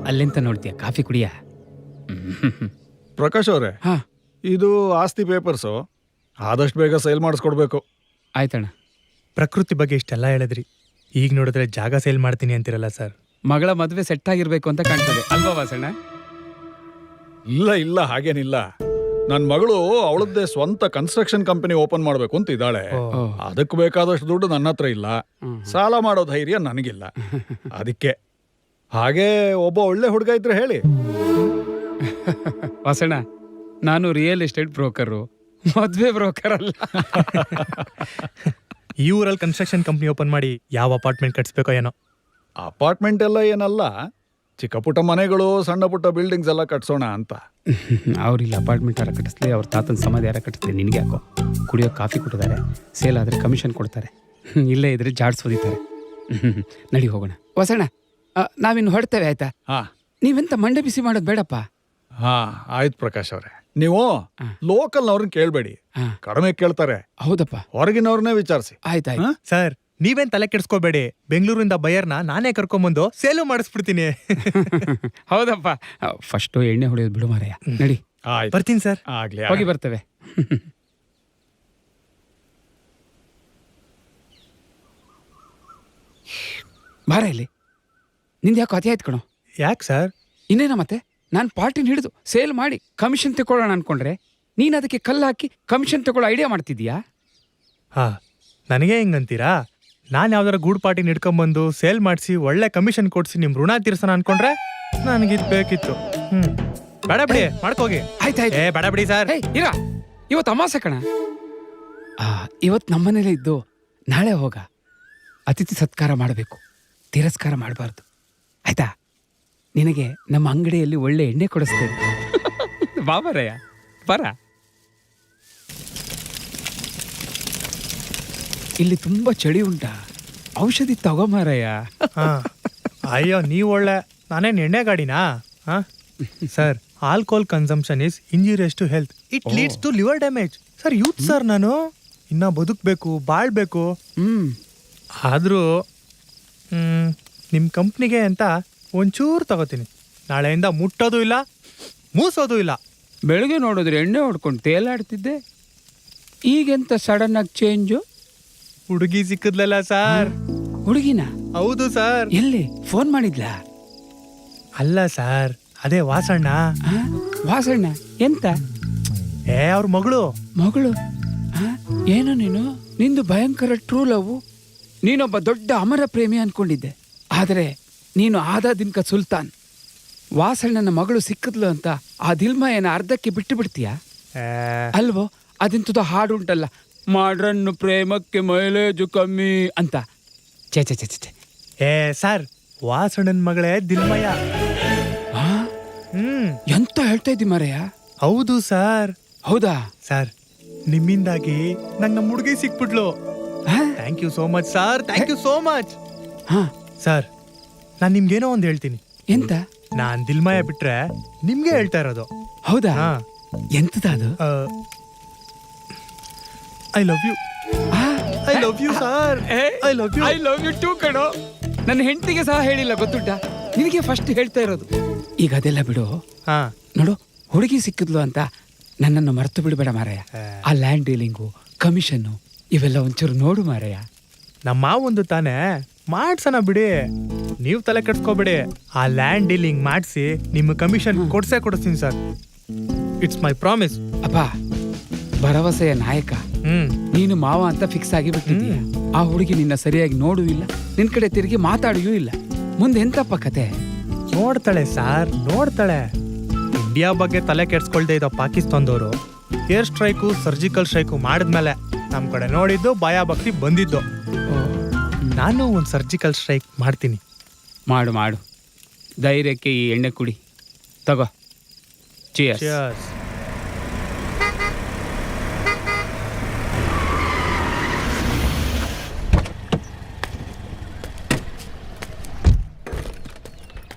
ಅಲ್ಲೆಂತ ನೋಡ್ತೀಯ? ಕಾಫಿ ಕುಡಿಯ? ಪ್ರಕಾಶ್ ಅವ್ರೆ, ಇದು ಆಸ್ತಿ ಪೇಪರ್ಸು, ಆದಷ್ಟು ಬೇಗ ಸೇಲ್ ಮಾಡಿಸ್ಕೊಡ್ಬೇಕು. ಆಯ್ತಣ್ಣ. ಪ್ರಕೃತಿ ಬಗ್ಗೆ ಇಷ್ಟೆಲ್ಲ ಹೇಳಿದ್ರಿ, ಈಗ ನೋಡಿದ್ರೆ ಜಾಗ ಸೇಲ್ ಮಾಡ್ತೀನಿ ಅಂತಿರಲ್ಲ ಸರ್. ಮಗಳ ಮದುವೆ ಸೆಟ್ ಆಗಿರ್ಬೇಕು ಅಂತ ಕಾಣ್ತದೆ ಅಲ್ವಾ ವಾಸಣ್ಣ? ಇಲ್ಲ ಇಲ್ಲ, ಹಾಗೇನಿಲ್ಲ. ನನ್ನ ಮಗಳು ಅವಳದ್ದೇ ಸ್ವಂತ ಕನ್ಸ್ಟ್ರಕ್ಷನ್ ಕಂಪನಿ ಓಪನ್ ಮಾಡ್ಬೇಕು ಅಂತ ಇದ್ದಾಳೆ. ಅದಕ್ಕೆ ಬೇಕಾದಷ್ಟು ದುಡ್ಡು ನನ್ನ ಹತ್ರ ಇಲ್ಲ, ಸಾಲ ಮಾಡೋ ಧೈರ್ಯ ನನಗಿಲ್ಲ. ಅದಕ್ಕೆ ಹಾಗೆ ಒಬ್ಬ ಒಳ್ಳೆ ಹುಡುಗ ಇದ್ರೆ ಹೇಳಿ. ವಾಸಣ್ಣ, ನಾನು ರಿಯಲ್ ಎಸ್ಟೇಟ್ ಬ್ರೋಕರು, ಮದ್ವೆ ಬ್ರೋಕರ್ ಅಲ್ಲ. ಈ ಊರಲ್ಲಿ ಕನ್ಸ್ಟ್ರಕ್ಷನ್ ಕಂಪ್ನಿ ಓಪನ್ ಮಾಡಿ ಯಾವ ಅಪಾರ್ಟ್ಮೆಂಟ್ ಕಟ್ಸ್ಬೇಕೋ ಏನೋ. ಅಪಾರ್ಟ್ಮೆಂಟ್ ಎಲ್ಲ ಏನಲ್ಲ, ಚಿಕ್ಕ ಪುಟ್ಟ ಮನೆಗಳು, ಸಣ್ಣ ಪುಟ್ಟ ಬಿಲ್ಡಿಂಗ್ಸ್ ಎಲ್ಲ ಕಟ್ಸೋಣ ಅಂತ. ಅವ್ರಿಲ್ಲ ಅಪಾರ್ಟ್ಮೆಂಟ್ ಯಾರ ಕಟ್ಟಿಸ್ಲಿ, ಅವ್ರ ತಾತನ ಸಮಾಧಿ ಯಾರ ಕಟ್ಟಿಸ್ಲಿ, ನಿನಗೆ ಯಾಕೋ? ಕುಡಿಯೋ ಕಾಫಿ ಕೊಟ್ಟಿದ್ದಾರೆ, ಸೇಲ್ ಆದರೆ ಕಮಿಷನ್ ಕೊಡ್ತಾರೆ, ಇಲ್ಲೇ ಇದ್ರೆ ಜಾಡ್ಸೋದಿದ್ದಾರೆ. ನಡಿ ಹೋಗೋಣ. ವಾಸಣ್ಣ, ನಾವಿನ್ನು ಹೊಡ್ತೇವೆ ಆಯ್ತಾ? ನೀವೆಂತ ಮಂಡೆ ಬಿಸಿ ಮಾಡೋದು ಬೇಡಪ್ಪ. ಆಯ್ತು ಪ್ರಕಾಶ್ ಅವ್ರೆ, ನೀವು ಲೋಕಲ್ನವ್ರನ್ನ ಕೇಳ್ಬೇಡಿ, ಕಡಿಮೆ ಕೇಳ್ತಾರೆ. ಹೌದಪ್ಪ, ಹೊರಗಿನವ್ರನ್ನೇ ವಿಚಾರಿಸಿ. ಆಯ್ತಾಯ್ತು ಸರ್. ನೀವೇನ್ ತಲೆ ಕೆಡ್ಸ್ಕೋಬೇಡಿ, ಬೆಂಗಳೂರಿಂದ ಬಯರ್ನ ನಾನೇ ಕರ್ಕೊಂಬಂದು ಸೇಲು ಮಾಡಿಸ್ಬಿಡ್ತೀನಿ. ಹೌದಪ್ಪ, ಫಸ್ಟು ಎಣ್ಣೆ ಹೊಡೆಯೋದು ಬಿಡು ಮಾರಯ್ಯ. ನಡಿ. ಬರ್ತೀನಿ ಸರ್. ಆಗ್ಲಿ, ಹೋಗಿ ಬರ್ತೇವೆ. ಬಾರ ಇಲ್ಲಿ. ನಿಂದು ಯಾಕೋ ಅತಿ ಆಯ್ತು ಕಣೋ. ಯಾಕೆ ಸರ್? ಇನ್ನೇನ ಮತ್ತೆ, ನಾನು ಪಾರ್ಟಿನ ಹಿಡಿದು ಸೇಲ್ ಮಾಡಿ ಕಮಿಷನ್ ತಗೊಳ್ಳೋಣ ಅನ್ಕೊಂಡ್ರೆ ನೀನು ಅದಕ್ಕೆ ಕಲ್ಲು ಹಾಕಿ ಕಮಿಷನ್ ತಗೊಳ್ಳೋ ಐಡಿಯಾ ಮಾಡ್ತಿದ್ಯಾ? ನನಗೆ ಹಿಂಗಂತೀರಾ? ನಾನು ಯಾವ್ದಾರ ಗೂಡ್ ಪಾರ್ಟಿ ನಿಡ್ಕೊಂಬಂದು ಸೇಲ್ ಮಾಡಿಸಿ ಒಳ್ಳೆ ಕಮಿಷನ್ ಕೊಡ್ಸಿ ನಿಮ್ ಋಣ ತೀರ್ಸೋಣ ಅನ್ಕೊಂಡ್ರೆ ನನಗಿದ್ ಬೇಕಿತ್ತು. ಬೇಡ ಬಿಡಿ, ಮಾಡ್ಕೋಗಿ. ಆಯ್ತಾಯ್ತು. ಏ ಬೇಡ ಬಿಡಿ ಸರ್. ಇರ ಇವತ್ತು ಅಮಾಸೆ ಕಣ. ಇವತ್ತು ನಮ್ಮನೇಲೆ ಇದ್ದು ನಾಳೆ ಹೋಗ. ಅತಿಥಿ ಸತ್ಕಾರ ಮಾಡಬೇಕು, ತಿರಸ್ಕಾರ ಮಾಡಬಾರ್ದು. ಆಯ್ತಾ? ನಿನಗೆ ನಮ್ಮ ಅಂಗಡಿಯಲ್ಲಿ ಒಳ್ಳೆ ಎಣ್ಣೆ ಕೊಡಿಸ್ತೇನೆ. ಬಾಬರಯ್ಯ ಬರ. ಇಲ್ಲಿ ತುಂಬಾ ಚಳಿ ಉಂಟಾ? ಔಷಧಿ ತಗೋಮಾರಯ್ಯ. ಅಯ್ಯೋ ನೀವ್ ಒಳ್ಳೆ, ನಾನೇನ್ ಎಣ್ಣೆ ಗಾಡಿನಾ? Sir, alcohol consumption is injurious to health. It leads to liver damage. Sir youth sir, ನಾನು ಇನ್ನ ಬದುಕಬೇಕು, ಬಾಳ್ಬೇಕು. ಆದ್ರೂ ನಿಮ್ ಕಂಪ್ನಿಗೆ ಅಂತ ಒಂಚೂರು ತಗೋತೀನಿ. ನಾಳೆಯಿಂದ ಮುಟ್ಟೋದು ಇಲ್ಲ, ಮೂಸೋದು ಇಲ್ಲ. ಬೆಳಗ್ಗೆ ನೋಡಿದ್ರೆ ಎಣ್ಣೆ ಹೊಡ್ಕೊಂಡು ತೇಲಾಡ್ತಿದ್ದೆ, ಈಗೆಂತ ಸಡನ್ ಆಗಿ ಚೇಂಜು? ಹುಡುಗಿ ಸಿಕ್ಕದ್ಲಲ್ಲ ಸರ್. ಹುಡುಗಿನ? ಹೌದು ಸರ್. ಎಲ್ಲಿ? ಫೋನ್ ಮಾಡಿದ್ಲಾ? ಅಲ್ಲ ಸರ್, ಅದೇ ವಾಸಣ್ಣ. ವಾಸಣ್ಣ ಎಂತ? ಅವ್ರ ಮಗಳು. ಮಗಳು? ಏನು ನೀನು? ನಿಂದು ಭಯಂಕರ ಟ್ರೂ ಲವ್. ನೀನೊಬ್ಬ ದೊಡ್ಡ ಅಮರ ಪ್ರೇಮಿ ಅನ್ಕೊಂಡಿದ್ದೆ, ಆದರೆ ನೀನು ಆದಾದಿನ್ಕ ಸುಲ್ತಾನ್. ವಾಸಣ್ಣನ ಮಗಳು ಸಿಕ್ಕದ್ಲು ಅಂತ ಆ ದಿಲ್ಮಯನ ಅರ್ಧಕ್ಕೆ ಬಿಟ್ಟು ಬಿಡ್ತೀಯಾ ಅಲ್ವೋ? ಅದಿಂತದ ಹಾಡು ಉಂಟಲ್ಲ, ಮಾಡ್ರನ್ನು ಪ್ರೇಮಕ್ಕೆ ಮೈಲೇಜು ಕಮ್ಮಿ ಅಂತ. ಚೇ ಚೇ ಚೇ ಚೇ. ಸರ್, ವಾಸಣ್ಣನ ಮಗಳೇ ದಿಲ್ಮಯ. ಎಂತ ಹೇಳ್ತಾ ಇದ್ದಿ ಮರೆಯ? ಹೌದು ಸರ್. ಹೌದಾ ಸರ್, ನಿಮ್ಮಿಂದಾಗಿ ನಂಗೆ ನಮ್ಮ ಹುಡುಗಿ ಸಿಕ್ಬಿಟ್ಲು. Thank you so much sir, thank you so much. Sir, ನಾನು ನಿಮ್ಗೇನೋ ಒಂದು ಹೇಳ್ತೀನಿ. ಎಂತ? ನಾನ್ ದಿಲ್ಮಯ ಬಿಟ್ರೆ ನಿಮ್ಗೆ ಹೇಳ್ತಾ ಇರೋದು. ಹೌದಾ? ಎಂತದ ಅದು? I love you. I love you sir. I love you. I love you too ಕಣೋ. ನನ್ನ ಹೆಂಡತಿಗೆ ಸಹ ಹೇಳಿಲ್ಲ, ಗೊತ್ತುಂಟ? ನಿನಗೆ ಫಸ್ಟ್ ಹೇಳ್ತಾ ಇರೋದು. ಈಗ ಅದೆಲ್ಲ ಬಿಡು. ನೋಡು, ಹುಡುಗಿ ಸಿಕ್ಕಿದ್ಲು ಅಂತ ನನ್ನನ್ನು ಮರೆತು ಬಿಡಬೇಡ ಮಾರಯ್ಯ. ಆ ಲ್ಯಾಂಡ್ ಡೀಲಿಂಗು, ಕಮಿಷನ್ನು ಇವೆಲ್ಲ ಒಂಚೂರು ನೋಡು ಮಾರಯ್ಯ. ನಮ್ಮ ಮಾವೊಂದು ತಾನೇ ಮಾಡ್ಸೋಣ ಬಿಡಿ, ನೀವು ತಲೆ ಕೆಡ್ಸ್ಕೋಬೇಡಿ. ಆ ಲ್ಯಾಂಡ್ ಡೀಲಿಂಗ್ ಮಾಡಿಸಿ ನಿಮ್ಮ ಕಮಿಷನ್ ಕೊಡಿಸ್ತೀನಿ ಸರ್. It's my promise. ಅಪ್ಪ, ಭರವಸೆಯ ನಾಯಕ ನೀನು. ಮಾವ ಅಂತ ಫಿಕ್ಸ್ ಆಗಿ ಬಿಟ್ಟಿದ್ದೀಯ. ಆ ಹುಡುಗಿ ನಿನ್ನ ಸರಿಯಾಗಿ ನೋಡೂ ಇಲ್ಲ, ನಿನ್ ಕಡೆ ತಿರುಗಿ ಮಾತಾಡಿಯೂ ಇಲ್ಲ. ಮುಂದೆ ಎಂತಪ್ಪ ಕತೆ? ನೋಡ್ತಾಳೆ ಸಾರ್, ನೋಡ್ತಾಳೆ. ಇಂಡಿಯಾ ಬಗ್ಗೆ ತಲೆ ಕೆಡ್ಸ್ಕೊಳ್ದೆ ಇದ್ದ ಪಾಕಿಸ್ತಾನದವರು ಏರ್ ಸ್ಟ್ರೈಕು, ಸರ್ಜಿಕಲ್ ಸ್ಟ್ರೈಕು ಮಾಡಿದ್ಮೇಲೆ ನಮ್ ಕಡೆ ನೋಡಿದ್ದು ಭಯ ಭಕ್ತಿ ಬಂದಿದ್ದು. ನಾನು ಒಂದು ಸರ್ಜಿಕಲ್ ಸ್ಟ್ರೈಕ್ ಮಾಡ್ತೀನಿ. ಮಾಡು ಮಾಡು, ಧೈರ್ಯಕ್ಕೆ ಈ ಎಣ್ಣೆ ಕುಡಿ. ತಗೋ. ಚಿಯರ್ಸ್. Cheers.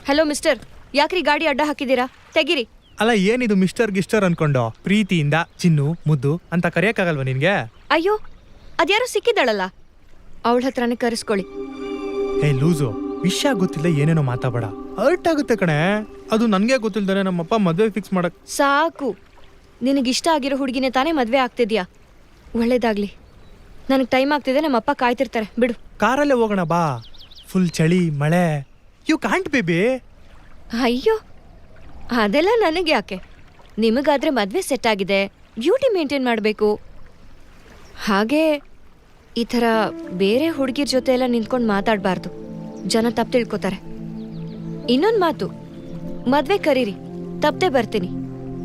ಹಲೋ ಮಿಸ್ಟರ್, ಯಾಕ್ರಿ ಗಾಡಿ ಅಡ್ಡ ಹಾಕಿದ್ದೀರಾ? ತೆಗಿರಿ. ಅಲ್ಲ, ಏನಿದು ಮಿಸ್ಟರ್ ಗಿಸ್ಟರ್ ಅನ್ಕೊಂಡು ಪ್ರೀತಿಯಿಂದ ಚಿನ್ನು ಮುದ್ದು ಅಂತ ಕರೆಯಕ್ಕಾಗಲ್ವಾ ನಿನ್ಗೆ? ಅಯ್ಯೋ, ಅದ್ಯಾರೋ ಸಿಕ್ಕಿದ್ದಾಳಲ್ಲ, ಅವಳ ಹತ್ರನೇ ಕರೆಸ್ಕೊಳ್ಳಿ. ಲೂಸು, ವಿಷಯ ಗೊತ್ತಿಲ್ಲ ಏನೇನೋ ಮಾತಾಡಬೇಡ, ಹರ್ಟ್ ಆಗುತ್ತೆ ಕಣೆ. ಅದು ನನ್ಗೆ ಗೊತ್ತಿಲ್ದಾನೆ ನಮ್ಮಪ್ಪ ಮದ್ವೆ ಫಿಕ್ಸ್ ಮಾಡಕ್. ಸಾಕು, ನಿನಗಿಷ್ಟ ಆಗಿರೋ ಹುಡುಗಿನೇ ತಾನೇ ಮದ್ವೆ ಆಗ್ತಿದ್ಯಾ? ಒಳ್ಳೇದಾಗ್ಲಿ. ನನಗೆ ಟೈಮ್ ಆಗ್ತಿದೆ, ನಮ್ಮಪ್ಪ ಕಾಯ್ತಿರ್ತಾರೆ, ಬಿಡು. ಕಾರಲ್ಲೇ ಹೋಗೋಣ ಬಾ. ಫುಲ್ ಚಳಿ ಮಳೆ. You can't baby. ಅಯ್ಯೋ, ಅದೆಲ್ಲ ನನಗೆ ಯಾಕೆ? ನಿಮಗಾದ್ರೆ ಮದ್ವೆ ಸೆಟ್ ಆಗಿದೆ, ಬ್ಯೂಟಿ ಮೇಂಟೈನ್ ಮಾಡಬೇಕು. ಹಾಗೆ ಈ ಥರ ಬೇರೆ ಹುಡುಗಿರ ಜೊತೆ ಎಲ್ಲ ನಿಂತ್ಕೊಂಡು ಮಾತಾಡಬಾರ್ದು, ಜನ ತಪ್ಪು ತಿಳ್ಕೊತಾರೆ. ಇನ್ನೊಂದು ಮಾತು, ಮದ್ವೆ ಕರೀರಿ, ತಪ್ಪದೆ ಬರ್ತೀನಿ.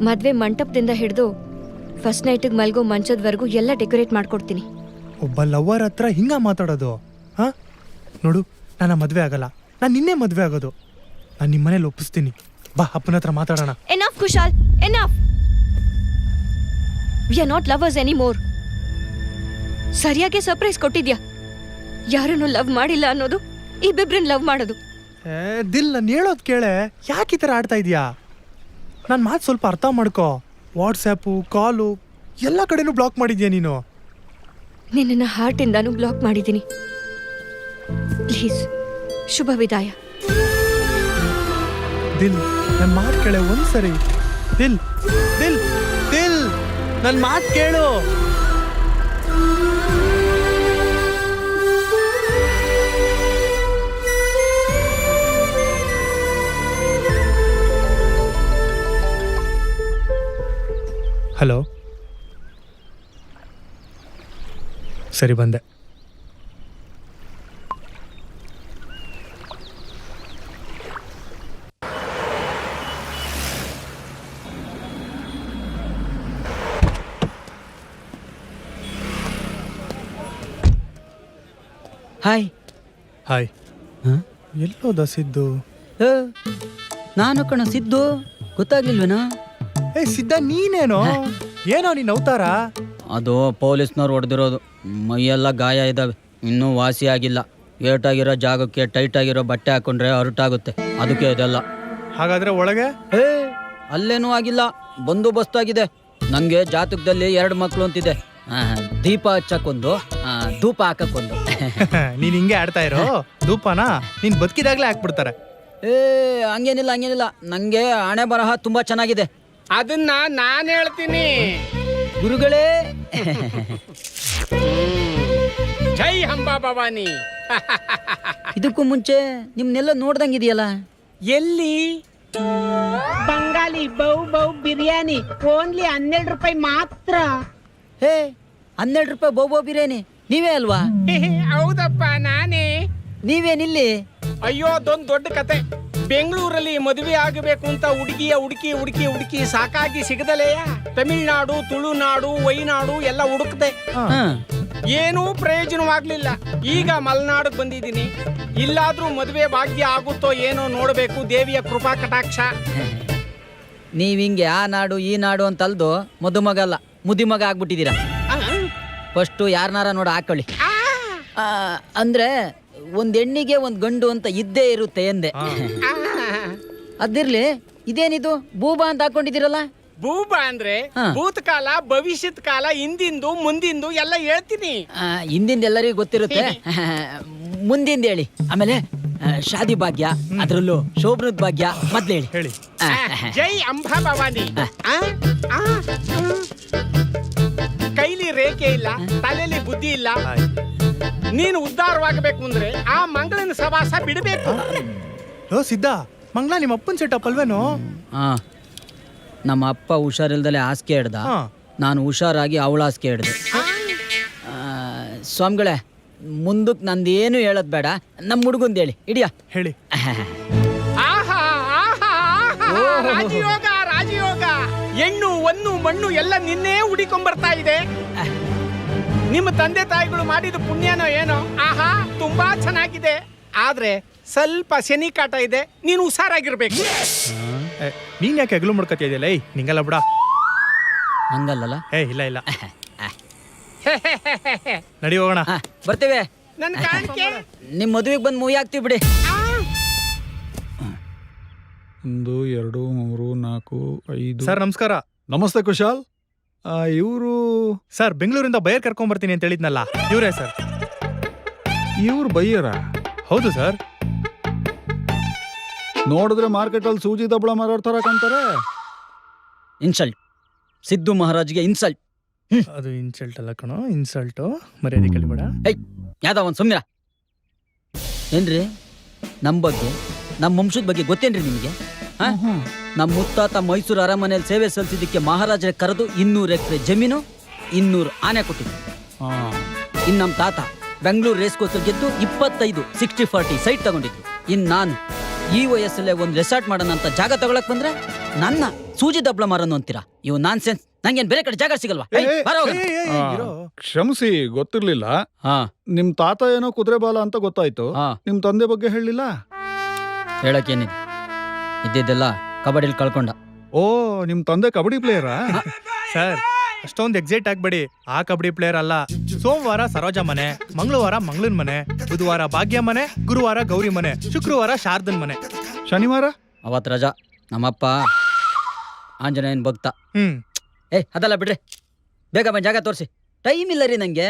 ಮದ್ವೆ ಮಂಟಪದಿಂದ ಹಿಡಿದು ಫಸ್ಟ್ ನೈಟಿಗೆ ಮಲ್ಗೋ ಮಂಚದವರೆಗೂ ಎಲ್ಲ ಡೆಕೋರೇಟ್ ಮಾಡ್ಕೊಡ್ತೀನಿ. ಒಬ್ಬ ಲವರ್ ಹತ್ರ ಹಿಂಗ ಮಾತಾಡೋದು? ಹಾ, ನೋಡು, ನನ್ನ ಮದ್ವೆ ಆಗಲ್ಲ, ನಾನು ನಿನ್ನೆ ಮದ್ವೆ ಆಗೋದು. ನಾನು ನಿಮ್ಮ ಮನೇಲಿ ಒಪ್ಪಿಸ್ತೀನಿ, ಬಾ ಅಪ್ಪನ ಹತ್ರ ಮಾತಾಡೋಣ. Enough Kushal, enough. We are not lovers anymore. ಸರಿಯಾಗಿ ಸರ್ಪ್ರೈಸ್ ಕೊಟ್ಟಿದ್ಯಾ? ಯಾರನ್ನು ಲವ್ ಮಾಡಿಲ್ಲ ಅನ್ನೋದು ಇಬ್ಬಿಬ್ರನ್ನ ಲವ್ ಮಾಡೋದು. ದಿಲ್, ನಾನು ಹೇಳೋದು ಕೇಳೆ, ಯಾಕೆ ಈ ಥರ ಆಡ್ತಾ ಇದೀಯಾ? ನನ್ನ ಮಾತು ಸ್ವಲ್ಪ ಅರ್ಥ ಮಾಡ್ಕೋ. ವಾಟ್ಸ್ಯಾಪು, ಕಾಲು ಎಲ್ಲ ಕಡೆನೂ ಬ್ಲಾಕ್ ಮಾಡಿದ್ಯಾ ನೀನು. ನಿನ್ನ ಹಾರ್ಟಿಂದಾನು ಬ್ಲಾಕ್ ಮಾಡಿದ್ದೀನಿ. ಪ್ಲೀಸ್, ಶುಭ ವಿದಾಯ. ದಿಲ್, ನನ್ನ ಮಾತು ಕೇಳೆ ಒಂದ್ಸರಿ. ದಿಲ್ ದಿಲ್ ದಿಲ್, ನನ್ನ ಮಾತು ಕೇಳು. ಹಲೋ, ಸರಿ ಬಂದೆ. ಹಾಯ್. ಹಾಯ್. ಎಲ್ಲೋದ ಸಿದ್ದು? ಏ, ನಾನು ಕಣ ಸಿದ್ದು, ಗೊತ್ತಾಗ್ಲಿಲ್ವೇನೋ? ಏ ಸಿದ್ಧ, ನೀನೇನೋ? ಏನೋ ನೀನ್ ಅವತಾರ? ಅದು ಪೊಲೀಸ್ನವ್ರು ಹೊಡೆದಿರೋದು. ಮೈಯೆಲ್ಲ ಗಾಯ ಇದ್ದಾವೆ, ಇನ್ನೂ ವಾಸಿ ಆಗಿಲ್ಲ. ಏಟಾಗಿರೋ ಜಾಗಕ್ಕೆ ಟೈಟ್ ಆಗಿರೋ ಬಟ್ಟೆ ಹಾಕೊಂಡ್ರೆ ಹರಟಾಗುತ್ತೆ, ಅದಕ್ಕೆ ಇದೆಲ್ಲ. ಹಾಗಾದ್ರೆ ಒಳಗೆ? ಏ, ಅಲ್ಲೇನೂ ಆಗಿಲ್ಲ, ಬಂದೋಬಸ್ತಾಗಿದೆ. ನಂಗೆ ಜಾತಕದಲ್ಲಿ 2 ಮಕ್ಳು ಅಂತಿದೆ. ದೀಪ ಹಚ್ಚಕ್ಕೊಂದು, ಧೂಪ ಹಾಕಕ್ಕೊಂದು. ನೀನ್ ಹಿಂಗೆ ಆಡ್ತಾ ಇರೋ ಧೂಪನ ನೀನ್ ಬದುಕಿದಾಗ್ಲೇ ಹಾಕ್ಬಿಡ್ತಾರೆ. ಏ, ಹಂಗೇನಿಲ್ಲ. ನಂಗೆ ಹಣೆ ಬರಹ ತುಂಬಾ ಚೆನ್ನಾಗಿದೆ. ಅದನ್ನ ನಾನು ಹೇಳ್ತೀನಿ. ಗುರುಗಳೇ, ಜೈ ಅಂಬಾ ಭವಾನಿ. ಇದಕ್ಕೂ ಮುಂಚೆ ನಿಮ್ನೆಲ್ಲ ನೋಡ್ದಂಗಿದೆಯಲ್ಲ. ಎಲ್ಲಿ? ಬಂಗಾಲಿ ಬೌ ಬಿರಿಯಾನಿ ಓನ್ಲಿ 12 ರೂಪಾಯಿ ಮಾತ್ರ. ಹೇ, 12 ರೂಪಾಯಿ ಬೋಬೋ ಬಿರಿಯಾನಿ ನೀವೇ ಅಲ್ವಾ? ಹೌದಪ್ಪ, ನಾನೇ. ನೀವೇನಿಲ್ಲಿ? ಅಯ್ಯೋ, ಅದೊಂದು ದೊಡ್ಡ ಕತೆ. ಬೆಂಗಳೂರಲ್ಲಿ ಮದುವೆ ಆಗಬೇಕು ಅಂತ ಹುಡುಕಿ ಸಾಕಾಗಿ ಸಿಗದಲೆಯ ತಮಿಳ್ನಾಡು, ತುಳುನಾಡು, ವೈನಾಡು ಎಲ್ಲ ಹುಡುಕ್ದೆ. ಏನೂ ಪ್ರಯೋಜನವಾಗ್ಲಿಲ್ಲ. ಈಗ ಮಲೆನಾಡಿಗೆ ಬಂದಿದ್ದೀನಿ. ಇಲ್ಲಾದ್ರೂ ಮದುವೆ ಭಾಗ್ಯ ಆಗುತ್ತೋ ಏನೋ ನೋಡ್ಬೇಕು. ದೇವಿಯ ಕೃಪಾ ಕಟಾಕ್ಷ. ನೀವಿಂಗೆ ಆ ನಾಡು ಈ ನಾಡು ಅಂತ ಅಲ್ದು ಮದುಮಗ ಅಲ್ಲ, ಮುದಿಮಗ ಆಗ್ಬಿಟ್ಟಿದ್ದೀರಾ. ಫಸ್ಟು ಯಾರನಾರ ನೋಡ ಹಾಕೊಳ್ಳಿ. ಅಂದ್ರೆ ಒಂದ್ ಹೆಣ್ಣಿಗೆ ಒಂದ್ ಗಂಡು ಅಂತ ಇದ್ದೇ ಇರುತ್ತೆ ಎಂದೆ. ಅದಿರ್ಲಿ, ಇದೇನಿದು ಬೂಬಾ ಅಂತ ಹಾಕೊಂಡಿದ್ದೀರಲ್ಲ? ಬೂಬಾ ಅಂದ್ರೆ ಭೂತಕಾಲ, ಭವಿಷ್ಯತ್ ಕಾಲ, ಹಿಂದಿಂದು ಮುಂದಿಂದು ಎಲ್ಲ ಹೇಳ್ತೀನಿ. ಹಿಂದಿಂದ ಎಲ್ಲರಿಗೂ ಗೊತ್ತಿರುತ್ತೆ, ಮುಂದಿಂದ ಹೇಳಿ. ಆಮೇಲೆ ಶಾದಿ ಭಾಗ್ಯ, ಅದ್ರಲ್ಲೂ ಶೋಭನದ ಭಾಗ್ಯ ಮೊದ್ಲು ಹೇಳಿ. ಜೈ ಅಂಬಾ ಭವಾನಿ. ಕೈಲಿ ರೇಖೆ ಇಲ್ಲ, ತಲೆಯಲ್ಲಿ ಬುದ್ಧಿ ಇಲ್ಲ. ನೀನು ಉದ್ಧಾರವಾಗಬೇಕು ಅಂದ್ರೆ ಆ ಮಂಗಳನ ಸವಾಸ ಬಿಡಬೇಕು. ಓ ಸಿದ್ಧ, ಮಂಗಳ ನಿಮ್ಮ ಅಪ್ಪನ ಸೆಟಪ್ ಅಲ್ವೇನೋ? ನಮ್ಮ ಅಪ್ಪ ಹುಷಾರಿಲ್ದಲೆ ಹಾಸಿಗೆ ಹಿಡ್ದ, ನಾನು ಹುಷಾರಾಗಿ ಅವಳ ಹಾಸಿಗೆ ಹಿಡ್ದೆ. ಸ್ವಾಮಿಗಳೇ, ಮುಂದಕ್ಕೆ ನಂದೇನು ಹೇಳೋದ್ ಬೇಡ, ನಮ್ಮ ಹುಡುಗಂದು ಹೇಳಿ. ಇಡಿಯಾ ಹೇಳಿ. ರಾಜಯೋಗ. ಹೆಣ್ಣು ಹೊನ್ನು ಮಣ್ಣು ಎಲ್ಲ ನಿನ್ನೇ ಹುಡಿಕೊಂಡ್ಬರ್ತಾ ಇದೆ. ನಿಮ್ಮ ತಂದೆ ತಾಯಿಗಳು ಮಾಡಿದ ಪುಣ್ಯನೋ ಏನೋ. ಆಹಾ, ತುಂಬಾ ಚೆನ್ನಾಗಿದೆ. ಆದ್ರೆ ಸ್ವಲ್ಪ ಶನಿ ಕಾಟ ಇದೆ. ನೀನು ಹುಷಾರಾಗಿರ್ಬೇಕು. ನೀನ್ ಯಾಕೆ ಅಗಲು ಮುಡ್ಕತಿದ್ಯಲ್ಲ? ನಿಂಗಲ್ಲ ಬಿಡ. ಹಂಗಲ್ಲ. ಇಲ್ಲ ನಡಿ ಹೋಗೋಣ. ಬರ್ತೇವೆ. ನನ್ನ ಕಾಣಿಕೆ ನಿಮ್ ಮದುವೆಗೆ ಬಂದು ಮೂವಿ ಹಾಕ್ತಿವಿ ಬಿಡಿ. 1 2 3 4 5. ಸರ್ ನಮಸ್ಕಾರ. ನಮಸ್ತೆ ಕುಶಾಲ್. ಇವರು ಸರ್ ಬೆಂಗಳೂರಿಂದ ಬೈಯರ್ ಕರ್ಕೊಂಡ್ ಬರ್ತೀನಿ ಅಂತ ಹೇಳಿದ್ನಲ್ಲ, ಇವರೇ ಸರ್. ಇವ್ರು ಬೈಯರ? ಹೌದು ಸರ್. ನೋಡಿದ್ರೆ ಮಾರ್ಕೆಟ್ ಅಲ್ಲಿ ಸೂಜಿ ದಬ್ಬಳ ಮಾರಾಡ್ತಾರ ಕಾಣ್ತಾರೆ. ಇನ್ಸಲ್ಟ್, ಸಿದ್ದು ಮಹಾರಾಜ್ಗೆ ಇನ್ಸಲ್ಟ್. ಅದು ಇನ್ಸಲ್ಟ್ ಅಲ್ಲ ಕಣೋ, ಇನ್ಸಲ್ಟು. ಮರ್ಯಾದೆ ಕಲಿಬೇಡ. ಯಾವ್ದ ಒಂದ್ ಸುಮ್ನಿರ. ಏನ್ರಿ, ನಮ್ ಬಗ್ಗೆ, ನಮ್ಮ ವಂಶದ ಬಗ್ಗೆ ಗೊತ್ತೇನ್ರಿ ನಿಮಗೆ? ನಮ್ಮ ಮುತ್ತಾತ ಮೈಸೂರು ಅರಮನೆಯಲ್ಲಿ ಸೇವೆ ಸಲ್ಲಿಸಿದ್ದಕ್ಕೆ ಮಹಾರಾಜರ ಕರೆದು 200 ಎಕರೆ ಜಮೀನು, 200 ಆನೆ ಕೊಟ್ಟಿದ್ರು. ಇನ್ನು ನಮ್ಮ ತಾತ ಬೆಂಗಳೂರು ರೇಸ್ ಕೋರ್ಸ್ ಗೆದ್ದು 25 60-40 ಸೈಟ್ ತಗೊಂಡಿದ್ರು. ಇನ್ನು ನಾನು ಈ ವಯಸ್ಸಲ್ಲೇ ಒಂದು ರೆಸಾರ್ಟ್ ಮಾಡೋಣ ಅಂತ ಜಾಗ ತಗೊಳಕ್ ಬಂದ್ರೆ ನನ್ನ ಸೂಜಿ ದಬ್ಳ ಮಾರನು ಅಂತೀರಾ? ಇವು ನಾನ್ ಸೆನ್ಸ್. ನಂಗೇನ್ ಬೇರೆ ಕಡೆ ಜಾಗ ಸಿಗಲ್ವಾ? ಕ್ಷಮಿಸಿ, ಗೊತ್ತಿರ್ಲಿಲ್ಲ. ನಿಮ್ ತಾತ ಏನೋ ಕುದುರೆ ಬಾಲ ಅಂತ ಗೊತ್ತಾಯ್ತು. ನಿಮ್ ತಂದೆ ಬಗ್ಗೆ ಹೇಳಿಲ್ಲ? ಹೇಳಕ್ಕೇನಿದೆ, ಇದ್ದಿದ್ದೆಲ್ಲ ಕಬಡ್ಡಿಲಿ ಕಳ್ಕೊಂಡ. ಓ, ನಿಮ್ ತಂದೆ ಕಬಡ್ಡಿ ಪ್ಲೇಯರಾ? ಸರ್ ಅಷ್ಟೊಂದು ಎಕ್ಸೈಟ್ ಆಗ್ಬೇಡಿ. ಆ ಕಬಡ್ಡಿ ಪ್ಲೇಯರ್ ಅಲ್ಲ. ಸೋಮವಾರ ಸರೋಜಾ ಮನೆ, ಮಂಗಳವಾರ ಮಂಗಳನ್ ಮನೆ, ಬುಧವಾರ ಭಾಗ್ಯ ಮನೆ, ಗುರುವಾರ ಗೌರಿ ಮನೆ, ಶುಕ್ರವಾರ ಶಾರದನ್ ಮನೆ, ಶನಿವಾರ ಅವತ್ ರಜಾ. ನಮ್ಮಪ್ಪ ಆಂಜನೇಯನ್ ಭಕ್ತ. ಅದಲ್ಲ ಬಿಡ್ರಿ, ಬೇಗ ಬಂದ್ ಜಾಗ ತೋರಿಸಿ. ಟೈಮ್ ಇಲ್ಲ ರೀ ನಂಗೆ.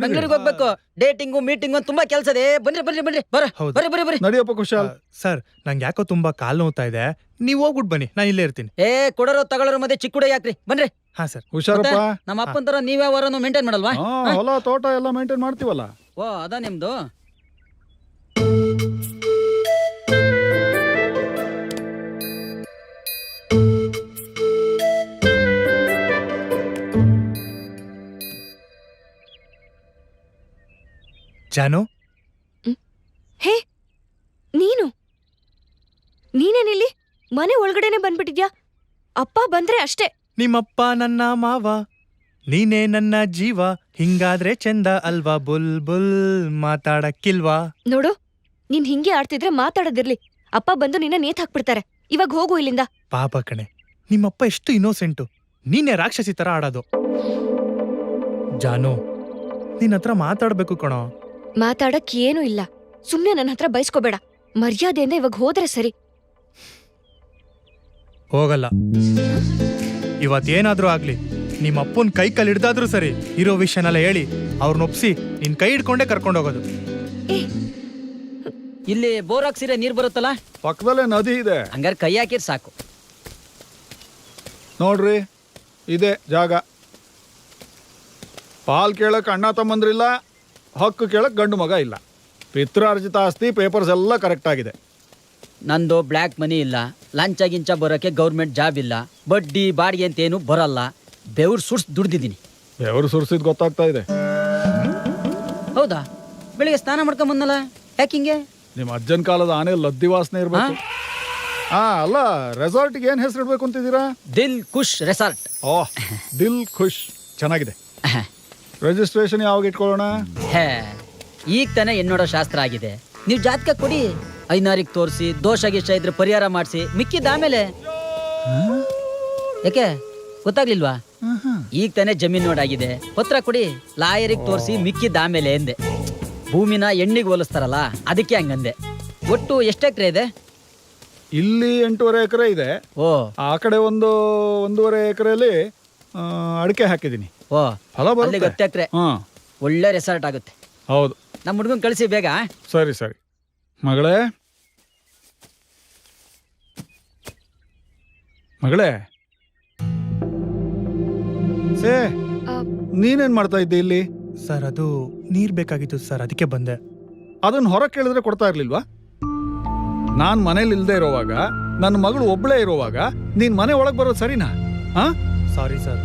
ಬೆಂಗಳೂರಿಗೆ ಹೋಗ್ಬೇಕು. ಡೇಟಿಂಗು ಮೀಟಿಂಗು ತುಂಬಾ ಕೆಲಸ ಇದೆ. ಬನ್ರಿ ಬರ್ರಿ. ನಡಿಯಪ್ಪ ಕುಶಾಲ್. ಸರ್ ನಂಗೆ ಯಾಕೋ ತುಂಬಾ ಕಾಲ್ ನೋವ್ತಾ ಇದೆ, ನೀವ್ ಹೋಗ್ಬಿಟ್ಟು ಬನ್ನಿ, ನಾನು ಇಲ್ಲೇ ಇರ್ತೀನಿ. ಕೊಡೋರು ತಗೊಳ್ಳೋರು ಮತ್ತೆ ಚಿಕ್ಕ ಹುಡುಗ ಯಾಕ್ರಿ, ಬನ್ರಿ. ಹಾ ಸರ್. ಹುಷಾರಪ್ಪ. ನಮ್ಮ ಅಪ್ಪನ ತರ ನೀವೇ ಅವರನ್ನು ಮೇಂಟೈನ್ ಮಾಡಲ್ವಾ? ಹೊಲ ತೋಟ ಎಲ್ಲ ಮೇಂಟೈನ್ ಮಾಡ್ತೀವಲ್ಲ. ಓ, ಅದ ನಿಮ್ದು. ಜಾನು, ಹೇ ನೀನೇನಿಲ್ಲಿ ಮನೆ ಒಳಗಡೆನೆ ಬಂದ್ಬಿಟ್ಟಿದ್ಯಾ? ಅಪ್ಪ ಬಂದ್ರೆ ಅಷ್ಟೇ. ನಿಮ್ಮಪ್ಪ ನನ್ನ ಮಾವ, ನೀನೇ ನನ್ನ ಜೀವ, ಹಿಂಗಾದ್ರೆ ಚಂದ ಅಲ್ವಾ ಬುಲ್ ಬುಲ್ ಮಾತಾಡಕ್ಕಿಲ್ವಾ? ನೋಡು, ನೀನ್ ಹಿಂಗೆ ಆಡ್ತಿದ್ರೆ ಮಾತಾಡೋದಿರ್ಲಿ. ಅಪ್ಪ ಬಂದು ನಿನ್ನ ನೇತ್ ಹಾಕ್ಬಿಡ್ತಾರೆ. ಇವಾಗ ಹೋಗು ಇಲ್ಲಿಂದ. ಪಾಪ ಕಣೆ, ನಿಮ್ಮಪ್ಪ ಎಷ್ಟು ಇನ್ನೋಸೆಂಟು. ನೀನೇ ರಾಕ್ಷಸಿ ತರ ಆಡೋದು. ಜಾನು, ನಿನ್ನ ಹತ್ರ ಮಾತಾಡ್ಬೇಕು ಕಣೋ. ಮಾತಾಡಕ್ ಏನೂ ಇಲ್ಲ. ಸುಮ್ನೆ ನನ್ನ ಹತ್ರ ಬಯಸ್ಕೋಬೇಡ. ಮರ್ಯಾದೆಯಿಂದ ಇವಾಗ ಹೋದ್ರೆ ಸರಿ. ಹೋಗಲ್ಲ. ಇವತ್ತೇನಾದ್ರೂ ಆಗ್ಲಿ, ನಿಮ್ಮ ಅಪ್ಪನ್ ಕೈ ಕಲ್ ಹಿಡ್ದಾದ್ರೂ ಸರಿ, ಇರೋ ವಿಷಯನೆಲ್ಲ ಹೇಳಿ ಅವ್ರನ್ನ ಒಪ್ಸಿ ನಿನ್ ಕೈ ಹಿಡ್ಕೊಂಡೇ ಕರ್ಕೊಂಡೋಗೋದು. ಇಲ್ಲಿ ಬೋರ್ ಹಾಕ್ಸಿರೆ ನೀರ್ ಬರುತ್ತಲ್ಲ, ಪಕ್ಕದಲ್ಲೇ ನದಿ ಇದೆ. ಹಂಗಾರೆ ಕೈ ಹಾಕಿರ್ ಸಾಕು. ನೋಡ್ರಿ, ಇದೆ ಜಾಗ. ಪಾಲ್ ಕೇಳಕ್ ಅಣ್ಣ ತಮ್ಮಂದ್ರಿಲ್ಲ, ಹಕ್ಕು ಕೇಳಕ್ ಗಂಡು ಮಗ ಇಲ್ಲ. ಪಿತ್ರಾರ್ಜಿತ ಆಸ್ತಿ ಪೇಪರ್ಸ್ ಎಲ್ಲ ಕರೆಕ್ಟ್ ಆಗಿದೆ. ನಂದು ಬ್ಲ್ಯಾಕ್ ಮನಿ ಇಲ್ಲ, ಲಂಚ ಗಿಂಚ ಬರೋಕೆ ಗೌರ್ಮೆಂಟ್ ಜಾಬ್ ಇಲ್ಲ, ಬಡ್ಡಿ ಬಾಡಿಗೆ ಅಂತೇನು ಬರಲ್ಲ. ಬೆವ್ರು ಸುಡ್ಸ್ ದುಡ್ದಿದ್ದೀನಿ. ಬೆವರು ಸುರಿಸಿದ್ ಗೊತ್ತಾಗ್ತಾ ಇದೆ. ಹೌದಾ? ಬೆಳಿಗ್ಗೆ ಸ್ನಾನ ಮಾಡ್ಕೊಂಡ್ ಬಂದಲ್ಲ, ಯಾಕಿಂಗೆ? ನಿಮ್ಮ ಅಜ್ಜನ ಕಾಲದ ಆನೆ ಲದ್ದಿ ವಾಸನೆ ಇರ್ಬೇಕು. ಅಲ್ಲ, ರೆಸಾರ್ಟ್ಗೆ ಏನ್ ಹೆಸರು ಇಡ್ಬೇಕು ಅಂತಿದ್ದೀರಾ? ದಿಲ್ ಖುಷ್ ರೆಸಾರ್ಟ್. ಓಹ್, ದಿಲ್ ಖುಷ್, ಚೆನ್ನಾಗಿದೆ. ರಿಜಿಸ್ಟ್ರೇಷನ್ ಯಾವಾಗ ಇಟ್ಕೊಳ್ಳೋಣ? ಈಗ ತಾನೇ ಹೆಣ್ಣೋಡೋ ಶಾಸ್ತ್ರ ಆಗಿದೆ. ನೀವು ಜಾತಕ ಕೊಡಿ, ಐನಾರಿಗೆ ತೋರಿಸಿ ದೋಷ ಗೀಷ ಇದ್ರೆ ಪರಿಹಾರ ಮಾಡಿಸಿ, ಮಿಕ್ಕಿದ ಆಮೇಲೆ. ಯಾಕೆ ಗೊತ್ತಾಗ್ಲಿಲ್ವಾ? ಈಗ ತಾನೇ ಜಮೀನ್ ನೋಡಾಗಿದೆ, ಪತ್ರ ಕೊಡಿ, ಲಾಯರಿಗೆ ತೋರಿಸಿ ಮಿಕ್ಕಿದ ಆಮೇಲೆ ಎಂದೆ. ಭೂಮಿನ ಎಣ್ಣಿಗೆ ಹೋಲಿಸ್ತಾರಲ್ಲ, ಅದಕ್ಕೆ ಹಂಗಂದೆ. ಒಟ್ಟು ಎಷ್ಟು ಎಕರೆ ಇದೆ? ಇಲ್ಲಿ 8.5 ಎಕರೆ ಇದೆ. ಓ, ಆ ಕಡೆ 1.5 ಎಕರೆಯಲ್ಲಿ ಅಡಿಕೆ ಹಾಕಿದ್ದೀನಿ. ಓ, ಫಲ ಅಲ್ಲಿ ಬರುತ್ತೆ. 10 ಎಕರೆ. ಒಳ್ಳೆ ರೆಸಾರ್ಟ್ ಆಗುತ್ತೆ. ಹೌದು. ನಮ್ಮ ಹುಡುಗನ್ ಕಳಿಸಿ ಬೇಗ. ಸರಿ ಸರಿ. ಮಗಳೇ ನೀನೇನ್ ಮಾಡ್ತಾ ಇದ್ದೆ ಇಲ್ಲಿ? ಸರ್, ಅದು ನೀರ್ ಬೇಕಾಗಿತ್ತು ಸರ್, ಅದಕ್ಕೆ ಬಂದೆ. ಅದನ್ನ ಹೊರ ಕೇಳಿದ್ರೆ ಕೊಡ್ತಾ ಇರ್ಲಿಲ್ವಾ? ನಾನ್ ಮನೇಲಿ ಇಲ್ದೇ ಇರೋವಾಗ, ನನ್ನ ಮಗಳು ಒಬ್ಳೇ ಇರೋವಾಗ ನೀನ್ ಮನೆ ಒಳಗ್ ಬರೋದು ಸರಿನಾ? Sorry sir.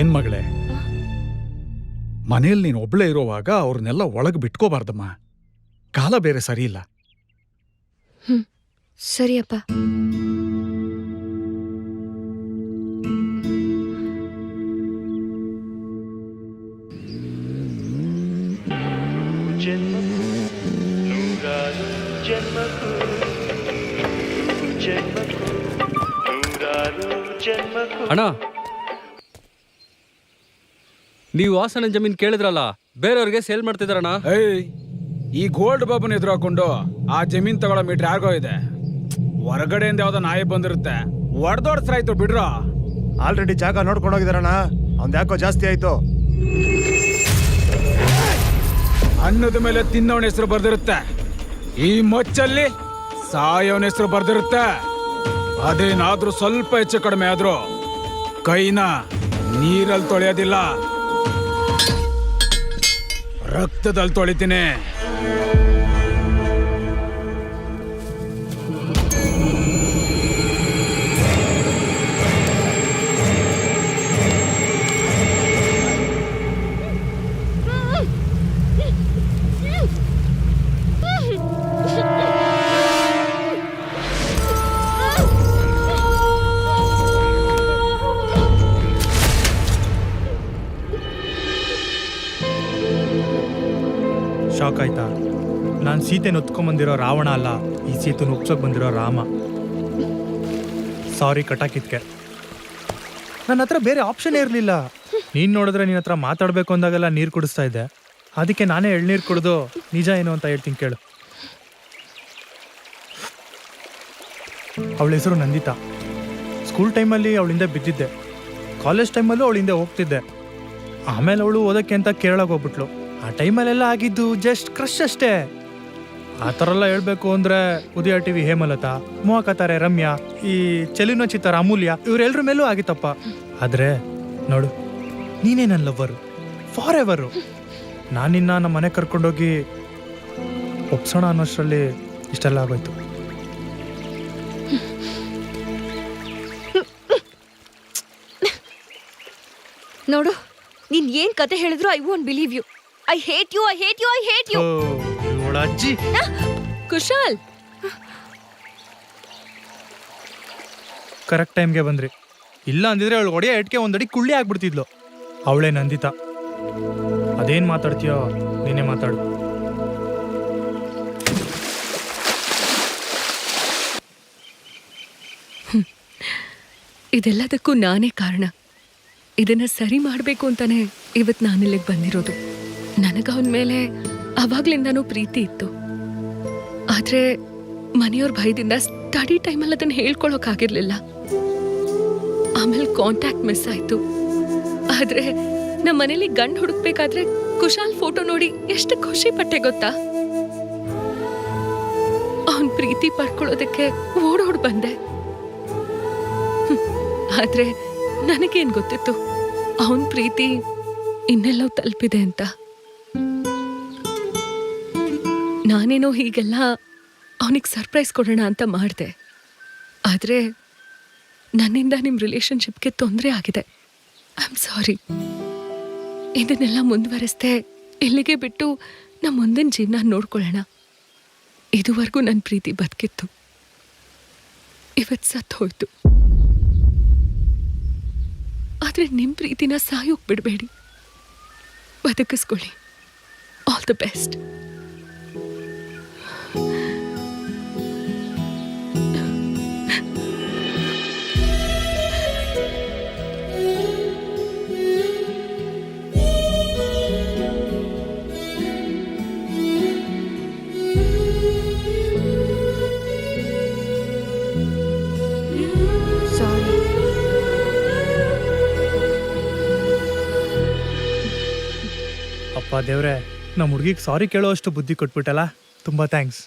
ಏನ್ ಮಗಳೇ, ಮನೇಲಿ ನೀನ್ ಒಬ್ಳೇ ಇರೋವಾಗ ಅವ್ರನ್ನೆಲ್ಲ ಒಳಗ್ ಬಿಟ್ಕೋಬಾರ್ದಮ್ಮ. ಕಾಲ ಬೇರೆ ಸರಿ ಇಲ್ಲ. ಸರಿಯಪ್ಪ. ಅಣ್ಣ, ನೀವು ವಾಸನ ಜಮೀನ್ ಕೇಳಿದ್ರಲ್ಲ, ಬೇರೆಯವ್ರಿಗೆ ಸೇಲ್ ಮಾಡ್ತಿದಾರಣ್ಣ. ಈ ಗೋಲ್ಡ್ ಬಾಬನ್ ಎದುರು ಹಾಕೊಂಡು ಆ ಜಮೀನ್ ತಗೊಳ್ಳೋ ಮೀಟ್ರ್ ಯಾರಿಗೋ ಇದೆ. ಹೊರಗಡೆಯಿಂದ ಯಾವ್ದೋ ನಾಯಿ ಬಂದಿರುತ್ತೆ, ಹೊಡೆದೋಡ್ಸ್ರಾಯ್ತು ಬಿಡ್ರ. ಆಲ್ರೆಡಿ ಜಾಗ ನೋಡ್ಕೊಂಡು ಹೋಗಿದಾರಣ್ಣ. ಅವ್ನ್ ಯಾಕೋ ಜಾಸ್ತಿ ಆಯ್ತು. ಅನ್ನದ ಮೇಲೆ ತಿನ್ನೋನ ಹೆಸರು ಬರ್ದಿರುತ್ತೆ, ಈ ಮೊಚ್ಚಲ್ಲಿ ಸಾಯೋನ ಹೆಸರು ಬರ್ದಿರುತ್ತೆ. ಅದೇನಾದ್ರೂ ಸ್ವಲ್ಪ ಹೆಚ್ಚು ಕಡಿಮೆ ಆದ್ರೂ ಕೈನ ನೀರಲ್ಲಿ ತೊಳೆಯೋದಿಲ್ಲ, ರಕ್ತದಲ್ಲಿ ತೊಳಿತೀನಿ. ಶಾಕ್ ಆಯ್ತಾ? ನಾನು ಸೀತೆನ ಹೊತ್ಕೊಂಡ್ಬಂದಿರೋ ರಾವಣ ಅಲ್ಲ, ಈ ಸೀತೆನ ಉಪ್ಸೋಕ್ ಬಂದಿರೋ ರಾಮ. ಸಾರಿ ಕಟಾಕಿದ್ಕೆ. ನನ್ನ ಹತ್ರ ಬೇರೆ ಆಪ್ಷನ್ ಇರಲಿಲ್ಲ. ನೀನ್ ನೋಡಿದ್ರೆ ನಿನ್ನ ಹತ್ರ ಮಾತಾಡ್ಬೇಕು ಅಂದಾಗೆಲ್ಲ ನೀರು ಕುಡಿಸ್ತಾ ಇದ್ದೆ, ಅದಕ್ಕೆ ನಾನೇ ಎಳ್ನೀರು ಕುಡಿದು ನಿಜ ಏನು ಅಂತ ಹೇಳ್ತೀನಿ ಕೇಳು. ಅವಳ ಹೆಸರು ನಂದಿತಾ. ಸ್ಕೂಲ್ ಟೈಮಲ್ಲಿ ಅವಳಿಂದ ಬಿದ್ದಿದ್ದೆ, ಕಾಲೇಜ್ ಟೈಮಲ್ಲೂ ಅವಳಿಂದ ಹೋಗ್ತಿದ್ದೆ. ಆಮೇಲೆ ಅವಳು ಓದಕ್ಕೆ ಅಂತ ಕೇರಳಕ್ಕೆ ಹೋಗ್ಬಿಟ್ಲು. ಆ ಟೈಮಲ್ಲೆಲ್ಲ ಆಗಿದ್ದು ಜಸ್ಟ್ ಕ್ರಶ್ ಅಷ್ಟೇ. ಆ ಥರ ಎಲ್ಲ ಹೇಳ್ಬೇಕು ಅಂದ್ರೆ ಉದಯ ಟಿವಿ ಹೇಮಲತಾ, ಮೋಹಕತಾರೆ ರಮ್ಯಾ, ಈ ಚಲನಚಿತ್ರ ಅಮೂಲ್ಯ, ಇವರೆಲ್ಲರ ಮೇಲೂ ಆಗಿತ್ತಪ್ಪ. ಆದ್ರೆ ನೋಡು, ನೀನೇ ನನ್ನ ಲವ್ವರು ಫಾರ್ ಎವರು. ನಾನಿನ್ನ ನಮ್ಮ ಮನೆ ಕರ್ಕೊಂಡೋಗಿ ಒಪ್ಸೋಣ ಅನ್ನೋಷ್ಟರಲ್ಲಿ ಇಷ್ಟೆಲ್ಲ ಆಗೋಯ್ತು. ನೋಡು, ನೀನ್ ಏನ್ ಕತೆ ಹೇಳಿದ್ರು I won't believe you. I hate you, I hate you, I hate you. ಅಜ್ಜಿ ಕುಶಾಲ್, ಕರೆಕ್ಟ್ ಟೈಮ್ಗೆ ಬಂದ್ರಿ. ಇಲ್ಲ ಅಂದಿದ್ರೆ ಅವಳು ಒಡೆಯ ಎಟ್ಕೆ ಒಂದಡಿ ಕುಳ್ಳಿ ಆಗ್ಬಿಡ್ತಿದ್ಲು. ಅವಳೇ ನಂದಿತಾ. ಅದೇನ್ ಮಾತಾಡ್ತೀಯೋ ನೀನೇ ಮಾತಾಡು. ಇದೆಲ್ಲದಕ್ಕೂ ನಾನೇ ಕಾರಣ. ಇದನ್ನ ಸರಿ ಮಾಡಬೇಕು ಅಂತಾನೆ ಇವತ್ತು ನಾನಿಲ್ಲಿಗೆ ಬಂದಿರೋದು. ನನಗ ಅವನ ಮೇಲೆ ಅವಾಗ್ಲಿಂದಾನೂ ಪ್ರೀತಿ ಇತ್ತು. ಆದ್ರೆ ಮನೆಯವ್ರ ಭಯದಿಂದ ಸ್ಟಡಿ ಟೈಮಲ್ಲಿ ಅದನ್ನ ಹೇಳ್ಕೊಳಕ್ಕಾಗಿರ್ಲಿಲ್ಲ. ಆಮೇಲೆ ಕಾಂಟ್ಯಾಕ್ಟ್ ಮಿಸ್ ಆಯ್ತು. ಆದ್ರೆ ನಮ್ಮ ಮನೇಲಿ ಗಂಡು ಹುಡುಕ್ಬೇಕಾದ್ರೆ ಕುಶಾಲ್ ಫೋಟೋ ನೋಡಿ ಎಷ್ಟು ಖುಷಿ ಪಟ್ಟೆ ಗೊತ್ತಾ. ಅವನ್ ಪ್ರೀತಿ ಪಡ್ಕೊಳ್ಳೋದಕ್ಕೆ ಓಡೋಡ್ ಬಂದೆ. ಆದ್ರೆ ನನಗೇನ್ ಗೊತ್ತಿತ್ತು ಅವನ್ ಪ್ರೀತಿ ಇನ್ನೆಲ್ಲೋ ತಲುಪಿದೆ ಅಂತ. ನಾನೇನೋ ಹೀಗೆಲ್ಲ ಅವನಿಗೆ ಸರ್ಪ್ರೈಸ್ ಕೊಡೋಣ ಅಂತ ಮಾಡಿದೆ. ಆದ್ರೆ ನನ್ನಿಂದ ನಿಮ್ಮ ರಿಲೇಶನ್ಶಿಪ್ಗೆ ತೊಂದರೆ ಆಗಿದೆ. I am sorry. ಇದನ್ನೆಲ್ಲ ಮುಂದುವರಿಸ್ದೆ ಇಲ್ಲಿಗೆ ಬಿಟ್ಟು ನಮ್ಮ ಮುಂದಿನ ಜೀವನ ನೋಡ್ಕೊಳ್ಳೋಣ. ಇದುವರೆಗೂ ನನ್ನ ಪ್ರೀತಿ ಬದುಕಿತ್ತು, ಇವತ್ತು ಸತ್ತು ಹೋಯ್ತು. ಆದ್ರೆ ನಿಮ್ಮ ಪ್ರೀತಿನ ಸಾಯೋಕ್ ಬಿಡಬೇಡಿ, ಬದುಕಿಸ್ಕೊಳ್ಳಿ. All the best. ಅಪ್ಪ ದೇವ್ರೆ, ನಮ್ಮ ಹುಡುಗಿಗೆ ಸಾರಿ ಕೇಳೋ ಅಷ್ಟು ಬುದ್ಧಿ ಕೊಟ್ಬಿಟ್ಟಲ್ಲ. ತುಂಬಾ ಥ್ಯಾಂಕ್ಸ್.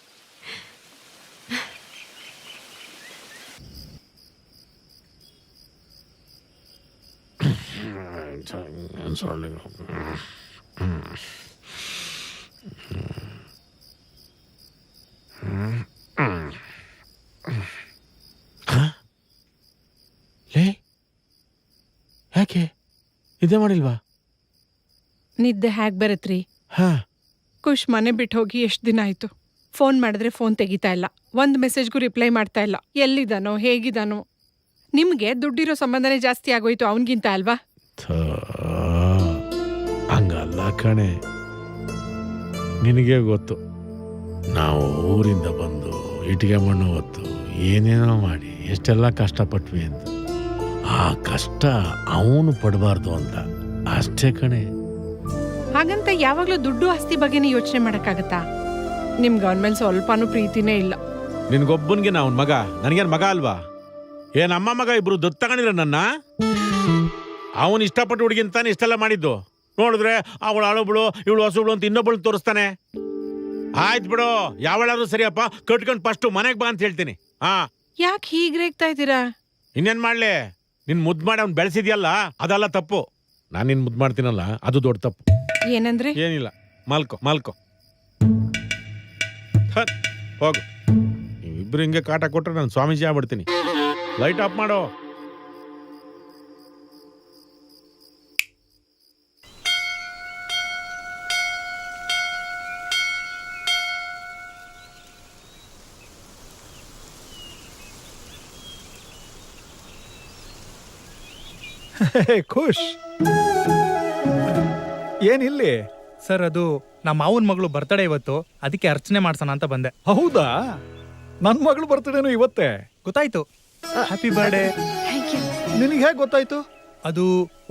ಯಾಕೆ ಇದೇ ಮಾಡಿಲ್ವಾ? ನಿದ್ದೆ ಹ್ಯಾಕ್ ಬರತ್ರಿ? ಕುಶ್ ಮನೆ ಬಿಟ್ಟು ಹೋಗಿ ಎಷ್ಟು ದಿನ ಆಯ್ತು. ಫೋನ್ ಮಾಡಿದ್ರೆ ಫೋನ್ ತೆಗಿತಾ ಇಲ್ಲ, ಒಂದು ಮೆಸೇಜ್ಗೂ ರಿಪ್ಲೈ ಮಾಡ್ತಾ ಇಲ್ಲ. ಎಲ್ಲಿದ್ದಾನೋ ಹೇಗಿದ್ದಾನೋ? ನಿಮ್ಗೆ ದುಡ್ಡಿರೋ ಸಂಬಂಧನೇ ಜಾಸ್ತಿ ಆಗೋಯ್ತು ಅವನಿಗಿಂತ ಅಲ್ವಾ? ಹಂಗಲ್ಲ ಕಣೆ, ನಿನಗೆ ಗೊತ್ತು ನಾವು ಊರಿಂದ ಬಂದು ಇಟ್ಟಿಗೆ ಮಣ್ಣು ಹೊತ್ತು ಏನೇನೋ ಮಾಡಿ ಎಷ್ಟೆಲ್ಲ ಕಷ್ಟಪಟ್ವಿ ಅಂತ. ಆ ಕಷ್ಟ ಅವನು ಪಡಬಾರ್ದು ಅಂತ ಅಷ್ಟೇ ಕಣೆ. ಹಾಗಂತ ಯಾವಾಗ್ಲೂ ದುಡ್ಡು ಆಸ್ತಿ ಬಗ್ಗೆನೇ ಯೋಚನೆ ಮಾಡಕ್ಕಾಗತ್ತಾ? ನಿಮ್ಗೆ ಅವನ ಮೇಲೆ ಸ್ವಲ್ಪನೂ ಪ್ರೀತಿನೇ ಇಲ್ಲ. ನಿನ್ಗೊಬ್ಬನ್ಗೆ ನಾ ಅವನ ಮಗ, ನನಗೇನು ಮಗ ಅಲ್ವಾ? ನಮ್ಮ ಮಗ ಇಬ್ರು ದತ್ತು ತಗೊಂಡಿರ ನನ್ನ. ಅವನು ಇಷ್ಟಪಟ್ಟು ಹುಡುಗಿಂತಾನೆ ಇಷ್ಟೆಲ್ಲ ಮಾಡಿದ್ದು. ನೋಡಿದ್ರೆ ಅವಳು ಅಳೊಬ್ಳು ಇವಳು ಹೊಸಬ್ಳು ಅಂತ ಇನ್ನೊಬ್ಳು ತೋರಿಸ್ತಾನೆ. ಆಯ್ತು ಬಿಡು, ಯಾವಳಾದ್ರೂ ಸರಿಯಪ್ಪ, ಕಟ್ಕೊಂಡು ಫಸ್ಟ್ ಮನೆಗೆ ಬಾ ಅಂತ ಹೇಳ್ತೀನಿ. ಯಾಕೆ ಹೀಗೆ ರೇಗ್ತಾ ಇದ್ದೀರಾ? ಇನ್ನೇನ್ ಮಾಡ್ಲಿ, ನಿನ್ ಮುದ್ದು ಮಾಡಿ ಅವ್ನು ಬೆಳೆಸಿದ್ಯಲ್ಲ ಅದೆಲ್ಲ ತಪ್ಪು. ನಾನು ನಿನ್ ಮುದ್ದು ಮಾಡ್ತೀನಲ್ಲ ಅದು ದೊಡ್ಡ ತಪ್ಪು. ಏನಂದ್ರೆ? ಏನಿಲ್ಲ, ಮಾಲ್ಕೋ ಹೋಗು. ನೀವಿಬ್ರು ಹಿಂಗೆ ಕಾಟ ಕೊಟ್ರೆ ನಾನು ಸ್ವಾಮೀಜಿ ಆಗ್ಬಿಡ್ತೀನಿ. ಲೈಟ್ ಆಫ್ ಮಾಡೋ. ಖುಷ್ ಏನಿಲ್ಲಿ? ಸರ್, ಅದು ನಮ್ಮ ಮಾವನ ಮಗಳು ಬರ್ತಡೇ ಇವತ್ತು, ಅದಕ್ಕೆ ಅರ್ಚನೆ ಮಾಡ್ಸೋಣ ಅಂತ ಬಂದೆ. ಹೌದಾ? ನನ್ನ ಮಗಳು ಬರ್ತಡೇನು ಇವತ್ತೇ? ಗೊತ್ತಾಯ್ತು. Happy birthday. ನಿನಗೆ ಹೇಗೆ ಗೊತ್ತಾಯ್ತು? ಅದು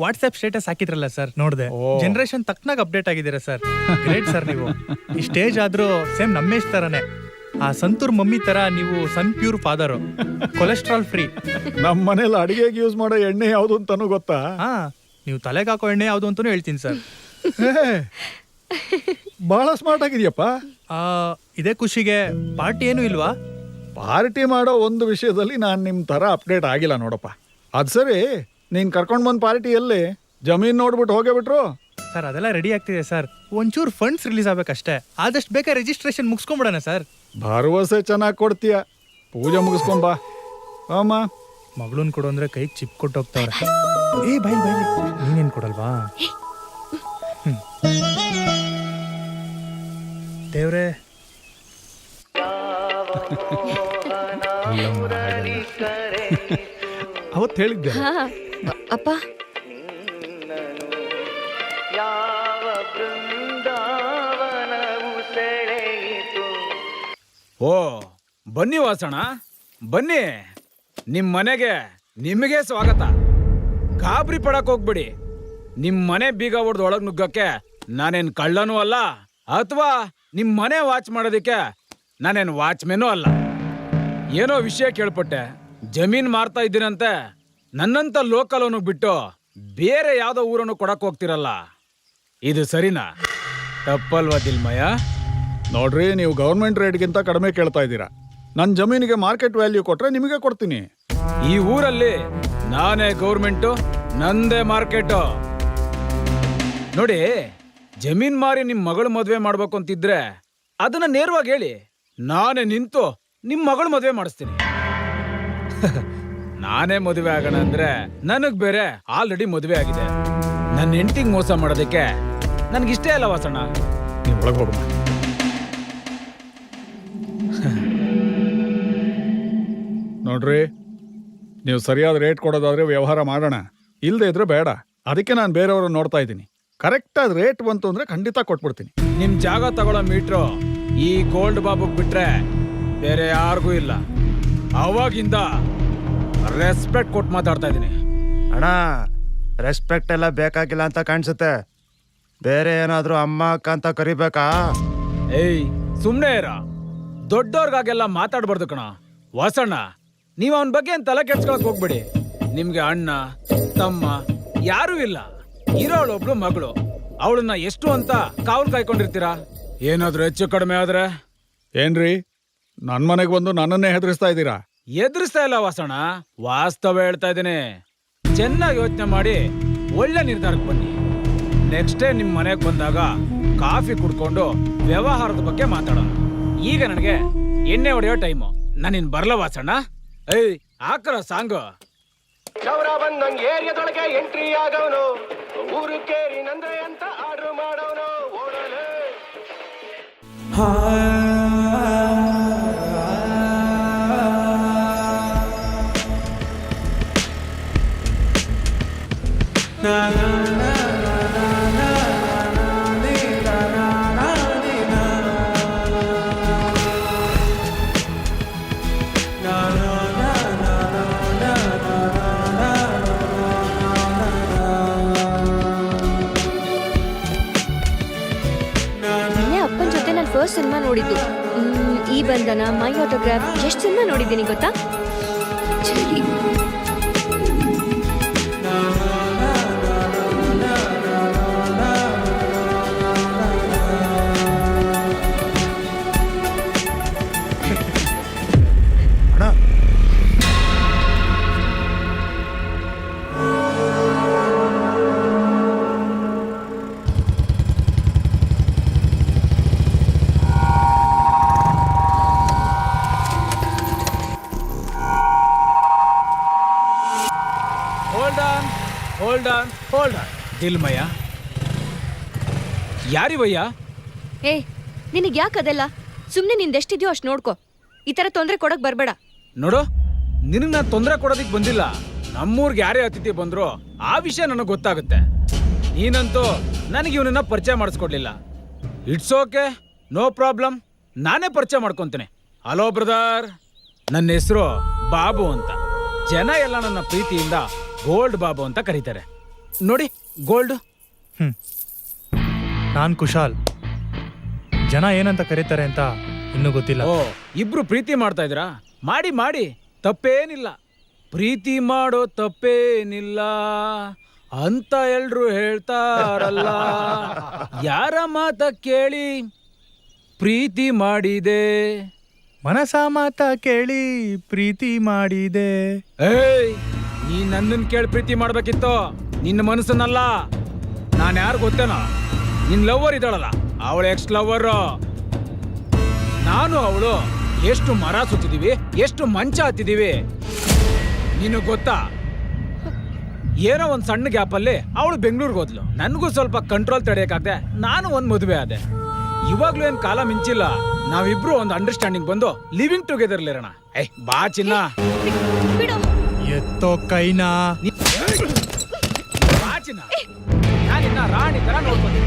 ವಾಟ್ಸ್ಆಪ್ ಸ್ಟೇಟಸ್ ಹಾಕಿದ್ರಲ್ಲ ಸರ್, ನೋಡ್ದೆ. ಜನರೇಷನ್ ತಕ್ಕನಾಗ ಅಪ್ಡೇಟ್ ಆಗಿದ್ದೀರಾ ಸರ್. ಗ್ರೇಟ್ ಸರ್ ನೀವು. ಈ ಸ್ಟೇಜ್ ಆದ್ರೂ ಸೇಮ್ ನಮ್ಮೇಶ್ ತರನೇ. ಆ ಸಂತೂರ್ ಮಮ್ಮಿ ತರ ನೀವು ಸನ್ ಪ್ಯೂರ್ ಫಾದರ್, ಕೊಲೆಸ್ಟ್ರಾಲ್ ಫ್ರೀ. ನಮ್ಮ ಮನೇಲಿ ಅಡಿಗೆಗೆ ಯೂಸ್ ಮಾಡೋ ಎಣ್ಣೆ ಯಾವುದು ಅಂತಾನು ಗೊತ್ತಾ? ನೀವು ತಲೆಗೆ ಹಾಕೋ ಎಣ್ಣೆ ಯಾವುದು ಅಂತಾನು ಹೇಳ್ತೀನಿ ಸರ್. ಬಹಳ ಸ್ಮಾರ್ಟ್ ಆಗಿದ್ಯಪ್ಪ. ಇದೇ ಖುಷಿಗೆ ಪಾರ್ಟಿ ಏನು ಇಲ್ವಾ? ಪಾರ್ಟಿ ಮಾಡೋ ಒಂದು ವಿಷಯದಲ್ಲಿ ನಾನು ನಿಮ್ಮ ತರ ಅಪ್ಡೇಟ್ ಆಗಿಲ್ಲ ನೋಡಪ್ಪ. ಅದು ಸರಿ, ನೀನ್ ಕರ್ಕೊಂಡ್ ಬಂದ್ ಪಾರ್ಟಿ ಎಲ್ಲಿ? ಜಮೀನ್ ನೋಡ್ಬಿಟ್ಟು ಹೋಗೇ ಬಿಟ್ರು? ಸರ್, ಅದೆಲ್ಲ ರೆಡಿ ಆಗ್ತಿದೆ ಸರ್. ಒಂಚೂರು ಫಂಡ್ಸ್ ರಿಲೀಸ್ ಆಗ್ಬೇಕಷ್ಟೇ. ಆದಷ್ಟು ಬೇಗ ರಿಜಿಸ್ಟ್ರೇಷನ್ ಮುಗಿಸ್ಕೊಂಡ್ಬಿಡೋಣ ಸರ್. ಭರವಸೆ ಚೆನ್ನಾಗಿ ಕೊಡ್ತೀಯ. ಪೂಜೆ ಮುಗಿಸ್ಕೊಂಬಾ. ಅಮ್ಮ, ಮಗಳನ್ ಕೊಡು ಅಂದ್ರೆ ಕೈಗೆ ಚಿಪ್ ಕೊಟ್ಟು ಹೋಗ್ತಾವ್ರೆ. ಬೈಲಿ ನೀನೇನ್ ಕೊಡಲ್ವಾ? ದೇವ್ರೆ, ಅವತ್ತು ಹೇಳಿದ್ದೆ. ಹಾ ಅಪ್ಪ ಓ ಬನ್ನಿ ವಾಸಣ, ಬನ್ನಿ. ನಿಮ್ ಮನೆಗೆ ನಿಮಗೆ ಸ್ವಾಗತ. ಗಾಬರಿ ಪಡಕ್ ಹೋಗ್ಬಿಡಿ. ನಿಮ್ ಮನೆ ಬೀಗ ಹೊಡೆದು ಒಳಗ್ ನುಗ್ಗಕ್ಕೆ ನಾನೇನ್ ಕಳ್ಳನೂ ಅಲ್ಲ, ಅಥವಾ ನಿಮ್ ಮನೆ ವಾಚ್ ಮಾಡೋದಿಕ್ಕೆ ನಾನೇನ್ ವಾಚ್ಮೆನೂ ಅಲ್ಲ. ಏನೋ ವಿಷಯ ಕೇಳ್ಪಟ್ಟೆ, ಜಮೀನ್ ಮಾರ್ತಾ ಇದ್ದೀನಂತೆ. ನನ್ನಂತ ಲೋಕಲ್ ಅವನು ಬಿಟ್ಟು ಬೇರೆ ಯಾವ್ದೋ ಊರನ್ನು ಕೊಡಕ್ ಹೋಗ್ತಿರಲ್ಲ, ಇದು ಸರಿನಾ? ತಪ್ಪಲ್ವಾ ದಿಲ್ಮಯ್ಯ? ನೋಡ್ರಿ, ನೀವು ಗೌರ್ಮೆಂಟ್ ರೇಟ್ಗಿಂತ ಕಡಿಮೆ ಕೇಳ್ತಾ ಇದ್ದೀರಾ. ನನ್ನ ಜಮೀನಿಗೆ ಮಾರ್ಕೆಟ್ ವ್ಯಾಲ್ಯೂ ಕೊಟ್ರೆ ನಿಮಗೆ ಕೊಡ್ತೀನಿ. ಈ ಊರಲ್ಲಿ ನಾನೇ ಗೌರ್ಮೆಂಟು, ನಂದೇ ಮಾರ್ಕೆಟು. ನೋಡಿ, ಜಮೀನ್ ಮಾರಿ ನಿಮ್ ಮಗಳು ಮದ್ವೆ ಮಾಡ್ಬೇಕು ಅಂತಿದ್ರೆ ಅದನ್ನ ನೇರವಾಗಿ ಹೇಳಿ, ನಾನೇ ನಿಂತು ನಿಮ್ ಮಗಳು ಮದ್ವೆ ಮಾಡಿಸ್ತೀನಿ. ನಾನೇ ಮದುವೆ ಆಗೋಣ ಅಂದ್ರೆ ನನಗ್ ಬೇರೆ ಆಲ್ರೆಡಿ ಮದುವೆ ಆಗಿದೆ. ನನ್ನ ಹೆಂಡತಿಗೆ ಮೋಸ ಮಾಡೋದಕ್ಕೆ ನನ್ಗಿಷ್ಟೇ ಇಲ್ಲ ವಾಸಣ್ಣ. ನೀವು ಒಳಗೆ ಹೋಗೋಣ. ನೋಡ್ರಿ, ನೀವು ಸರಿಯಾದ ರೇಟ್ ಕೊಡೋದಾದ್ರೆ ವ್ಯವಹಾರ ಮಾಡೋಣ, ಇಲ್ಲದೆ ಇದ್ರೆ ಬೇಡ. ಅದಕ್ಕೆ ನಾನು ಬೇರೆಯವ್ರನ್ನ ನೋಡ್ತಾ ಇದ್ದೀನಿ. ಕರೆಕ್ಟಾದ ರೇಟ್ ಬಂತು ಅಂದ್ರೆ ಖಂಡಿತ ಕೊಟ್ಬಿಡ್ತೀನಿ. ನಿಮ್ ಜಾಗ ತಗೊಳ್ಳೋ ಮೀಟ್ರು ಈ ಗೋಲ್ಡ್ ಬಾಬುಗ್ ಬಿಟ್ರೆ ಬೇರೆ ಯಾರಿಗೂ ಇಲ್ಲ. ಅವಾಗಿಂದ ರೆಸ್ಪೆಕ್ಟ್ ಕೊಟ್ಟು ಮಾತಾಡ್ತಾ ಇದ್ದೀನಿ. ಅಣ್ಣ, ರೆಸ್ಪೆಕ್ಟ್ ಎಲ್ಲ ಬೇಕಾಗಿಲ್ಲ ಅಂತ ಕಾಣಿಸುತ್ತೆ. ಬೇರೆ ಏನಾದರೂ ಅಮ್ಮ ಅಕ್ಕ ಅಂತ ಕರಿಬೇಕಾ? ಏಯ್ ಸುಮ್ನೆ ಇರ, ದೊಡ್ಡವ್ರಿಗಾಗೆಲ್ಲ ಮಾತಾಡ್ಬಾರ್ದು ಕಣ. ವಾಸಣ್ಣ, ನೀವ್ ಅವನ ಬಗ್ಗೆ ಏನ್ ತಲೆ ಕೆಡ್ಸ್ಕೊಳಕ್ ಹೋಗ್ಬೇಡಿ. ನಿಮ್ಗೆ ಅಣ್ಣ ತಮ್ಮ ಯಾರೂ ಇಲ್ಲ, ಇರೋಳೊಬ್ಳು ಮಗಳು. ಅವಳನ್ನ ಎಷ್ಟು ಅಂತ ಕಾವಲು ಕಾಯ್ಕೊಂಡಿರ್ತೀರಾ? ಏನಾದ್ರೂ ಹೆಚ್ಚು ಕಡಿಮೆ ಆದ್ರೆ ಏನ್ರಿ, ನನ್ನ ಮನೆಗೆ ಬಂದು ನನ್ನನ್ನೇ ಹೆದರಿಸ್ತಾ ಇದ್ದೀರಾ? ಎದುರಿಸ್ತಾ ಇಲ್ಲ ವಾಸಣ್ಣ, ವಾಸ್ತವ ಹೇಳ್ತಾ ಇದ್ದೀನಿ. ಚೆನ್ನಾಗಿ ಯೋಚನೆ ಮಾಡಿ ಒಳ್ಳೆ ನಿರ್ಧಾರಕ್ಕೆ ಬನ್ನಿ. ನೆಕ್ಸ್ಟ್ ಡೇ ನಿಮ್ ಮನೆಗೆ ಬಂದಾಗ ಕಾಫಿ ಕುಡ್ಕೊಂಡು ವ್ಯವಹಾರದ ಬಗ್ಗೆ ಮಾತಾಡೋಣ. ಈಗ ನನಗೆ ಎಣ್ಣೆ ಹೊಡೆಯೋ ಟೈಮು. ನಾನಿನ್ ಬರ್ಲ ವಾಸಣ್ಣ? ಏಯ್ ಹಾಕರ ಸಾಂಗು. ಚೌರ ಬಂದಂಗ್ ಏರಿಯಾದೊಳಗೆ ಎಂಟ್ರಿ ಆಗವನು, ಊರು ಕೇರಿ ನಂದ್ರೆ ಅಂತ ಆರ್ಡರ್ ಮಾಡವನು. ಓಡಲೇ ನಿನ್ನೆ ಅಪ್ಪನ ಜೊತೆ ನಾನು ಫಸ್ಟ್ ಸಿನಿಮಾ ನೋಡಿದ್ದು. ಈ ಬಂಧನ, ಮೈ ಆಟೋಗ್ರಾಫ್, ಎಷ್ಟು ಸಿನಿಮಾ ನೋಡಿದ್ದೀನಿ ಗೊತ್ತಾ? ಚಳಿ. Hold on Dilmayya. ಯಾರಿವಯ್ಯ? ಏ ನಿನಗ್ ಯಾಕೆ ಅದೆಲ್ಲ? ಸುಮ್ನೆ ನಿಂದೆಷ್ಟಿದ್ಯೋ ಅಷ್ಟು ನೋಡ್ಕೊ. ಈ ತರ ತೊಂದ್ರೆ ಕೊಡಕ್ ಬರ್ಬೇಡ. ನೋಡು, ನಿನಗ್ ನಾನು ತೊಂದರೆ ಕೊಡೋದಿಕ್ ಬಂದಿಲ್ಲ. ನಮ್ಮೂರ್ಗೆ ಯಾರೇ ಅತಿಥಿ ಬಂದ್ರು ಆ ವಿಷಯ ನನಗೆ ಗೊತ್ತಾಗುತ್ತೆ. ನೀನಂತೂ ನನಗೆ ಇವನನ್ನ ಪರಿಚಯ ಮಾಡಿಸ್ಕೊಡ್ಲಿಲ್ಲ. ಇಟ್ಸ್ ಓಕೆ, ನೋ ಪ್ರಾಬ್ಲಮ್, ನಾನೇ ಪರಿಚಯ ಮಾಡ್ಕೊಂತೇನೆ. ಹಲೋ ಬ್ರದರ್, ನನ್ನ ಹೆಸರು ಬಾಬು ಅಂತ. ಜನ ಎಲ್ಲ ನನ್ನ ಪ್ರೀತಿಯಿಂದ ಗೋಲ್ಡ್ ಬಾಬು ಅಂತ ಕರೀತಾರೆ. ನೋಡಿ ಗೋಲ್ಡ್. ನಾನ್ ಕುಶಾಲ್. ಜನ ಏನಂತ ಕರೀತಾರೆ ಅಂತ ಇನ್ನೂ ಗೊತ್ತಿಲ್ಲ. ಓ, ಇಬ್ರು ಪ್ರೀತಿ ಮಾಡ್ತಾ ಇದ್ರಾ? ಮಾಡಿ ಮಾಡಿ, ತಪ್ಪೇನಿಲ್ಲ. ಪ್ರೀತಿ ಮಾಡೋ ತಪ್ಪೇನಿಲ್ಲ ಅಂತ ಎಲ್ರು ಹೇಳ್ತಾರಲ್ಲ. ಯಾರ ಮಾತ ಕೇಳಿ ಪ್ರೀತಿ ಮಾಡಿದೆ, ಮನಸ ಮಾತ ಕೇಳಿ ಪ್ರೀತಿ ಮಾಡಿದೆ. ಏಯ್, ನೀ ನನ್ನನ್ ಕೇಳಿ ಪ್ರೀತಿ ಮಾಡ್ಬೇಕಿತ್ತು, ನಿನ್ನ ಮನಸ್ಸನ್ನಲ್ಲ. ನಾನು ಯಾರು ಗೊತ್ತೇನೋ? ನಿನ್ ಲವ್ವರ್ ಇದ್ದಾಳಲ್ಲ, ಅವಳ ಎಕ್ಸ್ ಲವ್ವರ್. ನಾನು ಅವಳು ಎಷ್ಟು ಮರ ಸುತ್ತಿದೀವಿ, ಎಷ್ಟು ಮಂಚ ಹತ್ತಿದೀವಿ, ನೀನು ಗೊತ್ತಾ? ಏನೋ ಒಂದ್ ಸಣ್ಣ ಗ್ಯಾಪ್ ಅಲ್ಲಿ ಅವಳು ಬೆಂಗಳೂರಿಗೆ ಹೋದ್ಲು. ನನಗೂ ಸ್ವಲ್ಪ ಕಂಟ್ರೋಲ್ ತಡೆಯಕ್ಕಾಗದೆ ನಾನು ಒಂದ್ ಮದುವೆ ಆದೆ. ಇವಾಗ್ಲೂ ಏನ್ ಕಾಲ ಮಿಂಚಿಲ್ಲ. ನಾವಿಬ್ರು ಒಂದು ಅಂಡರ್ಸ್ಟ್ಯಾಂಡಿಂಗ್ ಬಂದು ಲಿವಿಂಗ್ ಟುಗೆದರ್ ಇರೋಣ. ಬಾ ಚಿನ್ನ. ಬಿಡು, ಎತ್ತೋ ಕೈನಾ. ರಾಜನ ನಾನಿನ್ನ ರಾಣಿ ತರ ನೋಡ್ಕೊತೀನಿ.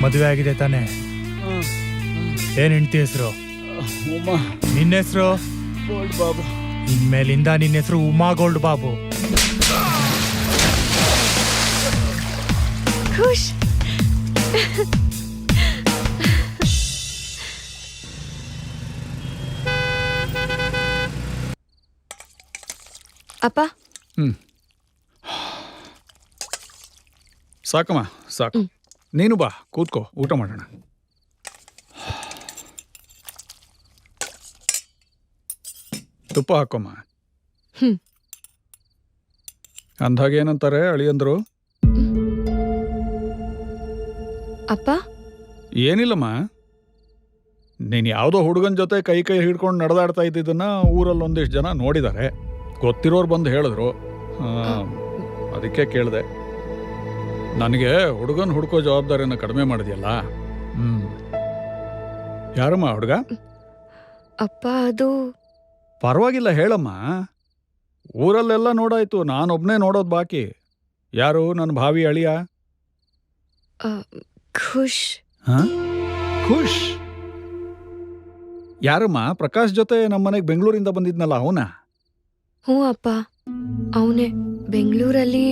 ಮದುವೆ ಆಗಿದೆ ತಾನೆ? ಏನ್ ಹೆಂಡತಿ ಹೆಸರು? ನಿನ್ನ ಹೆಸರು? ಗೋಲ್ಡ್ ಬಾಬು. ಇನ್ಮೇಲಿಂದ ನಿನ್ನ ಹೆಸರು ಉಮಾ ಗೋಲ್ಡ್ ಬಾಬು. ಖುಷ್. ಅಪ್ಪ ಸಾಕಮ್ಮ ಸಾಕು. ನೀನು ಬಾ ಕೂತ್ಕೋ, ಊಟ ಮಾಡೋಣ. ತುಪ್ಪ ಹಾಕೋಮ್ಮ. ಅಂದಾಗ ಏನಂತಾರೆ ಅಳಿಯಂದ್ರು? ಅಪ್ಪ ಏನಿಲ್ಲಮ್ಮ, ನೀನು ಯಾವುದೋ ಹುಡುಗನ ಜೊತೆ ಕೈ ಹಿಡ್ಕೊಂಡು ನಡೆದಾಡ್ತಾ ಇದ್ದಿದ್ದನ್ನ ಊರಲ್ಲಿ ಒಂದಿಷ್ಟು ಜನ ನೋಡಿದ್ದಾರೆ. ಗೊತ್ತಿರೋರು ಬಂದು ಹೇಳಿದ್ರು, ಅದಕ್ಕೆ ಕೇಳಿದೆ. ನನಗೆ ಹುಡುಗನ ಹುಡ್ಕೋ ಜವಾಬ್ದಾರಿಯನ್ನು ಕಡಿಮೆ ಮಾಡಿದ್ಯಲ್ಲ. ಯಾರಮ್ಮ ಹುಡುಗ? ಅಪ್ಪ ಅದು ಪರವಾಗಿಲ್ಲ ಹೇಳಮ್ಮ. ಊರಲ್ಲೆಲ್ಲ ನೋಡಾಯ್ತು, ನಾನೊಬ್ನೇ ನೋಡೋದು ಬಾಕಿ. ಯಾರು ನನ್ನ ಭಾವಿ ಅಳಿಯ? ಖುಷ್. ಖುಷ್ ಯಾರಮ್ಮ? ಪ್ರಕಾಶ್ ಜೊತೆ ನಮ್ಮನೆಗೆ ಬೆಂಗಳೂರಿಂದ ಬಂದಿದ್ನಲ್ಲ ಅವನ? ಹ್ಞೂ ಅಪ್ಪ, ಅವನೇ. ಬೆಂಗಳೂರಲ್ಲಿ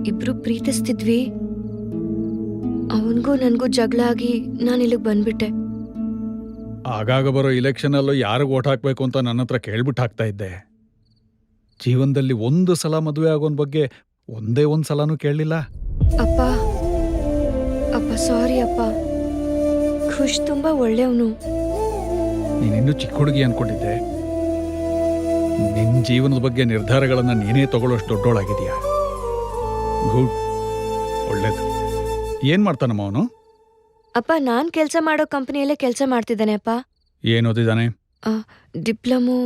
ಇಬ್ರು ಪ್ರೀತಿಸ್ತಿದ್ವಿ. ಅವನಿಗೂ ನನಗೂ ಜಗಳ ಆಗಿ ನಾನು ಇಲ್ಲಿಗೆ ಬಂದ್ಬಿಟ್ಟೆ. ಆಗಾಗ ಬರೋ ಇಲೆಕ್ಷನ್ ಅಲ್ಲೂ ಯಾರಿಗೆ ಓಟ್ ಹಾಕ್ಬೇಕು ಅಂತ ನನ್ನ ಹತ್ರ ಕೇಳ್ಬಿಟ್ಟು ಹಾಕ್ತಾ ಇದ್ದೆ. ಜೀವನದಲ್ಲಿ ಒಂದು ಸಲ ಮದುವೆ ಆಗೋನ್ ಬಗ್ಗೆ ಒಂದೇ ಒಂದು ಸಲನೂ ಕೇಳಲಿಲ್ಲ. ಅಪ್ಪ ಅಪ್ಪ ಸಾರಿ ಅಪ್ಪ. ಖುಷ್ ತುಂಬಾ ಒಳ್ಳೆಯವನು. ನೀನಿನ್ನೂ ಚಿಕ್ಕ ಹುಡುಗಿ ಅನ್ಕೊಂಡಿದ್ದೆ. ನಿನ್ನ ಜೀವನದ ಬಗ್ಗೆ ನಿರ್ಧಾರಗಳನ್ನ ನೀನೇ ತಗೊಳ್ಳೋಷ್ಟು ದೊಡ್ಡೋಳಾಗಿದೆಯಾ. ಗುಡ್, ಒಳ್ಳೇದು. ಏನ್ ಮಾಡ್ತಾನಮ್ಮ ಅವನು? ಅಪ್ಪ ನಾನ್ ಕೆಲಸ ಮಾಡೋ ಕಂಪನಿಯಲ್ಲೇ ಕೆಲಸ ಮಾಡ್ತಿದ್ದಾನೆ ಅಪ್ಪ. ಏನ್ ಓದಿದ್ದಾನೆ? Diploma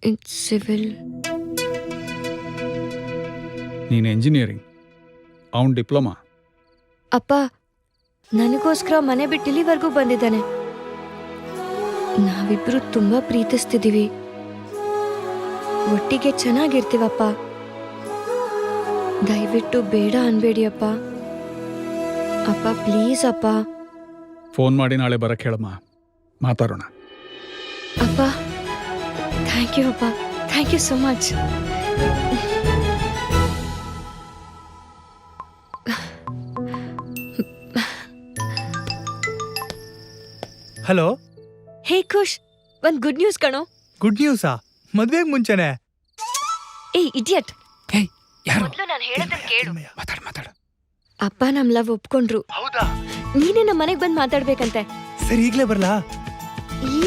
in civil. ನೀನು ಎಂಜಿನಿಯರಿಂಗ್, ಅವನ್ ಡಿಪ್ಲೊಮಾ. ಅಪ್ಪ ನನಗೋಸ್ಕರ ಮನೆ ಬಿಟ್ಟು ಇಲ್ಲಿವರೆಗೂ ಬಂದಿದ್ದಾನೆ. ನಾವಿಬ್ರು ತುಂಬಾ ಪ್ರೀತಿಸ್ತಿದೀವಿ, ಒಟ್ಟಿಗೆ ಚೆನ್ನಾಗಿರ್ತೀವಪ್ಪ. ದಯವಿಟ್ಟು ಬೇಡ ಅನ್ಬೇಡಿ ಅಪ್ಪ. ಅಪ್ಪ ಪ್ಲೀಸ್ ಅಪ್ಪ. ಫೋನ್ ಮಾಡಿ ನಾಳೆ ಬರಕ್ಕೆ ಹೇಳಮ್ಮ, ಮಾತಾಡೋಣ. ಅಪ್ಪ ಥ್ಯಾಂಕ್ ಯು ಅಪ್ಪ, thank you so much. Hello. Hey Khush, ಒಂದ್ ಗುಡ್ ನ್ಯೂಸ್ ಕಣೋ. ಗುಡ್ ನ್ಯೂಸಾ? ಮದ್ವೆಗ್ ಮುಂಚೆನೆ? ಏ ಇಡಿಯಟ್, ಯಾರು? ನಾನು ಹೇಳೋದನ್ನ ಕೇಳು. ಮಾತಾಡು. ಅಪ್ಪ ನಮ್ ಲವ್ ಒಪ್ಕೊಂಡ್ರು. ಹೌದಾ? ನೀನೇ ನಮ್ಮ ಮನೆಗ್ ಬಂದ್ ಮಾತಾಡ್ಬೇಕಂತೆ. ಸರಿ, ಈಗ್ಲೇ ಬರ್ಲಾ?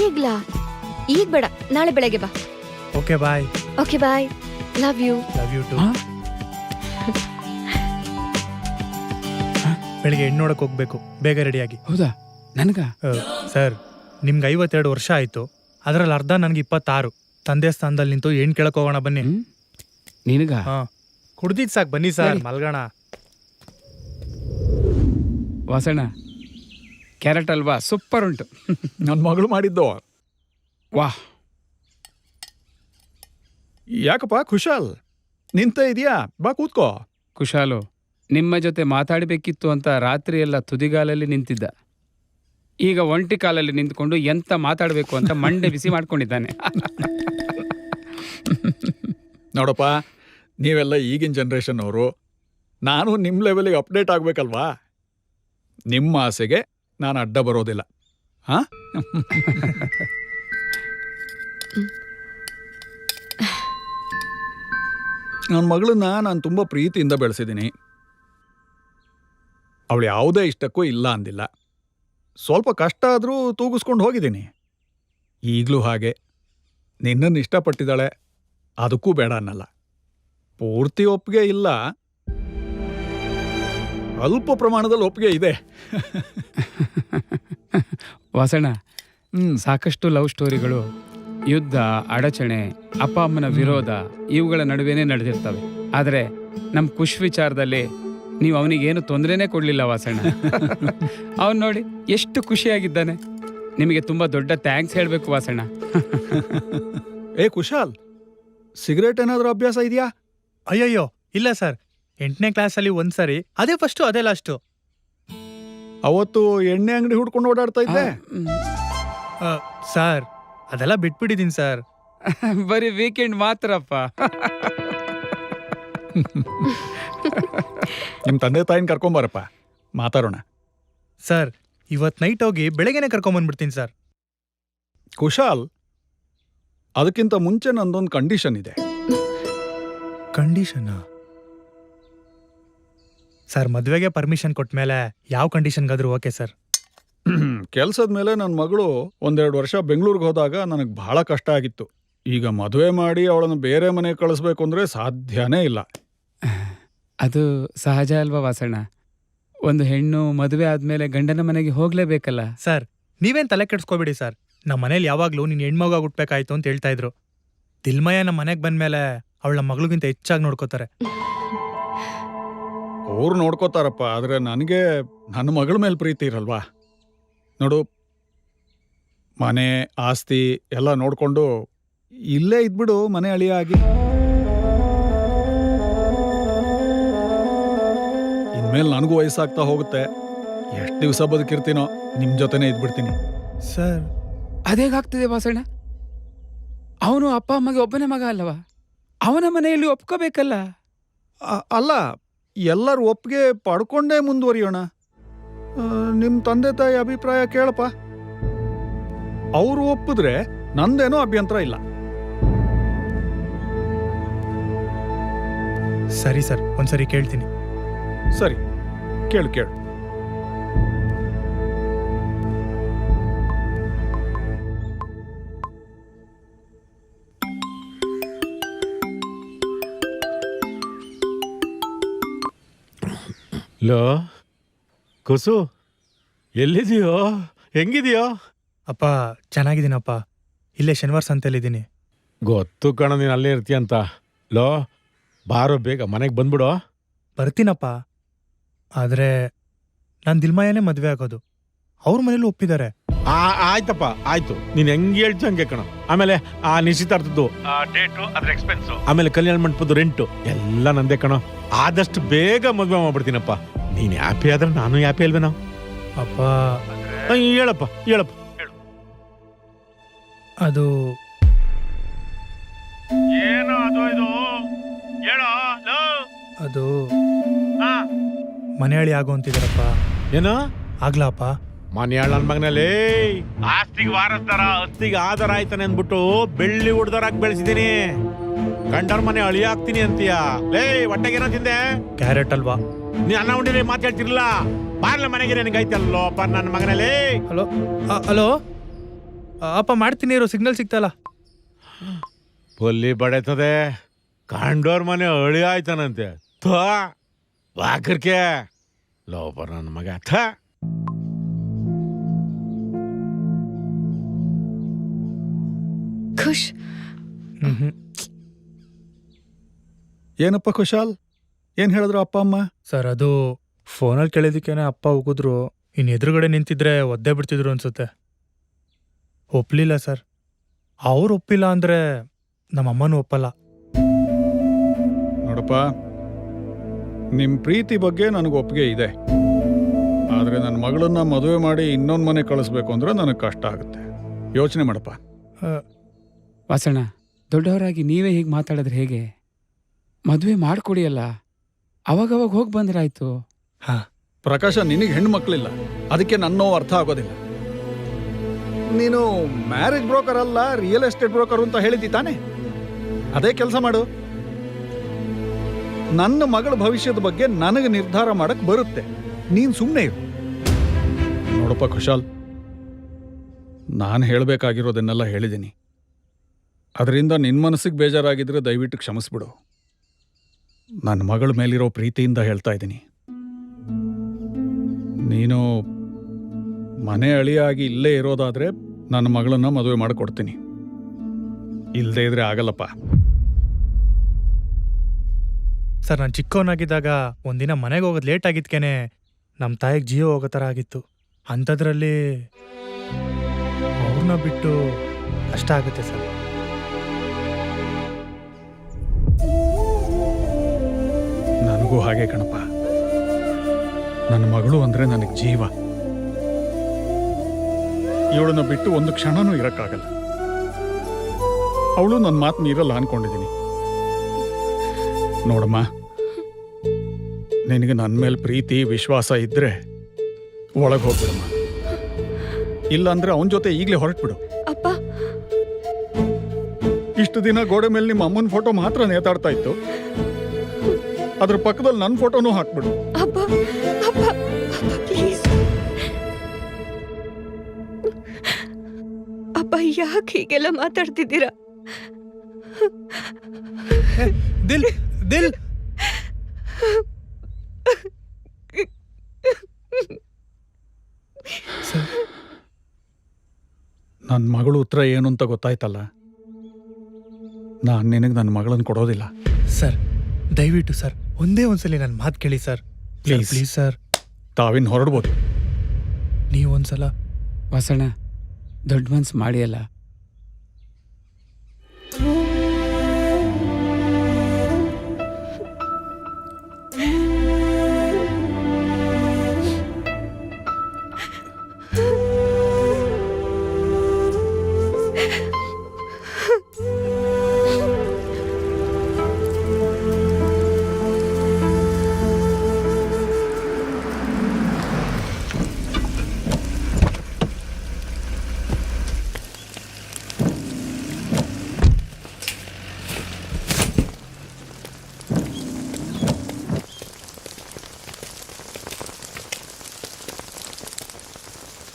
ಈಗ್ಲಾ? ಈಗ ಬೇಡ, ನಾಳೆ ಬೆಳಗ್ಗೆ ಬಾ. Okay bye. Okay bye, love you. Love you too. ಬೆಳಿಗ್ಗೆ ಹೆಣ್ಣು ನೋಡಕ್ ಹೋಗ್ಬೇಕು, ಬೇಗ ರೆಡಿಯಾಗಿ. ಹೌದಾ? ನನಗ? ಸರ್, ನಿಮ್ಗೆ 52 ವರ್ಷ ಆಯ್ತು, ಅದರಲ್ಲಿ ಅರ್ಧ ನನ್ಗೆ 26. ತಂದೆ ಸ್ಥಾನದಲ್ಲಿ ನಿಂತು ಹೆಣ್ಣು ಕೇಳಕ್ ಹೋಗೋಣ ಬನ್ನಿ. ನಿನಗ? ಹಾ, ಕುಡ್ದಿದ್ ಸಾಕ್, ಬನ್ನಿ ಸರ್, ಮಲ್ಗೋಣ. ವಾಸಣ್ಣ, ಕ್ಯಾರೆಟ್ ಅಲ್ವಾ ಸೂಪರ್ ಉಂಟು. ನನ್ನ ಮಗಳು ಮಾಡಿದ್ದು. ವಾಹ್. ಯಾಕಪ್ಪ ಕುಶಾಲ್, ನಿಂತ ಇದೆಯಾ? ಬಾ ಕೂತ್ಕೋ. ಕುಶಾಲು ನಿಮ್ಮ ಜೊತೆ ಮಾತಾಡಬೇಕಿತ್ತು ಅಂತ ರಾತ್ರಿ ಎಲ್ಲ ತುದಿಗಾಲಲ್ಲಿ ನಿಂತಿದ್ದ. ಈಗ ಒಂಟಿ ಕಾಲಲ್ಲಿ ನಿಂತ್ಕೊಂಡು ಎಂತ ಮಾತಾಡಬೇಕು ಅಂತ ಮಂಡೆ ಬಿಸಿ ಮಾಡ್ಕೊಂಡಿದ್ದಾನೆ. ನೋಡಪ್ಪ, ನೀವೆಲ್ಲ ಈಗಿನ ಜನ್ರೇಷನ್ ಅವರು, ನಾನು ನಿಮ್ಮ ಲೆವೆಲಿಗೆ ಅಪ್ಡೇಟ್ ಆಗ್ಬೇಕಲ್ವಾ? ನಿಮ್ಮ ಆಸೆಗೆ ನಾನು ಅಡ್ಡ ಬರೋದಿಲ್ಲ. ಹಾ, ನನ್ನ ಮಗಳನ್ನ ನಾನು ತುಂಬ ಪ್ರೀತಿಯಿಂದ ಬೆಳೆಸಿದ್ದೀನಿ. ಅವಳು ಯಾವುದೇ ಇಷ್ಟಕ್ಕೂ ಇಲ್ಲ ಅಂದಿಲ್ಲ. ಸ್ವಲ್ಪ ಕಷ್ಟ ಆದರೂ ತೂಗಿಸ್ಕೊಂಡು ಹೋಗಿದ್ದೀನಿ. ಈಗಲೂ ಹಾಗೆ. ನಿನ್ನನ್ನು ಇಷ್ಟಪಟ್ಟಿದ್ದಾಳೆ, ಅದಕ್ಕೂ ಬೇಡ ಅನ್ನಲ್ಲ. ಪೂರ್ತಿ ಒಪ್ಪಿಗೆ ಇಲ್ಲ, ಅಲ್ಪ ಪ್ರಮಾಣದಲ್ಲಿ ಒಪ್ಪಿಗೆ ಇದೆ. ವಾಸಣ್ಣ, ಸಾಕಷ್ಟು ಲವ್ ಸ್ಟೋರಿಗಳು ಯುದ್ಧ, ಅಡಚಣೆ, ಅಪ್ಪ ಅಮ್ಮನ ವಿರೋಧ ಇವುಗಳ ನಡುವೆನೇ ನಡೆದಿರ್ತವೆ. ಆದರೆ ನಮ್ಮ ಖುಷ್ ವಿಚಾರದಲ್ಲಿ ನೀವು ಅವನಿಗೇನು ತೊಂದರೆನೇ ಕೊಡಲಿಲ್ಲ ವಾಸಣ್ಣ. ಅವನು ನೋಡಿ ಎಷ್ಟು ಖುಷಿಯಾಗಿದ್ದಾನೆ. ನಿಮಗೆ ತುಂಬ ದೊಡ್ಡ ಥ್ಯಾಂಕ್ಸ್ ಹೇಳಬೇಕು ವಾಸಣ್ಣ. ಏ ಕುಶಾಲ್, ಸಿಗರೇಟ್ ಏನಾದರೂ ಅಭ್ಯಾಸ ಇದೆಯಾ? ಅಯ್ಯಯ್ಯೋ ಇಲ್ಲ ಸರ್, 8ನೇ ಕ್ಲಾಸಲ್ಲಿ ಒಂದ್ಸರಿ, ಅದೇ ಫಸ್ಟು ಅದೇ ಲಾಸ್ಟು. ಅವತ್ತು ಎಣ್ಣೆ ಅಂಗಡಿ ಹುಡ್ಕೊಂಡು ಓಡಾಡ್ತಾ ಇದ್ದೆ. ಸರ್ ಅದೆಲ್ಲ ಬಿಟ್ಬಿಟ್ಟಿದ್ದೀನಿ ಸರ್. ಬರೀ ವೀಕೆಂಡ್ ಮಾತ್ರಪ್ಪ. ನಿಮ್ಮ ತಂದೆ ತಾಯಿನ ಕರ್ಕೊಂಬಾರಪ್ಪ, ಮಾತಾಡೋಣ. ಸರ್ ಇವತ್ತು ನೈಟ್ ಹೋಗಿ ಬೆಳಗ್ಗೆನೆ ಕರ್ಕೊಂಬಂದ್ಬಿಡ್ತೀನಿ ಸರ್. ಕುಶಾಲ್, ಅದಕ್ಕಿಂತ ಮುಂಚೆ ನಂದೊಂದು ಕಂಡೀಷನ್ ಇದೆ. ಕಂಡೀಷನ್? ಸರ್ ಮದುವೆಗೆ ಪರ್ಮಿಷನ್ ಕೊಟ್ಮೇಲೆ ಯಾವ ಕಂಡೀಷನ್ಗಾದ್ರೂ ಓಕೆ ಸರ್. ಕೆಲಸದ ಮೇಲೆ ನನ್ನ ಮಗಳು 1-2 ವರ್ಷ ಬೆಂಗಳೂರಿಗೆ ಹೋದಾಗ ನನಗೆ ಬಹಳ ಕಷ್ಟ ಆಗಿತ್ತು. ಈಗ ಮದುವೆ ಮಾಡಿ ಅವಳನ್ನು ಬೇರೆ ಮನೆಗೆ ಕಳಿಸ್ಬೇಕು ಅಂದರೆ ಸಾಧ್ಯನೇ ಇಲ್ಲ. ಅದು ಸಹಜ ಅಲ್ವಾ ವಾಸಣ್ಣ? ಒಂದು ಹೆಣ್ಣು ಮದುವೆ ಆದ್ಮೇಲೆ ಗಂಡನ ಮನೆಗೆ ಹೋಗ್ಲೇಬೇಕಲ್ಲ. ಸರ್ ನೀವೇನು ತಲೆ ಕೆಡ್ಸ್ಕೋಬೇಡಿ ಸರ್. ನಮ್ಮ ಮನೇಲಿ ಯಾವಾಗಲೂ ನೀನು ಹೆಣ್ಮಗ ಹುಟ್ಬೇಕಾಯ್ತು ಅಂತ ಹೇಳ್ತಾ ಇದ್ರು. ದಿಲ್ಮಯ್ಯ ನಮ್ಮ ಮನೆಗೆ ಬಂದ್ಮೇಲೆ ಅವಳ ಮಗಳಿಗಿಂತ ಹೆಚ್ಚಾಗಿ ನೋಡ್ಕೋತಾರೆ. ಅವ್ರು ನೋಡ್ಕೋತಾರಪ್ಪ, ಆದರೆ ನನಗೆ ನನ್ನ ಮಗಳ ಮೇಲೆ ಪ್ರೀತಿ ಇರಲ್ವಾ? ನೋಡು, ಮನೆ ಆಸ್ತಿ ಎಲ್ಲ ನೋಡಿಕೊಂಡು ಇಲ್ಲೇ ಇದ್ಬಿಡು, ಮನೆ ಅಳಿಯ ಆಗಿ. ಇನ್ಮೇಲೆ ನನಗೂ ವಯಸ್ಸಾಗ್ತಾ ಹೋಗುತ್ತೆ. ಎಷ್ಟು ದಿವಸ ಬದುಕಿರ್ತೀನೋ ನಿಮ್ಮ ಜೊತೆನೇ ಇದ್ಬಿಡ್ತೀನಿ. ಸರ್ ಅದೇಗಾಗ್ತದೆ ವಾಸಣ್ಣ? ಅವನು ಅಪ್ಪ ಅಮ್ಮಗೆ ಒಬ್ಬನೇ ಮಗ ಅಲ್ಲವಾ? ಅವನ ಮನೆಯಲ್ಲಿ ಒಪ್ಕೋಬೇಕಲ್ಲ. ಅಲ್ಲ, ಎಲ್ಲರೂ ಒಪ್ಪಿಗೆ ಪಡ್ಕೊಂಡೇ ಮುಂದುವರಿಯೋಣ. ನಿಮ್ಮ ತಂದೆ ತಾಯಿ ಅಭಿಪ್ರಾಯ ಕೇಳಪ್ಪ. ಅವರು ಒಪ್ಪಿದ್ರೆ ನಂದೇನೋ ಅಭ್ಯಂತರ ಇಲ್ಲ. ಸರಿ ಸರ್, ಒಂದ್ಸರಿ ಕೇಳ್ತೀನಿ. ಸರಿ, ಕೇಳು. ಲೋ ಕುಸು, ಎಲ್ಲಿದೆಯೋ? ಹೆಂಗಿದೆಯೋ? ಅಪ್ಪ ಚೆನ್ನಾಗಿದ್ದೀನಪ್ಪ. ಇಲ್ಲೇ ಶನಿವಾರ ಸಂತೆಯಲ್ಲಿದ್ದೀನಿ. ಗೊತ್ತು ಕಣ, ನೀನು ಅಲ್ಲೇ ಇರ್ತೀಯಂತ. ಲೋ ಬಾರೋ, ಬೇಗ ಮನೆಗೆ ಬಂದ್ಬಿಡೋ. ಬರ್ತೀನಪ್ಪ, ಆದರೆ ನಾನು ದಿಲ್ಮಯ್ಯನೇ ಮದುವೆ ಆಗೋದು. ಅವ್ರ ಮನೇಲಿ ಒಪ್ಪಿದ್ದಾರೆ. ಆಯ್ತಪ್ಪ ಆಯ್ತು, ನೀನ್ ಹೆಂಗೆ ಹೇಳ್ತಿ ಹಂಗೆ ಕಣ. ಆಮೇಲೆ ಆ ನಿಶ್ಚಿತಾರ್ಥದ್ದು ಡೇಟು, ಅದ್ರ ಎಕ್ಸ್ಪೆನ್ಸು, ಆಮೇಲೆ ಕಲ್ಯಾಣ ಮಂಟಪದ ರೆಂಟು ಎಲ್ಲ ನಂದೇ ಕಣ. ಆದಷ್ಟು ಬೇಗ ಮದುವೆ ಮಾಡ್ಬಿಡ್ತೀನಪ್ಪ. ನೀನ್ ಹ್ಯಾಪಿ ಆದ್ರೆ ನಾನು ಹ್ಯಾಪಿ ಅಲ್ವೇ ನಾವು? ಅಪ್ಪ ಹೇಳಪ್ಪ ಹೇಳಪ್ಪ. ಅದು ಏನೋ ಅದು ಇದು ಹೇಳೋ. ಅದು ಮನೆಯಾಳಿ ಆಗೋ ಅಂತಿದಾರಪ್ಪ. ಏನೋ ಆಗ್ಲಾಪ? ಮನೆಯಾಳ ನನ್ ಮಗನಲ್ಲಿ ಆಸ್ತಿಗೆ ವಾರಸ್ದಾರ, ಅಸ್ತಿಗೆ ಆಧಾರ ಆಯ್ತಾನೆ ಅಂದ್ಬಿಟ್ಟು ಬೆಳ್ಳಿ ಹುಡ್ದಾರಾಗಿ ಬೆಳೆಸಿದೀನಿ. ಗಂಡರ ಮನೆ ಅಳಿ ಆಗ್ತೀನಿ ಅಂತೀಯ? ಲೇ ಹೊಟ್ಟೆಗೇನೋ ತಿಂದೆ? ಕ್ಯಾರೆಟ್ ಅಲ್ವಾ? ನೀ ಅನ್ನ ಉಂಡಿರಿ ಮಾತಾಡ್ತಿರ್ಲಿಲ್ಲ. ಬಾರ್ಲ ಮನೆಗೆ ನಿನಗೆ ಐತಲ್ಲೋ ಅಪ್ಪ ನನ್ನ ಮಗನಲ್ಲಿ. ಹಲೋ ಹಲೋ ಅಪ್ಪ, ಮಾಡ್ತೀನಿ ಇರೋ, ಸಿಗ್ನಲ್ ಸಿಗ್ತಲ್ಲ. ಪೊಲ್ಲಿ ಬಡೇತದೆ, ಕಂಡೋರ್ ಮನೆ ಅಳಿ ಆಯ್ತಾನಂತೆ. ವಾಕರ್ಕೆ ಲೋಪ ನನ್ನ ಮಗ. ಖುಷ್, ಏನಪ್ಪ ಕುಶಾಲ್, ಏನ್ ಹೇಳಿದ್ರು ಅಪ್ಪ ಅಮ್ಮ? ಸರ್, ಅದು ಫೋನಲ್ಲಿ ಕೇಳಿದಕ್ಕೇನೆ ಅಪ್ಪ ಉಗಿದ್ರು. ಇನ್ನು ಎದುರುಗಡೆ ನಿಂತಿದ್ರೆ ಒದ್ದೆ ಬಿಡ್ತಿದ್ರು ಅನ್ಸುತ್ತೆ. ಒಪ್ಲಿಲ್ಲ ಸರ್. ಅವ್ರು ಒಪ್ಪಿಲ್ಲ ಅಂದ್ರೆ ನಮ್ಮಮ್ಮನೂ ಒಪ್ಪಲ್ಲ. ನೋಡಪ್ಪ, ನಿಮ್ ಪ್ರೀತಿ ಬಗ್ಗೆ ನನಗೆ ಒಪ್ಪಿಗೆ ಇದೆ. ಆದ್ರೆ ನನ್ನ ಮಗಳನ್ನ ಮದುವೆ ಮಾಡಿ ಇನ್ನೊಂದು ಮನೆ ಕಳಿಸ್ಬೇಕು ಅಂದ್ರೆ ನನಗೆ ಕಷ್ಟ ಆಗುತ್ತೆ. ಯೋಚನೆ ಮಾಡಪ್ಪ. ವಾಸಣ್ಣ, ದೊಡ್ಡವರಾಗಿ ನೀವೇ ಹೀಗೆ ಮಾತಾಡಿದ್ರೆ ಹೇಗೆ? ಮದುವೆ ಮಾಡ್ಕೊಡಿಯಲ್ಲ, ಅವಾಗವಾಗ ಹೋಗಿ ಬಂದ್ರಾಯ್ತು. ಪ್ರಕಾಶ, ನಿನಗೆ ಹೆಣ್ಣು ಮಕ್ಕಳಿಲ್ಲ, ಅದಕ್ಕೆ ನನ್ನ ಅರ್ಥ ಆಗೋದಿಲ್ಲ. ನೀನು ಮ್ಯಾರೇಜ್ ಬ್ರೋಕರ್ ಅಲ್ಲ, ರಿಯಲ್ ಎಸ್ಟೇಟ್ ಬ್ರೋಕರ್ ಅಂತ ಹೇಳಿದ್ದಿ ತಾನೆ? ಅದೇ ಕೆಲಸ ಮಾಡು. ನನ್ನ ಮಗಳ ಭವಿಷ್ಯದ ಬಗ್ಗೆ ನನಗೆ ನಿರ್ಧಾರ ಮಾಡಕ್ ಬರುತ್ತೆ. ನೀನ್ ಸುಮ್ಮನೆ ಇರು. ನೋಡಪ್ಪ ಕುಶಾಲ್, ನಾನು ಹೇಳಬೇಕಾಗಿರೋದನ್ನೆಲ್ಲ ಹೇಳಿದ್ದೀನಿ. ಅದರಿಂದ ನಿನ್ನ ಮನಸ್ಸಿಗೆ ಬೇಜಾರಾಗಿದ್ರೆ ದಯವಿಟ್ಟು ಕ್ಷಮಿಸ್ಬಿಡು. ನನ್ನ ಮಗಳ ಮೇಲಿರೋ ಪ್ರೀತಿಯಿಂದ ಹೇಳ್ತಾ ಇದ್ದೀನಿ. ನೀನು ಮನೆ ಅಳಿಯಾಗಿ ಇಲ್ಲೇ ಇರೋದಾದ್ರೆ ನನ್ನ ಮಗಳನ್ನ ಮದುವೆ ಮಾಡಿಕೊಡ್ತೀನಿ. ಇಲ್ಲದೆ ಇದ್ರೆ ಆಗಲ್ಲಪ್ಪ. ಸರ್, ನಾನು ಚಿಕ್ಕವನಾಗಿದ್ದಾಗ ಒಂದಿನ ಮನೆಗೆ ಹೋಗೋದು ಲೇಟ್ ಆಗಿದ್ಕೇನೆ ನಮ್ಮ ತಾಯಿಗೆ ಜೀವ ಹೋಗೋ ಥರ ಆಗಿತ್ತು. ಅಂಥದ್ರಲ್ಲಿ ಅವ್ರನ್ನ ಬಿಟ್ಟು ಕಷ್ಟ ಆಗುತ್ತೆ ಸರ್. ನನಗೂ ಹಾಗೆ ಕಣಪ್ಪ. ನನ್ನ ಮಗಳು ಅಂದ್ರೆ ನನಗೆ ಜೀವ. ಇವಳನ್ನ ಬಿಟ್ಟು ಒಂದು ಕ್ಷಣನೂ ಇರಕ್ಕಾಗಲ್ಲ. ಅವಳು ನನ್ನ ಮಾತು ಮೀರಲ್ಲ ಅನ್ಕೊಂಡಿದ್ದೀನಿ. ನೋಡಮ್ಮ, ನಿನಗೆ ನನ್ನ ಮೇಲೆ ಪ್ರೀತಿ ವಿಶ್ವಾಸ ಇದ್ರೆ ಒಳಗೆ ಹೋಗ್ಬಿಡಮ್ಮ. ಇಲ್ಲ ಅಂದ್ರೆ ಅವನ ಜೊತೆ ಈಗಲೇ ಹೊರಟ್ಬಿಡು. ಅಪ್ಪ, ಇಷ್ಟು ದಿನ ಗೋಡೆ ಮೇಲೆ ನಿಮ್ಮ ಅಮ್ಮನ ಫೋಟೋ ಮಾತ್ರ ನೇತಾಡ್ತಾ ಇತ್ತು. ಅದ್ರ ಪಕ್ಕದಲ್ಲಿ ನನ್ನ ಫೋಟೋನೂ ಹಾಕ್ಬಿಡು. ಅಪ್ಪ, ಅಪ್ಪ, ಅಪ್ಪ, ಪ್ಲೀಸ್. ಅಪ್ಪ, ಯಾಕೆ ಹೀಗೆಲ್ಲ ಮಾತಾಡ್ತಿದ್ದೀರಾ? ದಿಲ್ ದಿಲ್ ನನ್ನ ಮಗಳು ಉತ್ತರ ಏನು ಅಂತ ಗೊತ್ತಾಯ್ತಲ್ಲ. ನಾನು ನಿನಗೆ ನನ್ನ ಮಗಳನ್ನ ಕೊಡೋದಿಲ್ಲ. ಸರ್, ದಯವಿಟ್ಟು ಸರ್, ಒಂದೇ ಒಂದ್ಸಲಿ ನನ್ನ ಮಾತು ಕೇಳಿ ಸರ್. Please please sir. ತಾವಿನ್ ಹೊರಡ್ಬೋದು. ನೀವೊಂದ್ಸಲ. ವಾಸಣ್ಣ, ದೊಡ್ಡ ಮನ್ಸು ಮಾಡಿಯಲ್ಲ.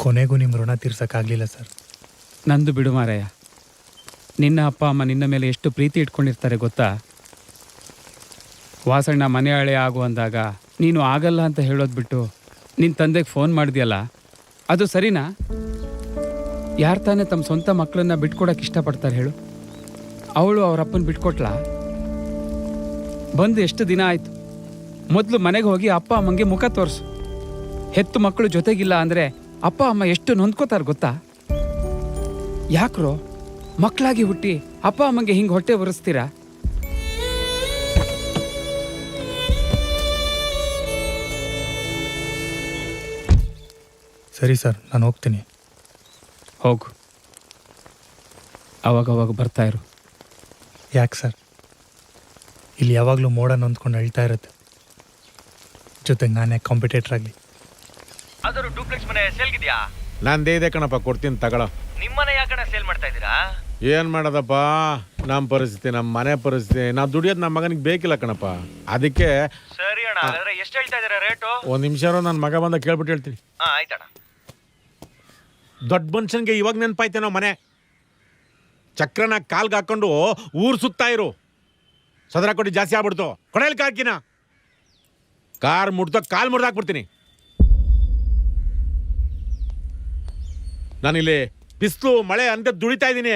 ಕೊನೆಗೂ ನಿಮ್ಮ ಋಣ ತೀರ್ಸಕ್ಕಾಗಲಿಲ್ಲ ಸರ್. ನಂದು ಬಿಡು ಮಾರಾಯ. ನಿನ್ನ ಅಪ್ಪ ಅಮ್ಮ ನಿನ್ನ ಮೇಲೆ ಎಷ್ಟು ಪ್ರೀತಿ ಇಟ್ಕೊಂಡಿರ್ತಾರೆ ಗೊತ್ತಾ? ವಾಸಣ್ಣ ಮನೆ ಹಳೆ ಆಗು ಅಂದಾಗ ನೀನು ಆಗಲ್ಲ ಅಂತ ಹೇಳೋದು ಬಿಟ್ಟು ನಿನ್ನ ತಂದೆಗೆ ಫೋನ್ ಮಾಡಿದ್ಯಲ್ಲ, ಅದು ಸರಿನಾ? ಯಾರು ತಾನೇ ತಮ್ಮ ಸ್ವಂತ ಮಕ್ಕಳನ್ನ ಬಿಟ್ಕೊಡಕ್ಕೆ ಇಷ್ಟಪಡ್ತಾರೆ ಹೇಳು? ಅವಳು ಅವರಪ್ಪನ ಬಿಟ್ಕೊಟ್ಲಾ? ಬಂದು ಎಷ್ಟು ದಿನ ಆಯಿತು? ಮೊದಲು ಮನೆಗೆ ಹೋಗಿ ಅಪ್ಪ ಅಮ್ಮಂಗೆ ಮುಖ ತೋರಿಸು. ಹೆತ್ತು ಮಕ್ಕಳು ಜೊತೆಗಿಲ್ಲ ಅಂದರೆ ಅಪ್ಪ ಅಮ್ಮ ಎಷ್ಟು ನೊಂದ್ಕೋತಾರ ಗೊತ್ತಾ? ಯಾಕ್ರೋ ಮಕ್ಕಳಾಗಿ ಹುಟ್ಟಿ ಅಪ್ಪ ಅಮ್ಮಂಗೆ ಹಿಂಗೆ ಹೊಟ್ಟೆ ಒರೆಸ್ತೀರಾ? ಸರಿ ಸರ್, ನಾನು ಹೋಗ್ತೀನಿ. ಹೋಗು, ಅವಾಗವಾಗ ಬರ್ತಾ ಇರು. ಯಾಕೆ ಸರ್? ಇಲ್ಲಿ ಯಾವಾಗಲೂ ಮೋಡ ನೊಂದ್ಕೊಂಡು ಅಳ್ತಾ ಇರುತ್ತೆ. ಜೊತೆಗೆ ನಾನೇ ಕಾಂಪಿಟೇಟರ್ ಆಗಲಿ. ಅದರೂ ಡೂಪ್ಲೆಕ್ಸ್ ಮನೆ ಸೇಲ್ಗಿದ್ಯಾ? ನಂದೇ ಇದೆ ಕಣಪ್ಪ, ಕೊಡ್ತೀನಿ ತಗೊಳ್ಳೋ. ನಿಮ್ಮನೆ ಯಾಕಣ ಸೇಲ್ ಮಾಡ್ತಾ ಇದ್ದೀರಾ? ಏನ್ ಮಾಡೋದಪ್ಪ, ನಮ್ಮ ಪರಿಸ್ಥಿತಿ, ನಮ್ಮ ಮನೆ ಪರಿಸ್ಥಿತಿ, ನಾವು ದುಡಿಯೋದು ನಮ್ಮ ಮಗನಿಗೆ ಬೇಕಿಲ್ಲ ಕಣಪ್ಪ. ಅದಕ್ಕೆ ಸರಿ ಅಣ್ಣ, ಹಾಗಾದ್ರೆ ಎಷ್ಟು ಹೇಳ್ತಾ ಇದ್ದೀರಾ ರೇಟು? ಒಂದ್ ನಿಮಿಷ ನನ್ನ ಮಗ ಬಂದ ಕೇಳ್ಬಿಟ್ಟು ಹೇಳ್ತೀನಿ. ಆಯ್ತಣ್ಣ. ದೊಡ್ಡ ಮನುಷ್ಯನ್ಗೆ ಇವಾಗ ನೆನಪಾಯ್ತೇನೋ ಮನೆ. ಚಕ್ರನ ಕಾಲ್ಗೆ ಹಾಕೊಂಡು ಊರ್ ಸುತ್ತಾ ಇರು. ಸದರ ಕೊಟ್ಟು ಜಾಸ್ತಿ ಆಗ್ಬಿಡ್ತು. ಕೊಡೆಯಲ್ಲಿ ಕಾರ್ಕಿನ ಕಾರ್ ಮುಡ್ತೋ ಕಾಲ್ ಮುಡ್ದಾಕ್ಬಿಡ್ತೀನಿ. ನಾನಿಲ್ಲಿ ಬಿಸಿಲು ಮಳೆ ಅಂತ ದುಡಿತಾ ಇದ್ದೀನಿ.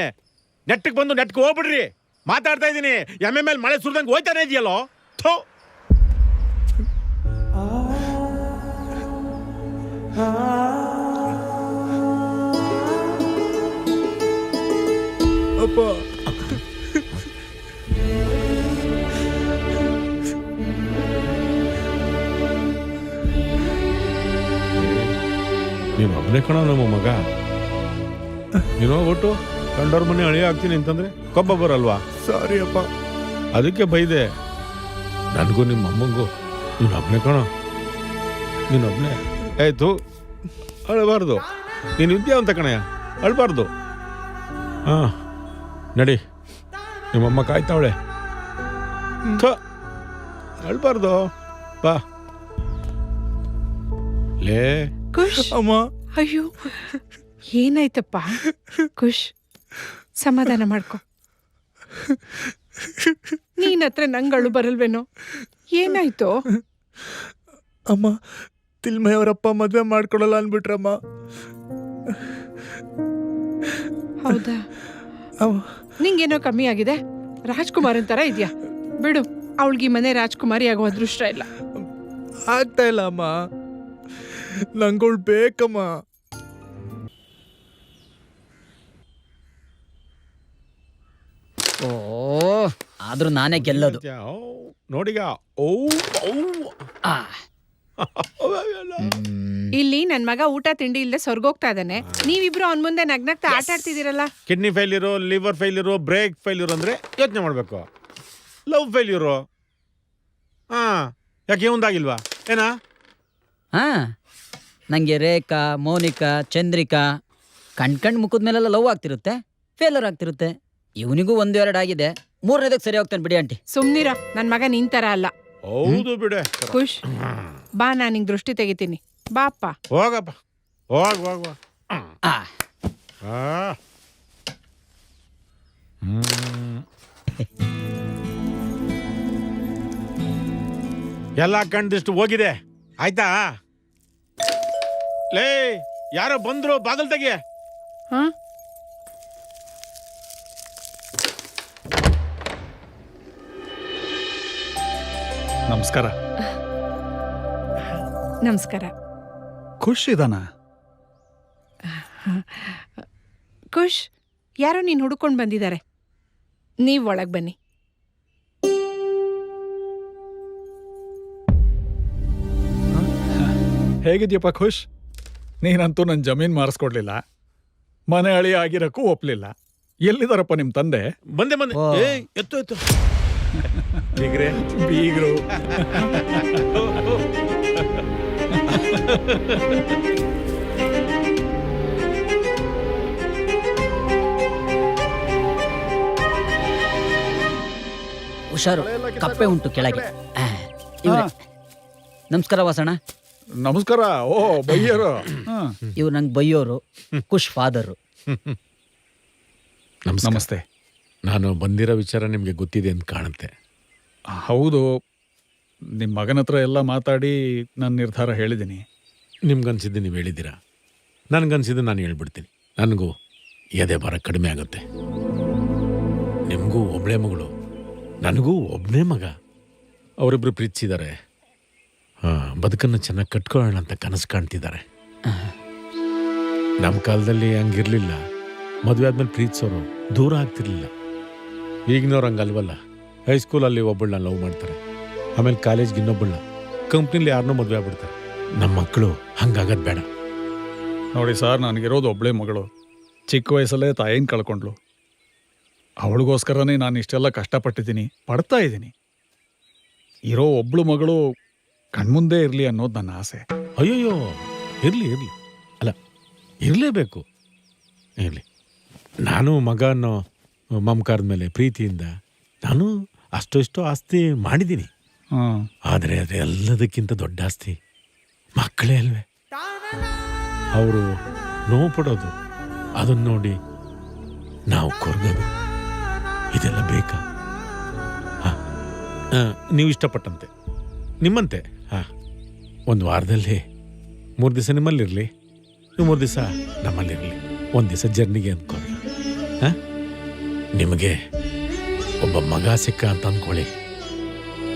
ನೆಟ್ಟಿಗೆ ಬಂದು ನೆಟ್ಗೆ ಹೋಗ್ಬಿಡ್ರಿ. ಮಾತಾಡ್ತಾ ಇದ್ದೀನಿ. ಎಮ್ಮೆ ಮಳೆ ಸುರಿದಂಗೆ ಹೋಯ್ತಾನೆ ಇದೆಯಲ್ಲೋ. ಥೋ, ಅಪ್ಪ, ನೀನು ಒಬ್ಬನೇ ಕಣ ನಮ್ಮ ಮಗ. ನೀನು ಹೋಗ್ಬಿಟ್ಟು ಕಂಡವ್ರ ಮನೆ ಅಳಿ ಆಗ್ತೀನಿ ಅಂತಂದ್ರೆ ಕೊಬ್ಬ ಬರಲ್ವಾ? ಸಾರಿ ಅಪ್ಪ. ಅದಕ್ಕೆ ಬೈದೆ. ನನಗೂ ನಿಮ್ಮ ಅಮ್ಮಂಗೂ ನೀನು ಒಬ್ಬನೇ ಕಣ, ನೀನೊಬ್ಬನೇ. ಆಯ್ತು, ಅಳಬಾರ್ದು. ನೀನು ವಿದ್ಯಾವಂತ ಕಣಯ್ಯ, ಅಳಬಾರ್ದು. ಹಾಂ, ನಡಿ, ನಿಮ್ಮಮ್ಮ ಕಾಯ್ತಾವಳೆ. ಅಳಬಾರ್ದು, ಬಾ. ಲೇ ಖುಷ್, ಅಮ್ಮ. ಅಯ್ಯೋ ಏನಾಯ್ತಪ್ಪ? ಖುಷ್, ಸಮಾಧಾನ ಮಾಡ್ಕೊ. ನೀನ್ ಹತ್ರ ನಂಗಳು ಬರಲ್ವೇನೋ? ಏನಾಯ್ತು? ಅಮ್ಮ, ತಿಲ್ಮಯ್ಯವರಪ್ಪ ಮದುವೆ ಮಾಡ್ಕೊಡಲ್ಲ ಅನ್ಬಿಟ್ರಮ್ಮ. ಹೌದಾ? ನಿಂಗೇನೋ ಕಮ್ಮಿ ಆಗಿದೆ. ರಾಜ್ಕುಮಾರನ್ ತರ ಇದ್ಯಾ? ಬಿಡು, ಅವಳಿಗೆ ಮನೆ ರಾಜ್ಕುಮಾರಿ ಆಗೋ ಅದೃಷ್ಟ ಇಲ್ಲ. ಆಗ್ತಾ ಇಲ್ಲ ಅಮ್ಮ, ನಂಗಳು ಬೇಕಮ್ಮ. ಓ, ಆದ್ರೂ ನಾನೇ ಗೆಲ್ಲೋದು. ನೋಡಿಗ. ಆ. ಇಲ್ಲಿ ನನ್ ಮಗ ಊಟ ತಿಂಡಿ ಇಲ್ಲದೆ ಸ್ವರ್ಗೋಗ್ತಾ ಇದ್ದಾನೆ. ನೀವಿಬ್ರು ಅವನ್ ಮುಂದೆ ನಗ್ನಗ್ತಾ ಆಟ ಆಡ್ತಿದ್ದೀರಲ್ಲ. Kidney failure, liver failure, brake failure ಅಂದ್ರೆ ಯೋಚನೆ ಮಾಡ್ಬೇಕು. ಲವ್ ಫೇಲ್ಯೂರು, ಹಾ, ಯಾಕೆ ಒಂದಾಗಿಲ್ವಾ ಏನಾ? ಹಾ, ನಂಗೆ ರೇಖಾ, ಮೋನಿಕಾ, ಚಂದ್ರಿಕಾ ಕಣ್ ಮುಖದ ಮೇಲೆಲ್ಲ ಲವ್ ಆಗ್ತಿರುತ್ತೆ, ಫೇಲರ್ ಆಗ್ತಿರುತ್ತೆ. ಇವನಿಗೂ 1-2 ಆಗಿದೆ, 3ನೇದಕ್ಕೆ ಸರಿ ಹೋಗ್ತಾನೆ ಬಿಡಿ ಆಂಟಿ. ಸುಮ್ನಿರ, ನನ್ ಮಗ ನಿನ್ ತರ ಅಲ್ಲ. ಹೌದು ಬಿಡೆ. ಖುಷ್, ಬಾ, ನಾನ್ ನಿಂಗ್ ದೃಷ್ಟಿ ತೆಗಿತೀನಿ. ಬಾಪ್ಪ. ಹೋಗಪ್ಪ, ಹೋಗ್. ಆ. ಎಲ್ಲ ಕಂಡಿಷ್ಟು ಹೋಗಿದೆ, ಆಯ್ತಾ? ಲೇ, ಯಾರೋ ಬಂದ್ರು, ಬಾಗಲ್ ತೆಗಿ. ಹಾ, ನಮಸ್ಕಾರ. ನಮಸ್ಕಾರ. ಖುಷ್ ಇದಾನ? ಖುಷ್, ಯಾರೋ ನೀನ್ ಹುಡ್ಕೊಂಡ್ ಬಂದಿದ್ದಾರೆ. ನೀವ್ ಒಳಗ್ ಬನ್ನಿ. ಹೇಗಿದ್ಯಪ್ಪ ಖುಷ್? ನೀನಂತೂ ನನ್ನ ಜಮೀನ್ ಮಾರಿಸ್ಕೊಡ್ಲಿಲ್ಲ, ಮನೆ ಅಳಿ ಆಗಿರಕ್ಕೂ ಒಪ್ಲಿಲ್ಲ. ಎಲ್ಲಿದಾರಪ್ಪ ನಿಮ್ ತಂದೆ? ಬಂದೆ. ಏಯ್, ಎತ್ತು. ಬೀಗ್ರು. ಹುಷಾರು, ಕಪ್ಪೆ ಉಂಟು ಕೆಳಗೆ. ಇವ್ರೆ, ನಮಸ್ಕಾರ ವಾಸಣ್ಣ. ನಮಸ್ಕಾರ. ಓ, ಬೈಯರು. ಇವ್ರು ನಂಗೆ ಬೈಯೋರು, ಖುಷ್ ಫಾದರು. ನಮಸ್ತೆ. ನಾನು ಬಂದಿರೋ ವಿಚಾರ ನಿಮಗೆ ಗೊತ್ತಿದೆ ಅಂತ ಕಾಣುತ್ತೆ. ಹೌದು, ನಿಮ್ಮ ಮಗನ ಹತ್ರ ಎಲ್ಲ ಮಾತಾಡಿ ನನ್ನ ನಿರ್ಧಾರ ಹೇಳಿದ್ದೀನಿ. ನಿಮ್ಗನ್ಸಿದ್ದು ನೀವು ಹೇಳಿದ್ದೀರಾ, ನನಗನ್ಸಿದ್ದು ನಾನು ಹೇಳ್ಬಿಡ್ತೀನಿ. ನನಗೂ ಎದೆ ಭಾರ ಕಡಿಮೆ ಆಗುತ್ತೆ. ನಿಮಗೂ ಒಬ್ಬಳೇ ಮಗಳು, ನನಗೂ ಒಬ್ಬನೇ ಮಗ. ಅವರಿಬ್ರು ಪ್ರೀತಿಸಿದ್ದಾರೆ, ಬದುಕನ್ನು ಚೆನ್ನಾಗಿ ಕಟ್ಕೊಳ್ಳೋಣ ಅಂತ ಕನಸು ಕಾಣ್ತಿದ್ದಾರೆ. ನಮ್ಮ ಕಾಲದಲ್ಲಿ ಹಂಗಿರ್ಲಿಲ್ಲ. ಮದುವೆ ಆದ್ಮೇಲೆ ಪ್ರೀತಿಸೋರು ದೂರ ಆಗ್ತಿರ್ಲಿಲ್ಲ. ಈಗಿನವ್ರು ಹಂಗಲ್ವಲ್ಲ. ಹೈಸ್ಕೂಲಲ್ಲಿ ಒಬ್ಬಳನ್ನ ಲವ್ ಮಾಡ್ತಾರೆ, ಆಮೇಲೆ ಕಾಲೇಜ್ಗೆ ಇನ್ನೊಬ್ಬಳನ್ನ, ಕಂಪ್ನಿಲಿ ಯಾರನ್ನೂ ಮದುವೆ ಆಗ್ಬಿಡ್ತಾರೆ. ನಮ್ಮ ಮಕ್ಕಳು ಹಂಗಾಗದ್ ಬೇಡ. ನೋಡಿ ಸರ್, ನನಗಿರೋದು ಒಬ್ಬಳೇ ಮಗಳು. ಚಿಕ್ಕ ವಯಸ್ಸಲ್ಲೇ ತಾಯಿನ ಕಳ್ಕೊಂಡ್ಲು. ಅವಳಿಗೋಸ್ಕರನೇ ನಾನು ಇಷ್ಟೆಲ್ಲ ಕಷ್ಟಪಟ್ಟಿದ್ದೀನಿ, ಪಡ್ತಾ ಇದ್ದೀನಿ. ಇರೋ ಒಬ್ಳು ಮಗಳು ಕಣ್ಮುಂದೆ ಇರಲಿ ಅನ್ನೋದು ನನ್ನ ಆಸೆ. ಅಯ್ಯೋಯ್ಯೋ, ಇರಲಿ ಇರಲಿ, ಅಲ್ಲ ಇರಲೇಬೇಕು, ಇರಲಿ. ನಾನು ಮಗ ಅನ್ನೋ ಮಮಕಾರದ ಮೇಲೆ ಪ್ರೀತಿಯಿಂದ ನಾನು ಅಷ್ಟು ಇಷ್ಟು ಆಸ್ತಿ ಮಾಡಿದ್ದೀನಿ. ಆದರೆ ಅದೆಲ್ಲದಕ್ಕಿಂತ ದೊಡ್ಡ ಆಸ್ತಿ ಮಕ್ಕಳೇ ಅಲ್ವೇ. ಅವರು ನೋವು ಪಡೋದು, ಅದನ್ನು ನೋಡಿ ನಾವು ಕೊರಗೋದು, ಇದೆಲ್ಲ ಬೇಕಾ? ನೀವು ಇಷ್ಟಪಟ್ಟಂತೆ, ನಿಮ್ಮಂತೆ. ಒಂದು ವಾರದಲ್ಲಿ 3 ದಿವಸ ನಿಮ್ಮಲ್ಲಿರಲಿ, 3 ದಿವಸ ನಮ್ಮಲ್ಲಿರಲಿ. 1 ದಿವಸ ಜರ್ನಿಗೆ ಅಂದ್ಕೊಳ್ಳಿ. ನಿಮಗೆ ಒಬ್ಬ ಮಗ ಸಿಕ್ಕ ಅಂತ ಅಂದ್ಕೊಳ್ಳಿ,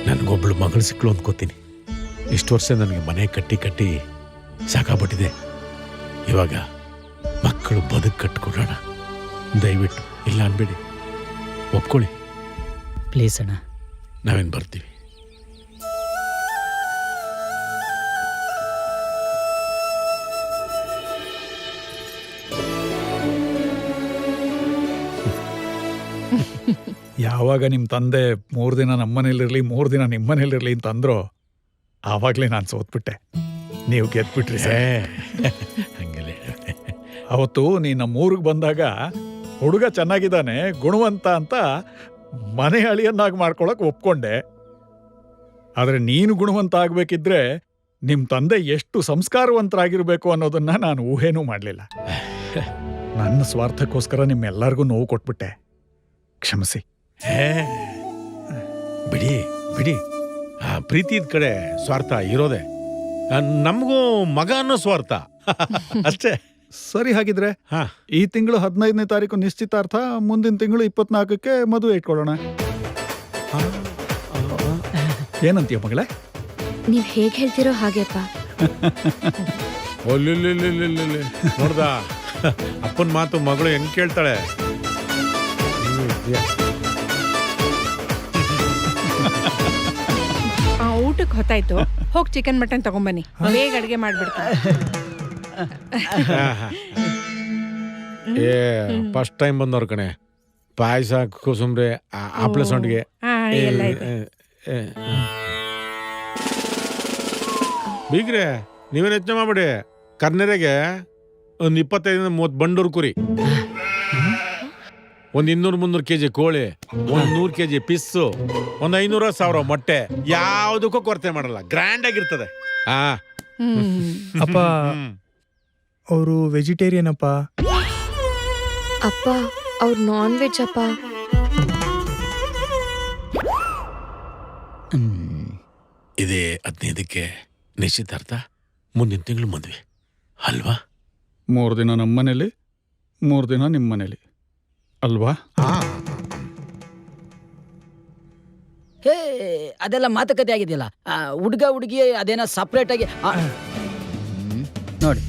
ನನಗೊಬ್ಳು ಮಗಳು ಸಿಕ್ಕಳು ಅಂದ್ಕೋತೀನಿ. ಇಷ್ಟು ವರ್ಷ ನನಗೆ ಮನೆ ಕಟ್ಟಿ ಕಟ್ಟಿ ಸಾಕಾಗ್ಬಿಟ್ಟಿದೆ. ಇವಾಗ ಮಕ್ಕಳು ಬದುಕು ಕಟ್ಕೊಡೋಣ. ದಯವಿಟ್ಟು ಇಲ್ಲ ಅನ್ಬೇಡಿ, ಒಪ್ಕೊಳ್ಳಿ ಪ್ಲೀಸ್ ಅಣ್ಣ. ನಾವೇನು ಬರ್ತೀವಿ. ಯಾವಾಗ ನಿಮ್ಮ ತಂದೆ 3 ದಿನ ನಮ್ಮನೇಲಿರಲಿ 3 ದಿನ ನಿಮ್ಮನೇಲಿರಲಿ ಅಂತಂದ್ರೋ ಆವಾಗಲೇ ನಾನು ಸೋತ್ಬಿಟ್ಟೆ. ನೀವು ಗೆದ್ಬಿಟ್ರಿ ಸರ್. ಹಂಗಲೇ ಅವತ್ತು ನೀನು ನಮ್ಮೂರಿಗೆ ಬಂದಾಗ ಹುಡುಗ ಚೆನ್ನಾಗಿದ್ದಾನೆ, ಗುಣವಂತ ಅಂತ ಮನೆ ಅಳಿಯನ್ನಾಗಿ ಮಾಡ್ಕೊಳಕ್ ಒಪ್ಕೊಂಡೆ. ಆದರೆ ನೀನು ಗುಣವಂತ ಆಗ್ಬೇಕಿದ್ರೆ ನಿಮ್ಮ ತಂದೆ ಎಷ್ಟು ಸಂಸ್ಕಾರವಂತರಾಗಿರ್ಬೇಕು ಅನ್ನೋದನ್ನ ನಾನು ಊಹೆನೂ ಮಾಡಲಿಲ್ಲ. ನನ್ನ ಸ್ವಾರ್ಥಕ್ಕೋಸ್ಕರ ನಿಮ್ಮೆಲ್ಲರಿಗೂ ನೋವು ಕೊಟ್ಬಿಟ್ಟೆ, ಕ್ಷಮಿಸಿ. ಬಿಡಿ ಬಿಡಿ, ಆ ಪ್ರೀತಿದ ಕಡೆ ಸ್ವಾರ್ಥ ಇರೋದೆ. ನಮಗೂ ಮಗ ಅನ್ನೋ ಸ್ವಾರ್ಥ ಅಷ್ಟೇ. ಸರಿ, ಹಾಗಿದ್ರೆ ಈ ತಿಂಗಳು 15ನೇ ತಾರೀಕು ನಿಶ್ಚಿತಾರ್ಥ, ಮುಂದಿನ ತಿಂಗಳು 24ಕ್ಕೆ ಮದುವೆ ಇಟ್ಕೊಳ್ಳೋಣ. ಏನಂತೀಯ ಮಗಳೇ? ನೀವ್ ಹೇಗ್ ಹೇಳ್ತಿರೋ ಹಾಗೆಪ್ಪ. ನೋಡ್ದ ಅಪ್ಪನ ಮಾತು ಮಗಳು ಹೆಂಗ್ ಕೇಳ್ತಾಳೆ. ಊಟಕ್ಕೆ ಹೊತ್ತಾಯ್ತು, ಹೋಗಿ ಚಿಕನ್ ಮಟನ್ ತಗೊಂಬನ್ನಿ, ಬೇಗ ಅಡಿಗೆ ಮಾಡ್ಬಿಡ್ತೀನಿ. ಫಸ್ಟ್ ಟೈಮ್ ಬಂದವ್ರ ಕಣೆ. ಪಾಯಸ, ಕೋಸಂಬರಿ, ಹಪ್ಪಳ ಸಂಡಿಗೆ. ಬೀಗ್ರೆ ನೀವೇನು ಯೋಚನೆ ಮಾಡ್ಬಿಡಿ. ಕರ್ನೆರೆಗೆ ಒಂದು 25-30 ಬಂಡೂರು ಕುರಿ, ಒಂದು 200-300 ಕೆಜಿ ಕೋಳಿ, ಒಂದು 100 ಕೆಜಿ ಪಿಸ್ಸು, ಒಂದು 500-1000 ಮೊಟ್ಟೆ. ಯಾವುದಕ್ಕೂ ಕೊರತೆ ಮಾಡಲ್ಲ, ಗ್ರ್ಯಾಂಡ್ ಆಗಿರ್ತದೆ. ಅಪ್ಪ ಅವರು ವೆಜಿಟೇರಿಯನ್ ಅಪ್ಪ. ಅಪ್ಪ ಅವ್ರು ನಾನ್ ವೆಜ್ ಅಪ್ಪ. ಇದೇ 15ಕ್ಕೆ ನಿಶ್ಚಿತಾರ್ಥ, ಮುಂದಿನ ತಿಂಗಳು ಮದುವೆ ಅಲ್ವಾ? 3 ದಿನ ನಮ್ಮ ಮನೇಲಿ, 3 ದಿನ ನಿಮ್ಮ ಮನೇಲಿ ಅಲ್ವಾ? ಹೇ, ಅದೆಲ್ಲ ಮಾತುಕತೆ ಆಗಿದೆಯಲ್ಲ. ಹುಡುಗ ಹುಡುಗಿ ಅದೇನೋ ಸಪ್ರೇಟ್ ಆಗಿ ನೋಡಿ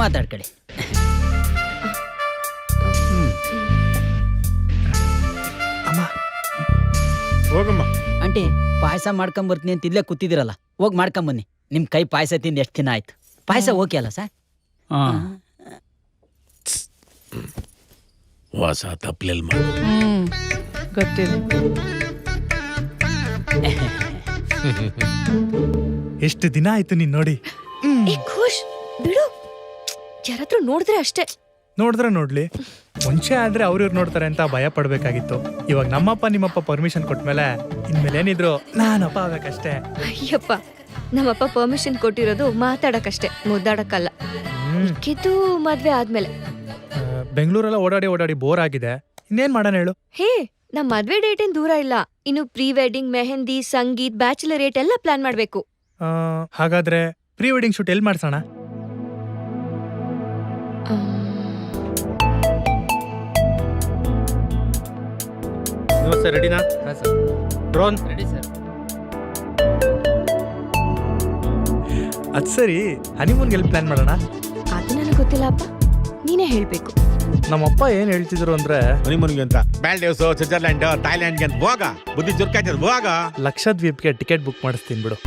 ಮಾತಾಡ್ಕಡಿ. ಹೋಗಮ್ಮ ಆಂಟಿ, ಪಾಯಸ ಮಾಡ್ಕೊಂಬರ್ತೀನಿ ಅಂತ ಇಲ್ಲೇ ಕೂತಿದ್ದೀರಲ್ಲ, ಹೋಗಿ ಮಾಡ್ಕೊಂಬನ್ನಿ. ನಿಮ್ಮ ಕೈ ಪಾಯಸ ತಿಂದು ಎಷ್ಟು ದಿನ ಆಯ್ತು? ಪಾಯಸ ಓಕೆ ಅಲ್ಲ ಸರ್? ವಾಸ ತಪ್ಪಲೆಲ್ ಮಾಡು. ಗೊತ್ತಿದೆ. ಎಷ್ಟು ದಿನ ಆಯ್ತು ನೀನ್ ನೋಡಿ. ಖುಷ್ ಬಿಡು, ಯಾರಾದ್ರೂ ನೋಡಿದ್ರೆ ಅಷ್ಟೇ. ನೋಡಿದ್ರೆ ನೋಡ್ಲಿ, ಮುಂಚೆ ಆದ್ರೆ ಅವ್ರಿವ್ರು ನೋಡ್ತಾರೆ ಅಂತ ಭಯ ಪಡ್ಬೇಕಾಗಿತ್ತು. ಇವಾಗ ನಮ್ಮಪ್ಪ ನಿಮ್ಮಪ್ಪ ಪರ್ಮಿಷನ್ ಕೊಟ್ಮೇಲೆ ಇನ್ಮೇಲೆ ಏನಿದ್ರು ನಾನಪ್ಪ ಆಗ್ಬೇಕಷ್ಟೇ. ಅಯ್ಯಪ್ಪ, ನಮ್ಮಪ್ಪ ಪರ್ಮಿಷನ್ ಕೊಟ್ಟಿರೋದು ಮಾತಾಡಕ್ಕಷ್ಟೇ, ಮುದ್ದಾಡಕ್ಕಲ್ಲ. ಕಿದ್ದು ಮದ್ವೆ ಆದ್ಮೇಲೆ. ಬೆಂಗಳೂರೆಲ್ಲ ಓಡಾಡಿ ಓಡಾಡಿ ಬೋರ್ ಆಗಿದೆ, ಇನ್ನೇನ್ ಮಾಡೋಣ ಹೇಳು? ಹೇ, ನಮ್ ಮದ್ವೆ ಡೇಟ್ ಏನ್ ದೂರ ಇಲ್ಲ. ಇನ್ನು ಪ್ರೀ ವೆಡ್ಡಿಂಗ್, ಮೆಹಂದಿ, ಸಂಗೀತ್, ಬ್ಯಾಚುಲರ್ ರೇಟ್ ಎಲ್ಲ ಪ್ಲಾನ್ ಮಾಡ್ಬೇಕು. ಹಾಗಾದ್ರೆ ಪ್ರೀ ವೆಡ್ಡಿಂಗ್ ಶೂಟ್ ಎಲ್ಲಿ ಮಾಡ್ಸೋಣ? ಸರ್ ರೆಡಿನಾ? Drone ready sir. ಅದ್ ಸರಿ, ಹನಿಮೂನ್ಗೆ ಎಲ್ಲಿ ಪ್ಲಾನ್ ಮಾಡೋಣ? ಅದು ನನಗೆ ಗೊತ್ತಿಲ್ಲ ಅಪ್ಪ. ನೀನೇ ಹೇಳ್ಬೇಕು. ನಮ್ಮಪ್ಪ ಏನ್ ಹೇಳ್ತಿದ್ರು ಅಂದ್ರೆ ಹನಿಮೂನ್ಗೆ ಅಂತ ಸ್ವಿಟ್ಜರ್ಲ್ಯಾಂಡ್ ಥೈಲ್ಯಾಂಡ್ಗೆ ಅಂತ ಹೋಗ ಬುದ್ಧಿ ಚುರುಕಾಯ್ತದ ಹೋಗ ಲಕ್ಷದ್ವೀಪ್ಗೆ ಟಿಕೆಟ್ ಬುಕ್ ಮಾಡಿಸ್ತೀನಿ ಬಿಡು.